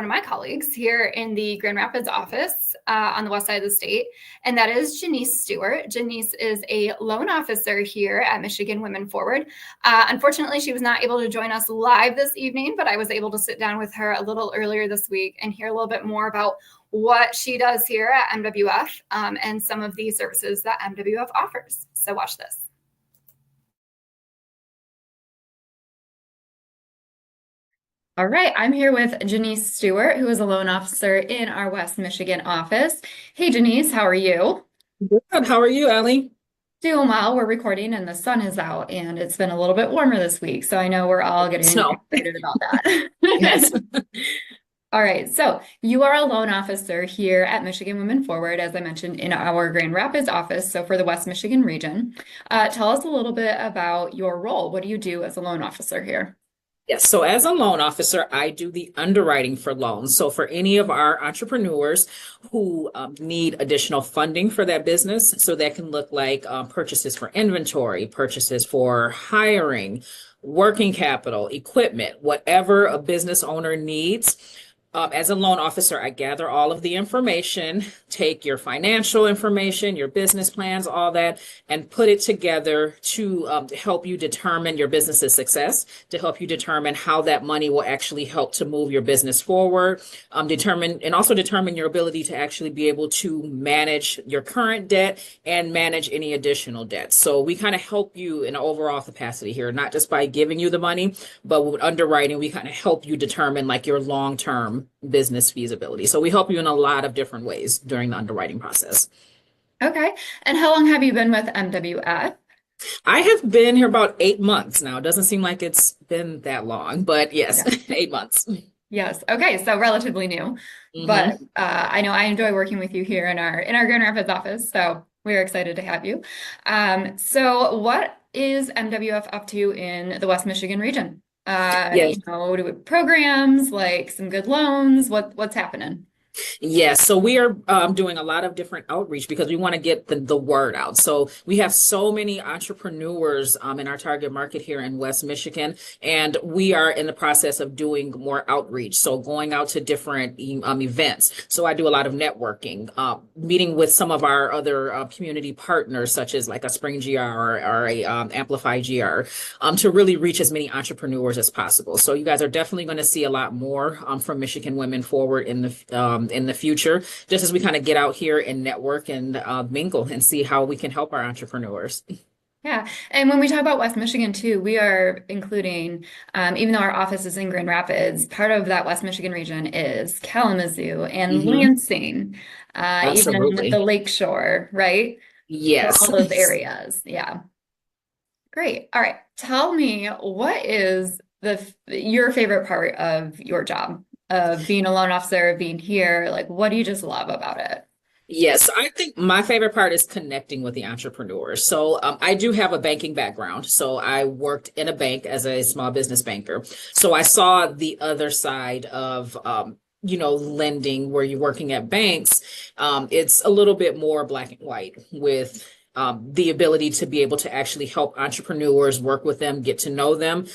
my colleagues here in the Grand Rapids office on the west side of the state, and that is Janice Stewart. Janice is a loan officer here at Michigan Women Forward. Unfortunately, she was not able to join us live this evening, but I was able to sit down with her a little earlier this week and hear a little bit more about what she does here at MWF and some of the services that MWF offers. So watch this. All right, I'm here with Janice Stewart, who is a loan officer in our West Michigan office. Hey, Janice, how are you? Good. How are you, Ellie? Doing well. We're recording and the sun is out, and it's been a little bit warmer this week, so I know we're all getting excited about that. Yes. All right, so you are a loan officer here at Michigan Women Forward, as I mentioned, in our Grand Rapids office, so for the West Michigan region. Tell us a little bit about your role. What do you do as a loan officer here? Yes. So as a loan officer, I do the underwriting for loans. So for any of our entrepreneurs who need additional funding for that business, so that can look like purchases for inventory, purchases for hiring, working capital, equipment, whatever a business owner needs. As a loan officer, I gather all of the information, take your financial information, your business plans, all that, and put it together to help you determine your business's success, to help you determine how that money will actually help to move your business forward, determine your ability to actually be able to manage your current debt and manage any additional debt. So we kind of help you in an overall capacity here, not just by giving you the money, but with underwriting, we kind of help you determine like your long-term business feasibility. So we help you in a lot of different ways during the underwriting process. Okay. And how long have you been with MWF? I have been here about 8 months now. It doesn't seem like it's been that long, but yes, yeah. 8 months. Yes. Okay. So relatively new, but I know I enjoy working with you here in our Grand Rapids office. So we're excited to have you. So what is MWF up to in the West Michigan region? Yes. Programs, like some good loans, what's happening? Yes, so we are doing a lot of different outreach because we want to get the word out. So we have so many entrepreneurs in our target market here in West Michigan, and we are in the process of doing more outreach. So going out to different events. So I do a lot of networking, meeting with some of our other community partners, such as like a Spring GR or a Amplify GR, to really reach as many entrepreneurs as possible. So you guys are definitely going to see a lot more from Michigan Women Forward in the future, just as we kind of get out here and network and mingle and see how we can help our entrepreneurs. Yeah. And when we talk about West Michigan too, we are including, even though our office is in Grand Rapids, part of that West Michigan region is Kalamazoo and Lansing, even the Lakeshore, right? Yes. So all those areas. Yeah. Great. All right. Tell me, what is your favorite part of your job? Of being a loan officer, being here, like what do you just love about it? Yes, I think my favorite part is connecting with the entrepreneurs. So I do have a banking background. So I worked in a bank as a small business banker. So I saw the other side of lending, where you're working at banks. It's a little bit more black and white with the ability to be able to actually help entrepreneurs, work with them, get to know them.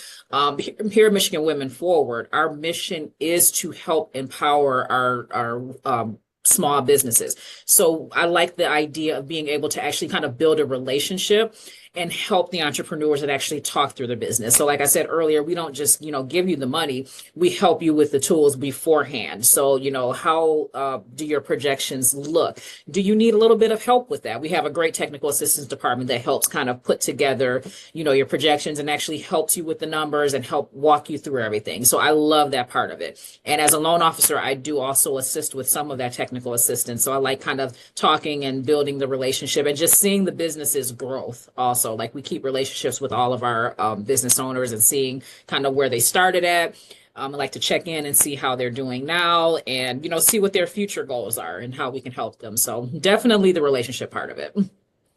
Here at Michigan Women Forward, our mission is to help empower our small businesses. So I like the idea of being able to actually kind of build a relationship and help the entrepreneurs that actually talk through their business. So like I said earlier, we don't just, give you the money, we help you with the tools beforehand. So, how do your projections look? Do you need a little bit of help with that? We have a great technical assistance department that helps kind of put together, your projections and actually helps you with the numbers and help walk you through everything. So I love that part of it. And as a loan officer, I do also assist with some of that technical assistance. So I like kind of talking and building the relationship and just seeing the business's growth also. Like we keep relationships with all of our business owners and seeing kind of where they started at. I like to check in and see how they're doing now and, see what their future goals are and how we can help them. So definitely the relationship part of it.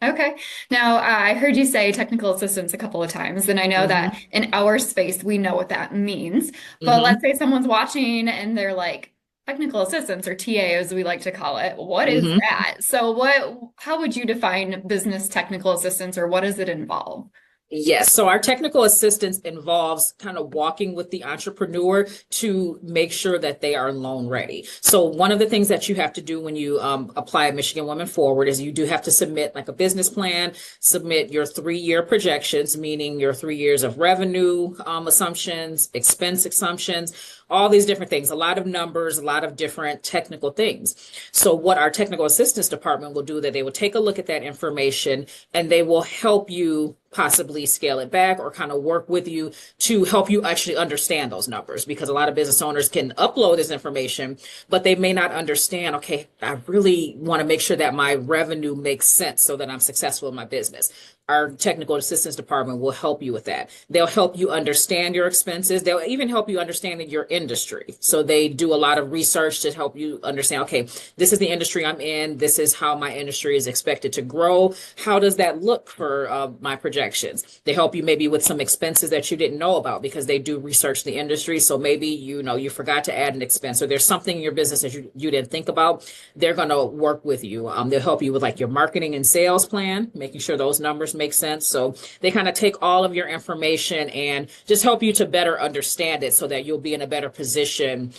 Okay. Now, I heard you say technical assistance a couple of times, and I know that in our space, we know what that means. But let's say someone's watching and they're like, technical assistance, or TA as we like to call it. What is that? So how would you define business technical assistance, or what does it involve? Yes. So our technical assistance involves kind of walking with the entrepreneur to make sure that they are loan ready. So one of the things that you have to do when you apply at Michigan Women Forward is you do have to submit like a business plan, submit your 3-year projections, meaning your 3 years of revenue assumptions, expense assumptions, all these different things, a lot of numbers, a lot of different technical things. So what our technical assistance department will do, that they will take a look at that information and they will help you possibly scale it back or kind of work with you to help you actually understand those numbers, because a lot of business owners can upload this information, but they may not understand, okay, I really want to make sure that my revenue makes sense so that I'm successful in my business. Our technical assistance department will help you with that. They'll help you understand your expenses. They'll even help you understand your industry. So they do a lot of research to help you understand, okay, this is the industry I'm in. This is how my industry is expected to grow. How does that look for my projections? They help you maybe with some expenses that you didn't know about because they do research the industry. So maybe, you forgot to add an expense or there's something in your business that you didn't think about. They're going to work with you. They'll help you with like your marketing and sales plan, making sure those numbers make sense. So they kind of take all of your information and just help you to better understand it so that you'll be in a better position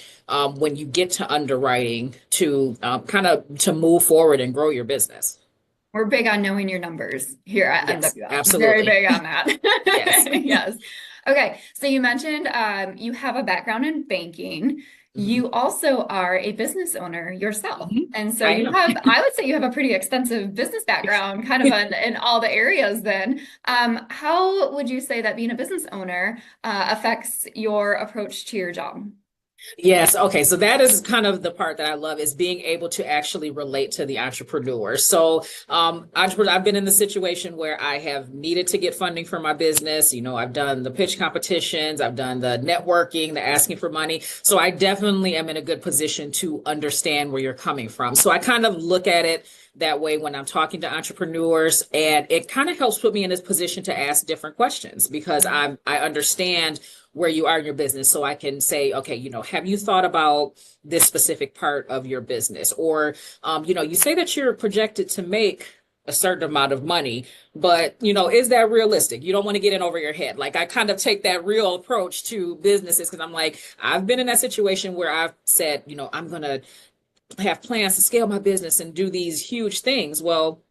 when you get to underwriting to to move forward and grow your business. We're big on knowing your numbers here at MWF. Absolutely. Very big on that. Yes. Yes. Okay. So you mentioned you have a background in banking. You also are a business owner yourself. And so you have, I would say you have a pretty extensive business background kind of in all the areas then. How would you say that being a business owner affects your approach to your job? Yes. Okay. So that is kind of the part that I love is being able to actually relate to the entrepreneur. So, I've been in the situation where I have needed to get funding for my business. I've done the pitch competitions, I've done the networking, the asking for money. So I definitely am in a good position to understand where you're coming from. So I kind of look at it that way when I'm talking to entrepreneurs, and it kind of helps put me in this position to ask different questions because I understand where you are in your business. So I can say, okay, have you thought about this specific part of your business? Or, you say that you're projected to make a certain amount of money, but, is that realistic? You don't want to get in over your head. Like I kind of take that real approach to businesses because I'm like, I've been in that situation where I've said, I'm going to have plans to scale my business and do these huge things. Well,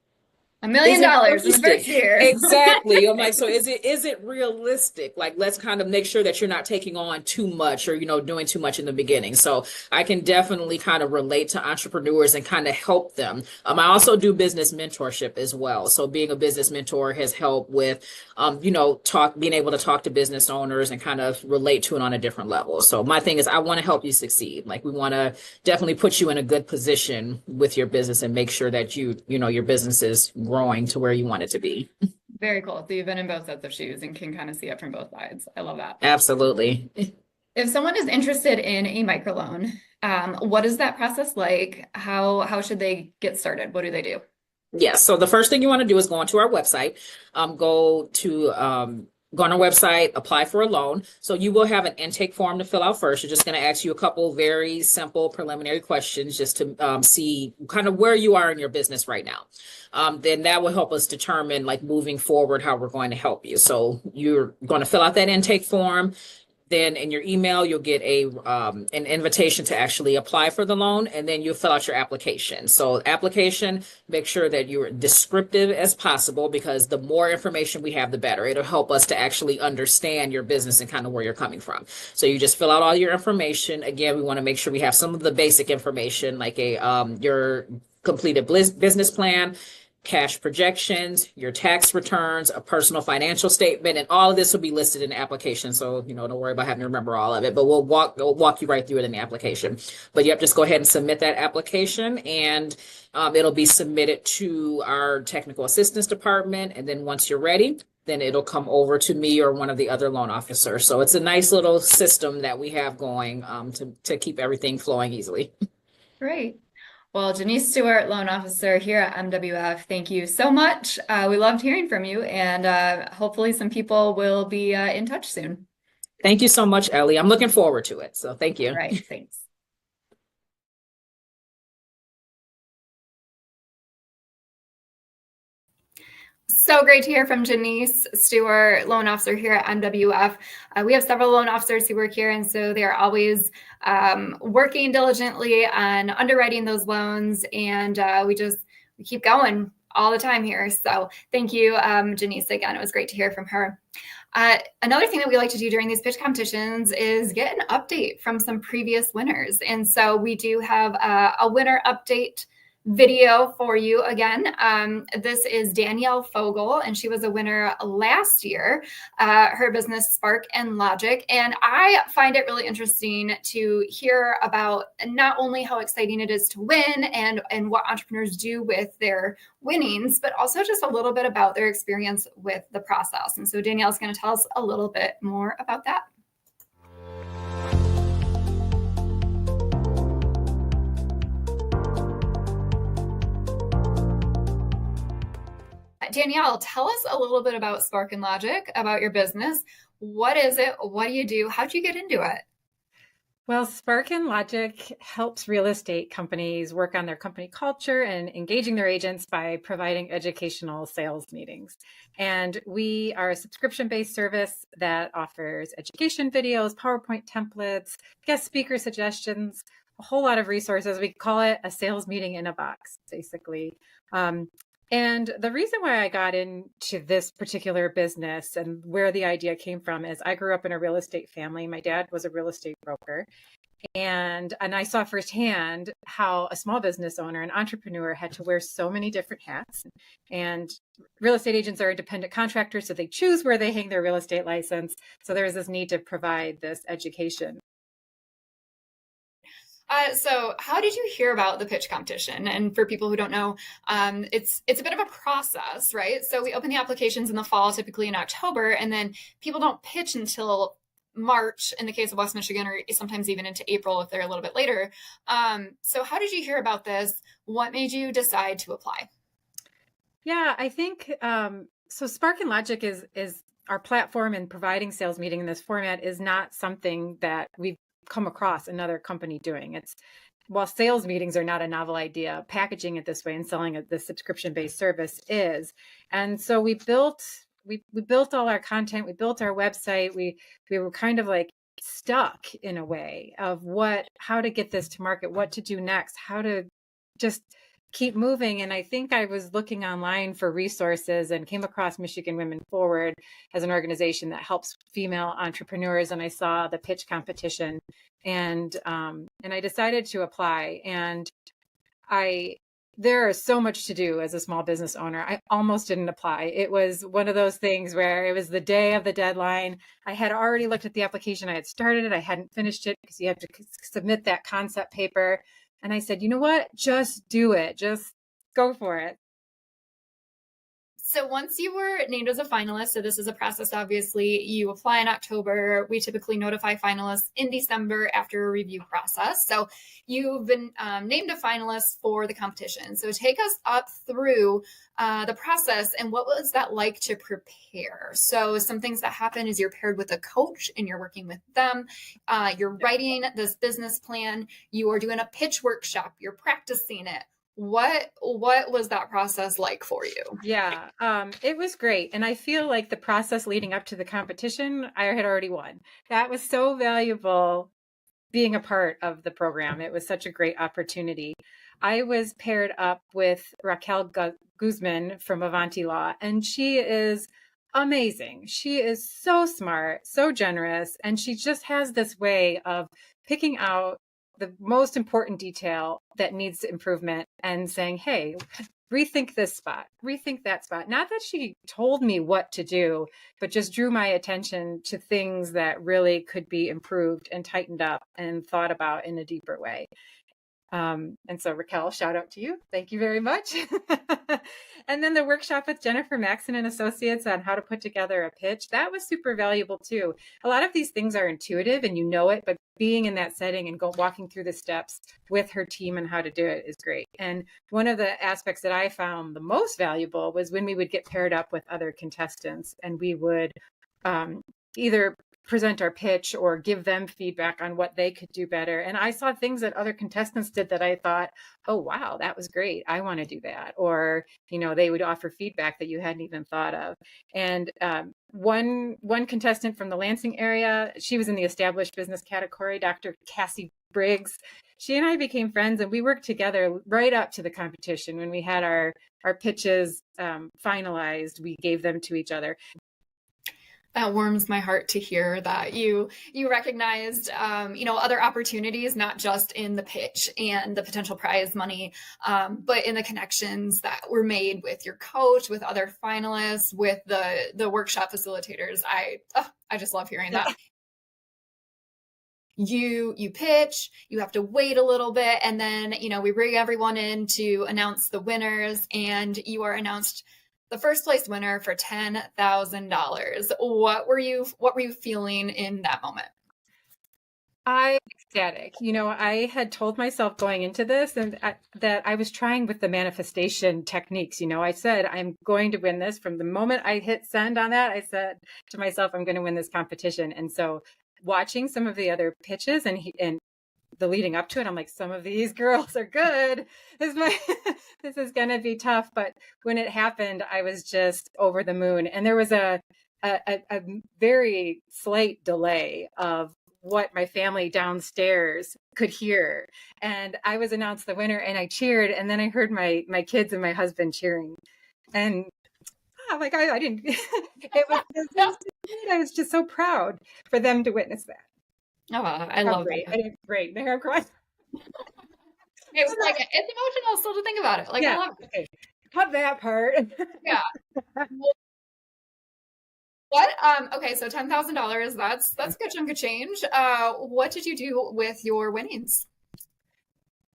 $1 million in the first year. Exactly. I'm like, so is it realistic? Like, let's kind of make sure that you're not taking on too much or, doing too much in the beginning. So I can definitely kind of relate to entrepreneurs and kind of help them. I also do business mentorship as well. So being a business mentor has helped with, being able to talk to business owners and kind of relate to it on a different level. So my thing is I want to help you succeed. Like we want to definitely put you in a good position with your business and make sure that your business is growing to where you want it to be. Very cool. So you've been in both sets of shoes and can kind of see it from both sides. I love that. Absolutely. If someone is interested in a microloan, what is that process like? How should they get started? What do they do? Yes. So the first thing you want to do is go onto our website, go on our website, apply for a loan. So you will have an intake form to fill out first. You're just going to ask you a couple very simple preliminary questions just to see kind of where you are in your business right now. Then that will help us determine like moving forward how we're going to help you. So you're going to fill out that intake form. Then in your email, you'll get an invitation to actually apply for the loan, and then you'll fill out your application. So application, make sure that you're descriptive as possible because the more information we have, the better. It'll help us to actually understand your business and kind of where you're coming from. So you just fill out all your information. Again, we want to make sure we have some of the basic information like your completed business plan, cash projections, your tax returns, a personal financial statement, and all of this will be listed in the application. So, don't worry about having to remember all of it, but we'll walk you right through it in the application. But yep, just go ahead and submit that application and it'll be submitted to our technical assistance department. And then once you're ready, then it'll come over to me or one of the other loan officers. So it's a nice little system that we have going to keep everything flowing easily. Great. Well, Janice Stewart, loan officer here at MWF, thank you so much. We loved hearing from you, and hopefully some people will be in touch soon. Thank you so much, Ellie. I'm looking forward to it. So thank you. All right, thanks. So great to hear from Janice Stewart, loan officer here at MWF. We have several loan officers who work here, and so they are always working diligently on underwriting those loans, and we keep going all the time here. So thank you, Janice, again. It was great to hear from her. Another thing that we like to do during these pitch competitions is get an update from some previous winners. And so we do have a winner update video for you again. This is Danielle Fogel, and she was a winner last year. Her business, Spark and Logic. And I find it really interesting to hear about not only how exciting it is to win and what entrepreneurs do with their winnings, but also just a little bit about their experience with the process. And so Danielle's going to tell us a little bit more about that. Danielle, tell us a little bit about Spark and Logic, about your business. What is it? What do you do? How'd you get into it? Well, Spark and Logic helps real estate companies work on their company culture and engaging their agents by providing educational sales meetings. And we are a subscription-based service that offers education videos, PowerPoint templates, guest speaker suggestions, a whole lot of resources. We call it a sales meeting in a box, basically. And the reason why I got into this particular business and where the idea came from is I grew up in a real estate family. My dad was a real estate broker. And I saw firsthand how a small business owner, an entrepreneur, had to wear so many different hats. And real estate agents are independent contractors, so they choose where they hang their real estate license. So there was this need to provide this education. So how did you hear about the pitch competition? And for people who don't know, it's a bit of a process, right? So we open the applications in the fall, typically in October, and then people don't pitch until March in the case of West Michigan, or sometimes even into April if they're a little bit later. So how did you hear about this? What made you decide to apply? Yeah, I think so. Spark and Logic is our platform, and providing sales meeting in this format is not something that we've come across another company doing. While sales meetings are not a novel idea, packaging it this way and selling the subscription-based service is. And so we built all our content, we built our website, we were kind of like stuck in a way of how to get this to market, what to do next, how to just keep moving. And I think I was looking online for resources and came across Michigan Women Forward as an organization that helps female entrepreneurs. And I saw the pitch competition, and I decided to apply. And there is so much to do as a small business owner. I almost didn't apply. It was one of those things where it was the day of the deadline. I had already looked at the application. I had started it. I hadn't finished it because you have to submit that concept paper. And I said, you know what? Just do it. Just go for it. So once you were named as a finalist, so this is a process, obviously, you apply in October. We typically notify finalists in December after a review process. So you've been named a finalist for the competition. So take us up through the process, and what was that like to prepare? So some things that happen is you're paired with a coach and you're working with them. You're writing this business plan. You are doing a pitch workshop. You're practicing it. What was that process like for you? Yeah, it was great. And I feel like the process leading up to the competition, I had already won. That was so valuable being a part of the program. It was such a great opportunity. I was paired up with Raquel Guzman from Avanti Law, and she is amazing. She is so smart, so generous, and she just has this way of picking out the most important detail that needs improvement and saying, hey, rethink this spot, rethink that spot. Not that she told me what to do, but just drew my attention to things that really could be improved and tightened up and thought about in a deeper way. And so Raquel, shout out to you. Thank you very much. And then the workshop with Jennifer Maxon and Associates on how to put together a pitch, that was super valuable too. A lot of these things are intuitive and you know it, but being in that setting and walking through the steps with her team and how to do it is great. And one of the aspects that I found the most valuable was when we would get paired up with other contestants and we would either present our pitch or give them feedback on what they could do better. And I saw things that other contestants did that I thought, oh, wow, that was great. I want to do that. Or, they would offer feedback that you hadn't even thought of. And one contestant from the Lansing area, she was in the established business category, Dr. Cassie Briggs. She and I became friends and we worked together right up to the competition. When we had our pitches finalized, we gave them to each other. That warms my heart to hear that you recognized, other opportunities, not just in the pitch and the potential prize money, but in the connections that were made with your coach, with other finalists, with the workshop facilitators. I just love hearing that. You pitch, you have to wait a little bit, and then, we bring everyone in to announce the winners, and you are announced the first place winner for $10,000. What were you feeling in that moment? I ecstatic. I had told myself going into this and that I was trying with the manifestation techniques. I said, I'm going to win this. From the moment I hit send on that, I said to myself, I'm going to win this competition. And so watching some of the other pitches and the leading up to it, I'm like, some of these girls are good. This is going to be tough. But when it happened, I was just over the moon. And there was a very slight delay of what my family downstairs could hear. And I was announced the winner and I cheered. And then I heard my kids and my husband cheering. And like, I didn't, I was just so proud for them to witness that. Oh, I love it. that. I did great. There, crying. It was like, it's emotional still to think about it. Like, yeah. I love it. Okay. Cut that part. Yeah. What? Okay, so $10,000. That's a good chunk of change. What did you do with your winnings?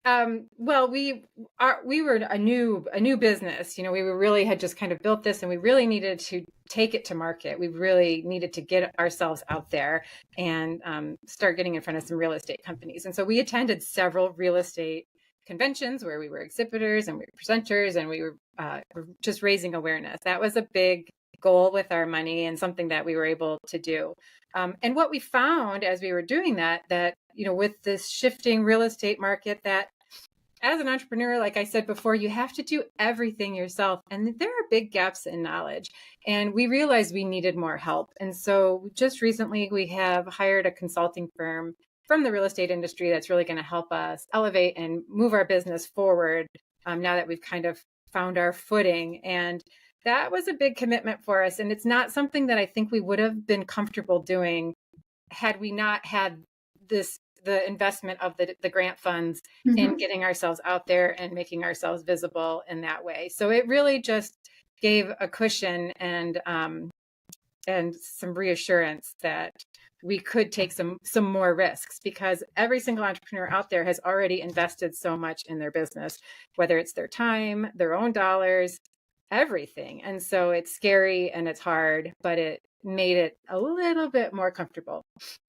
Well, we were a new business. We really had just kind of built this, and we really needed to take it to market. We really needed to get ourselves out there and start getting in front of some real estate companies. And so we attended several real estate conventions where we were exhibitors and we were presenters, and we were just raising awareness. That was a big goal with our money and something that we were able to do. And what we found as we were doing that with this shifting real estate market, that as an entrepreneur, like I said before, you have to do everything yourself. And there are big gaps in knowledge. And we realized we needed more help. And so just recently, we have hired a consulting firm from the real estate industry that's really going to help us elevate and move our business forward now that we've kind of found our footing. And that was a big commitment for us. And it's not something that I think we would have been comfortable doing had we not had the investment of the grant funds in getting ourselves out there and making ourselves visible in that way. So it really just gave a cushion and some reassurance that we could take some more risks, because every single entrepreneur out there has already invested so much in their business, whether it's their time, their own dollars, everything. And so it's scary and it's hard, but it made it a little bit more comfortable.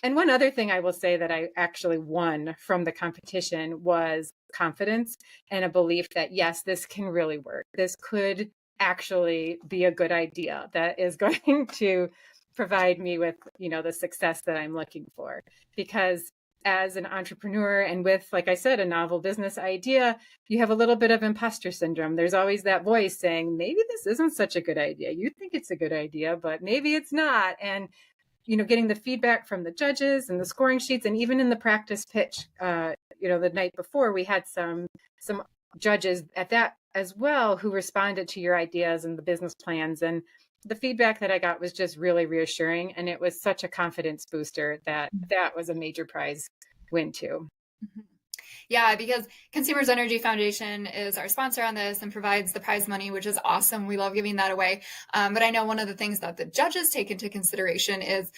And one other thing I will say that I actually won from the competition was confidence and a belief that, yes, this can really work. This could actually be a good idea that is going to provide me with, the success that I'm looking for. Because as an entrepreneur and with, like I said, a novel business idea, you have a little bit of imposter syndrome. There's always that voice saying, maybe this isn't such a good idea. You think it's a good idea, but maybe it's not. And, getting the feedback from the judges and the scoring sheets, and even in the practice pitch, the night before, we had some judges at that as well who responded to your ideas and the business plans. And the feedback that I got was just really reassuring. And it was such a confidence booster that was a major prize win too. Yeah, because Consumers Energy Foundation is our sponsor on this and provides the prize money, which is awesome. We love giving that away. But I know one of the things that the judges take into consideration is,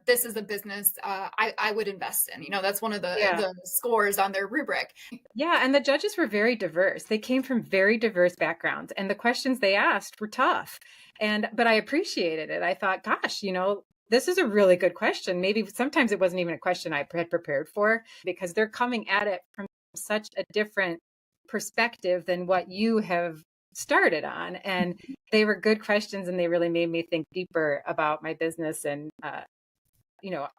this is a business I would invest in. That's one of the scores on their rubric. Yeah, and the judges were very diverse. They came from very diverse backgrounds, and the questions they asked were tough. But I appreciated it. I thought, gosh, this is a really good question. Maybe sometimes it wasn't even a question I had prepared for, because they're coming at it from such a different perspective than what you have started on. And they were good questions, and they really made me think deeper about my business and,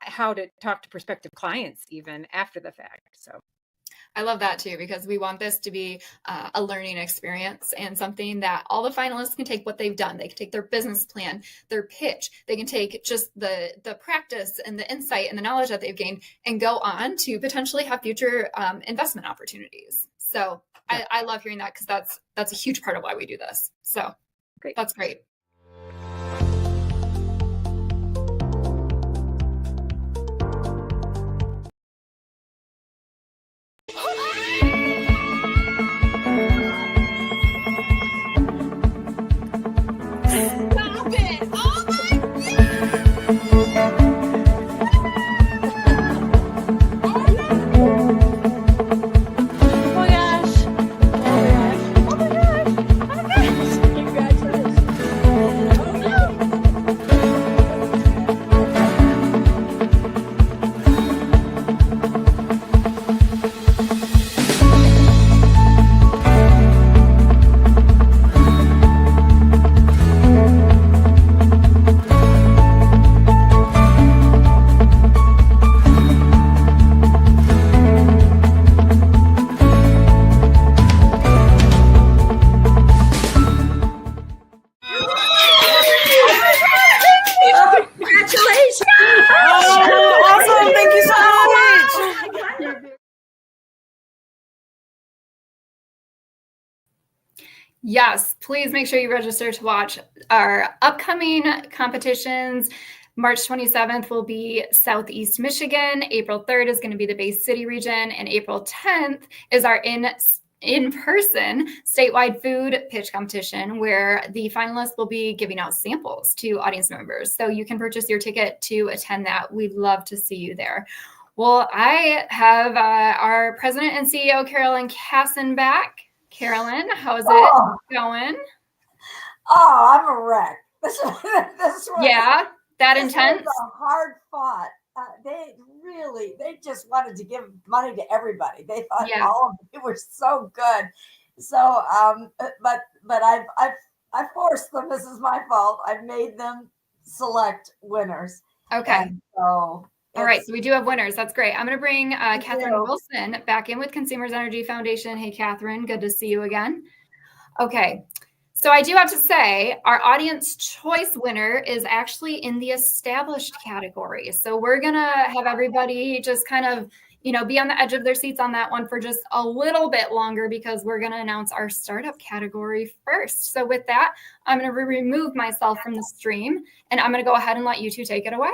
how to talk to prospective clients even after the fact. So I love that too, because we want this to be a learning experience and something that all the finalists can take what they've done. They can take their business plan, their pitch. They can take just the practice and the insight and the knowledge that they've gained and go on to potentially have future investment opportunities. So I love hearing that, because that's a huge part of why we do this. So great. That's great. Yes, please make sure you register to watch our upcoming competitions. March 27th will be Southeast Michigan. April 3rd is going to be the Bay City region. And April 10th is our in-person statewide food pitch competition, where the finalists will be giving out samples to audience members. So you can purchase your ticket to attend that. We'd love to see you there. Well, I have our president and CEO, Carolyn Casson, back. Carolyn, how's it going? Oh, I'm a wreck. This was, yeah, that this intense. Was a hard fought. They just wanted to give money to everybody. They thought all of it were so good. So, but I forced them. This is my fault. I made them select winners. Okay. And so. All right, so we do have winners. That's great. I'm going to bring Catherine Wilson back in with Consumers Energy Foundation. Hey, Catherine, good to see you again. Okay, so I do have to say our audience choice winner is actually in the established category. So we're going to have everybody just kind of, be on the edge of their seats on that one for just a little bit longer, because we're going to announce our startup category first. So with that, I'm going to remove myself from the stream, and I'm going to go ahead and let you two take it away.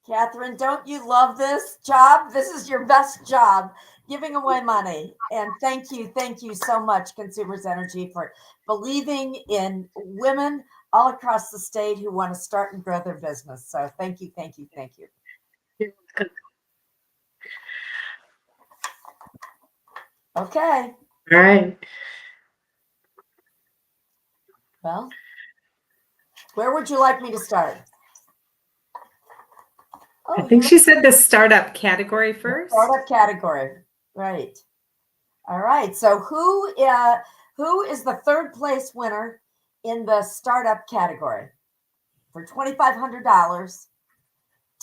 Catherine, don't you love this job? This is your best job, giving away money. And thank you so much, Consumers Energy, for believing in women all across the state who want to start and grow their business. So thank you. Okay. All right. Well, where would you like me to start? I think she said the startup category first. Startup category, right. All right, so who is the third place winner in the startup category for $2,500?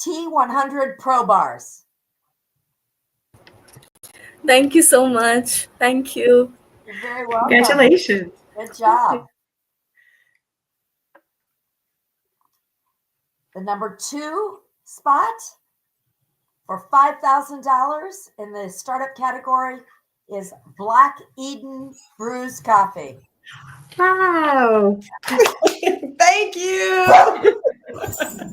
T100 Pro Bars. Thank you so much. Thank you. You're very welcome. Congratulations. Good job. The number 2 spot for $5,000 in the startup category is Black Eden Brews Coffee. Wow. Thank you.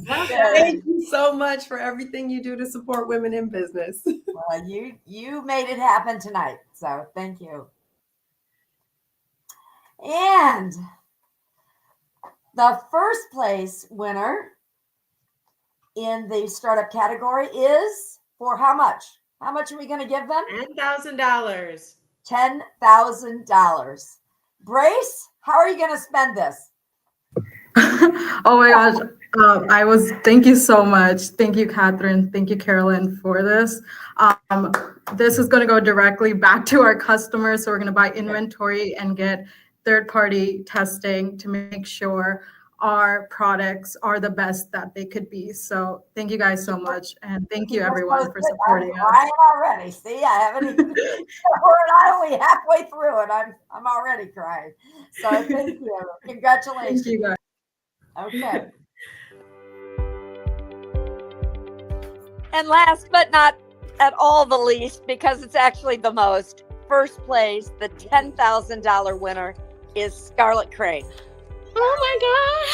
Thank you so much for everything you do to support women in business. Well, you made it happen tonight, so thank you. And the first place winner in the startup category is for how much? How much are we going to give them? $10,000. $10,000. Brace, how are you going to spend this? Oh my gosh. Thank you so much. Thank you, Catherine. Thank you, Carolyn, for this. This is going to go directly back to our customers. So we're going to buy inventory and get third-party testing to make sure our products are the best that they could be. So thank you guys so much. And thank you everyone for supporting us. I'm already. See, I haven't even, we're only halfway through it. I'm already crying. So thank you. Congratulations. Thank you guys. Okay. And last but not at all the least, because it's actually the most, first place, the $10,000 winner is Scarlet Crane. Oh my God.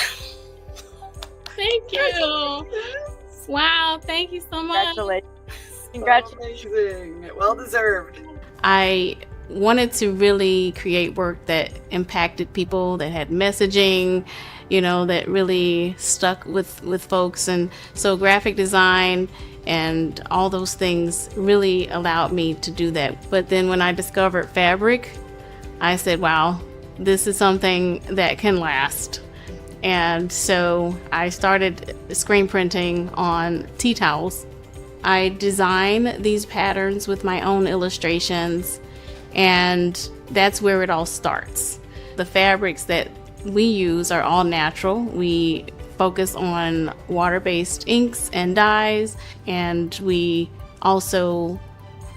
Thank you. Wow. Thank you so much. Congratulations. Amazing. Well deserved. I wanted to really create work that impacted people, that had messaging, that really stuck with folks. And so graphic design and all those things really allowed me to do that. But then when I discovered fabric, I said, wow, this is something that can last. And so I started screen printing on tea towels. I design these patterns with my own illustrations, and that's where it all starts. The fabrics that we use are all natural. We focus on water-based inks and dyes, and we also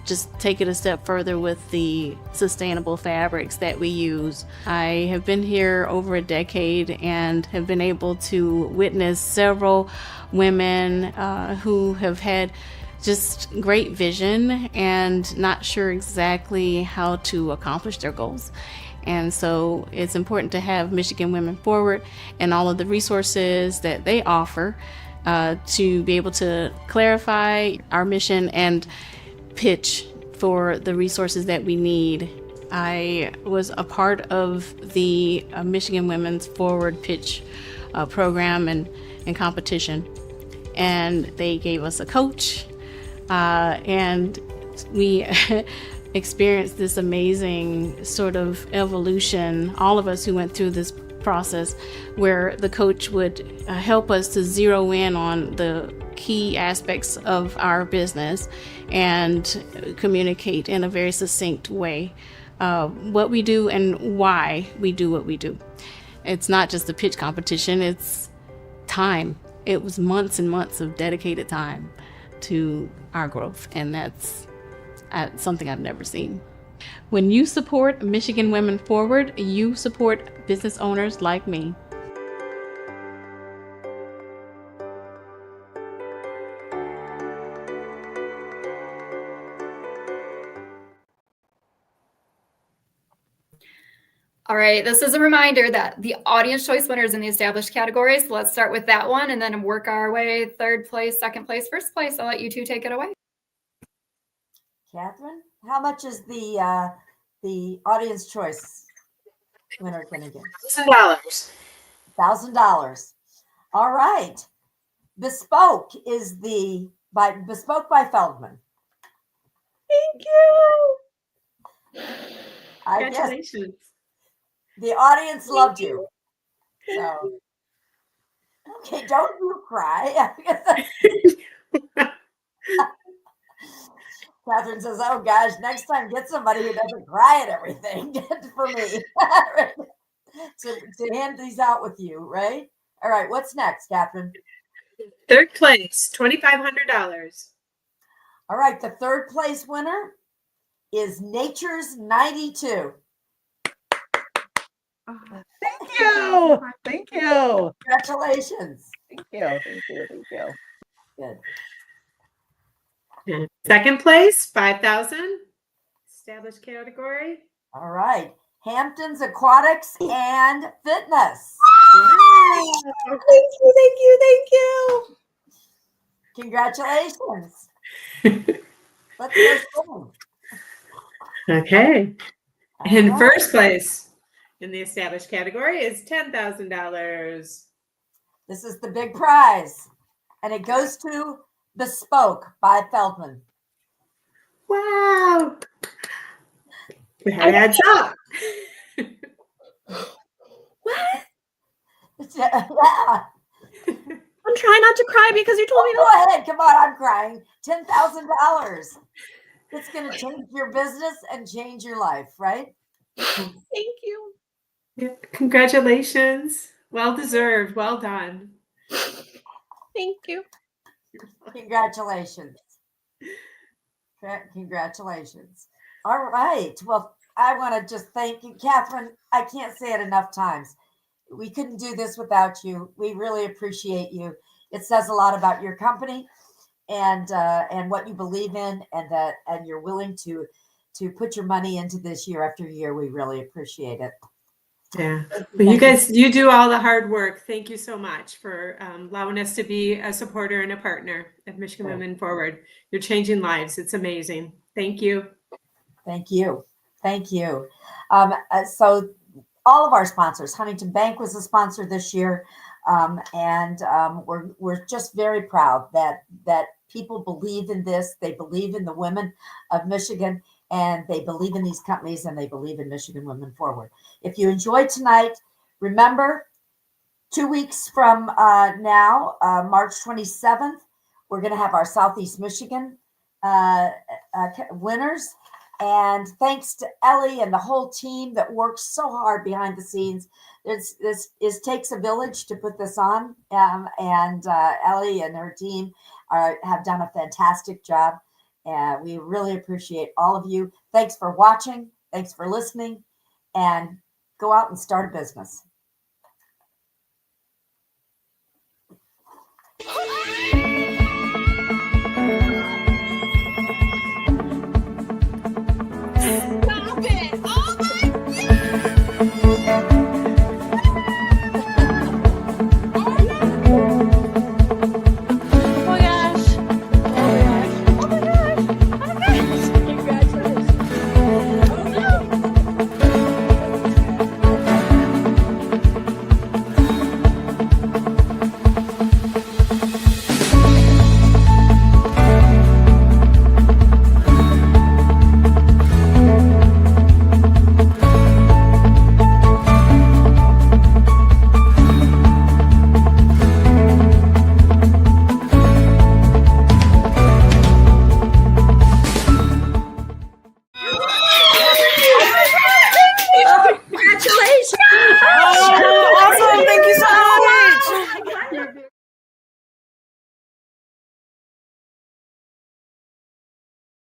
just take it a step further with the sustainable fabrics that we use. I have been here over a decade and have been able to witness several women who have had just great vision and not sure exactly how to accomplish their goals. And so it's important to have Michigan Women Forward and all of the resources that they offer to be able to clarify our mission and pitch for the resources that we need. I was a part of the Michigan Women's Forward pitch program and competition, and they gave us a coach, and we experienced this amazing sort of evolution, all of us who went through this process, where the coach would help us to zero in on the key aspects of our business and communicate in a very succinct way what we do and why we do what we do. It's not just a pitch competition, it's time. It was months and months of dedicated time to our growth, and that's something I've never seen. When you support Michigan Women Forward, you support business owners like me. All right, this is a reminder that the audience choice winners in the established categories. So let's start with that one and then work our way third place, second place, first place. I'll let you two take it away. Catherine, how much is the audience choice winner going to get? $1,000. $1,000. All right. Bespoke is Bespoke by Feldman. Thank you. Congratulations. The audience loved you. So, okay, don't you cry. Catherine says, "Oh gosh, next time get somebody who doesn't cry at everything for me to hand these out with you, right?" All right, what's next, Catherine? Third place, $2,500. All right, the third place winner is Nature's 92. Thank you. Thank you. Congratulations. Thank you. Thank you. Thank you. Good. And second place, $5,000. Established category. All right. Hampton's Aquatics and Fitness. Thank you. Thank you. Thank you. Congratulations. Let's go sing. Okay. In right. first place in the established category is $10,000. This is the big prize, and it goes to Bespoke by Feldman. Wow. That adds up. What? Yeah. I'm trying not to cry because you told me Go ahead. Come on, I'm crying. $10,000. It's going to change your business and change your life, right? Thank you. Yeah. Congratulations. Well deserved. Well done. Thank you. Congratulations. Congratulations. All right. Well, I want to just thank you, Catherine. I can't say it enough times. We couldn't do this without you. We really appreciate you. It says a lot about your company and what you believe in, and you're willing to put your money into this year after year. We really appreciate it. Yeah. Well, you guys, you do all the hard work. Thank you so much for allowing us to be a supporter and a partner of Michigan Women Forward. You're changing lives. It's amazing. Thank you. Thank you. Thank you. So all of our sponsors, Huntington Bank was a sponsor this year. We're just very proud that people believe in this. They believe in the women of Michigan, and they believe in these companies, and they believe in Michigan Women Forward. If you enjoyed tonight, remember 2 weeks from now, March 27th, we're going to have our Southeast Michigan winners. And thanks to Ellie and the whole team that works so hard behind the scenes. This takes a village to put this on. Ellie and her team have done a fantastic job. We really appreciate all of you. Thanks for watching. Thanks for listening. And go out and start a business.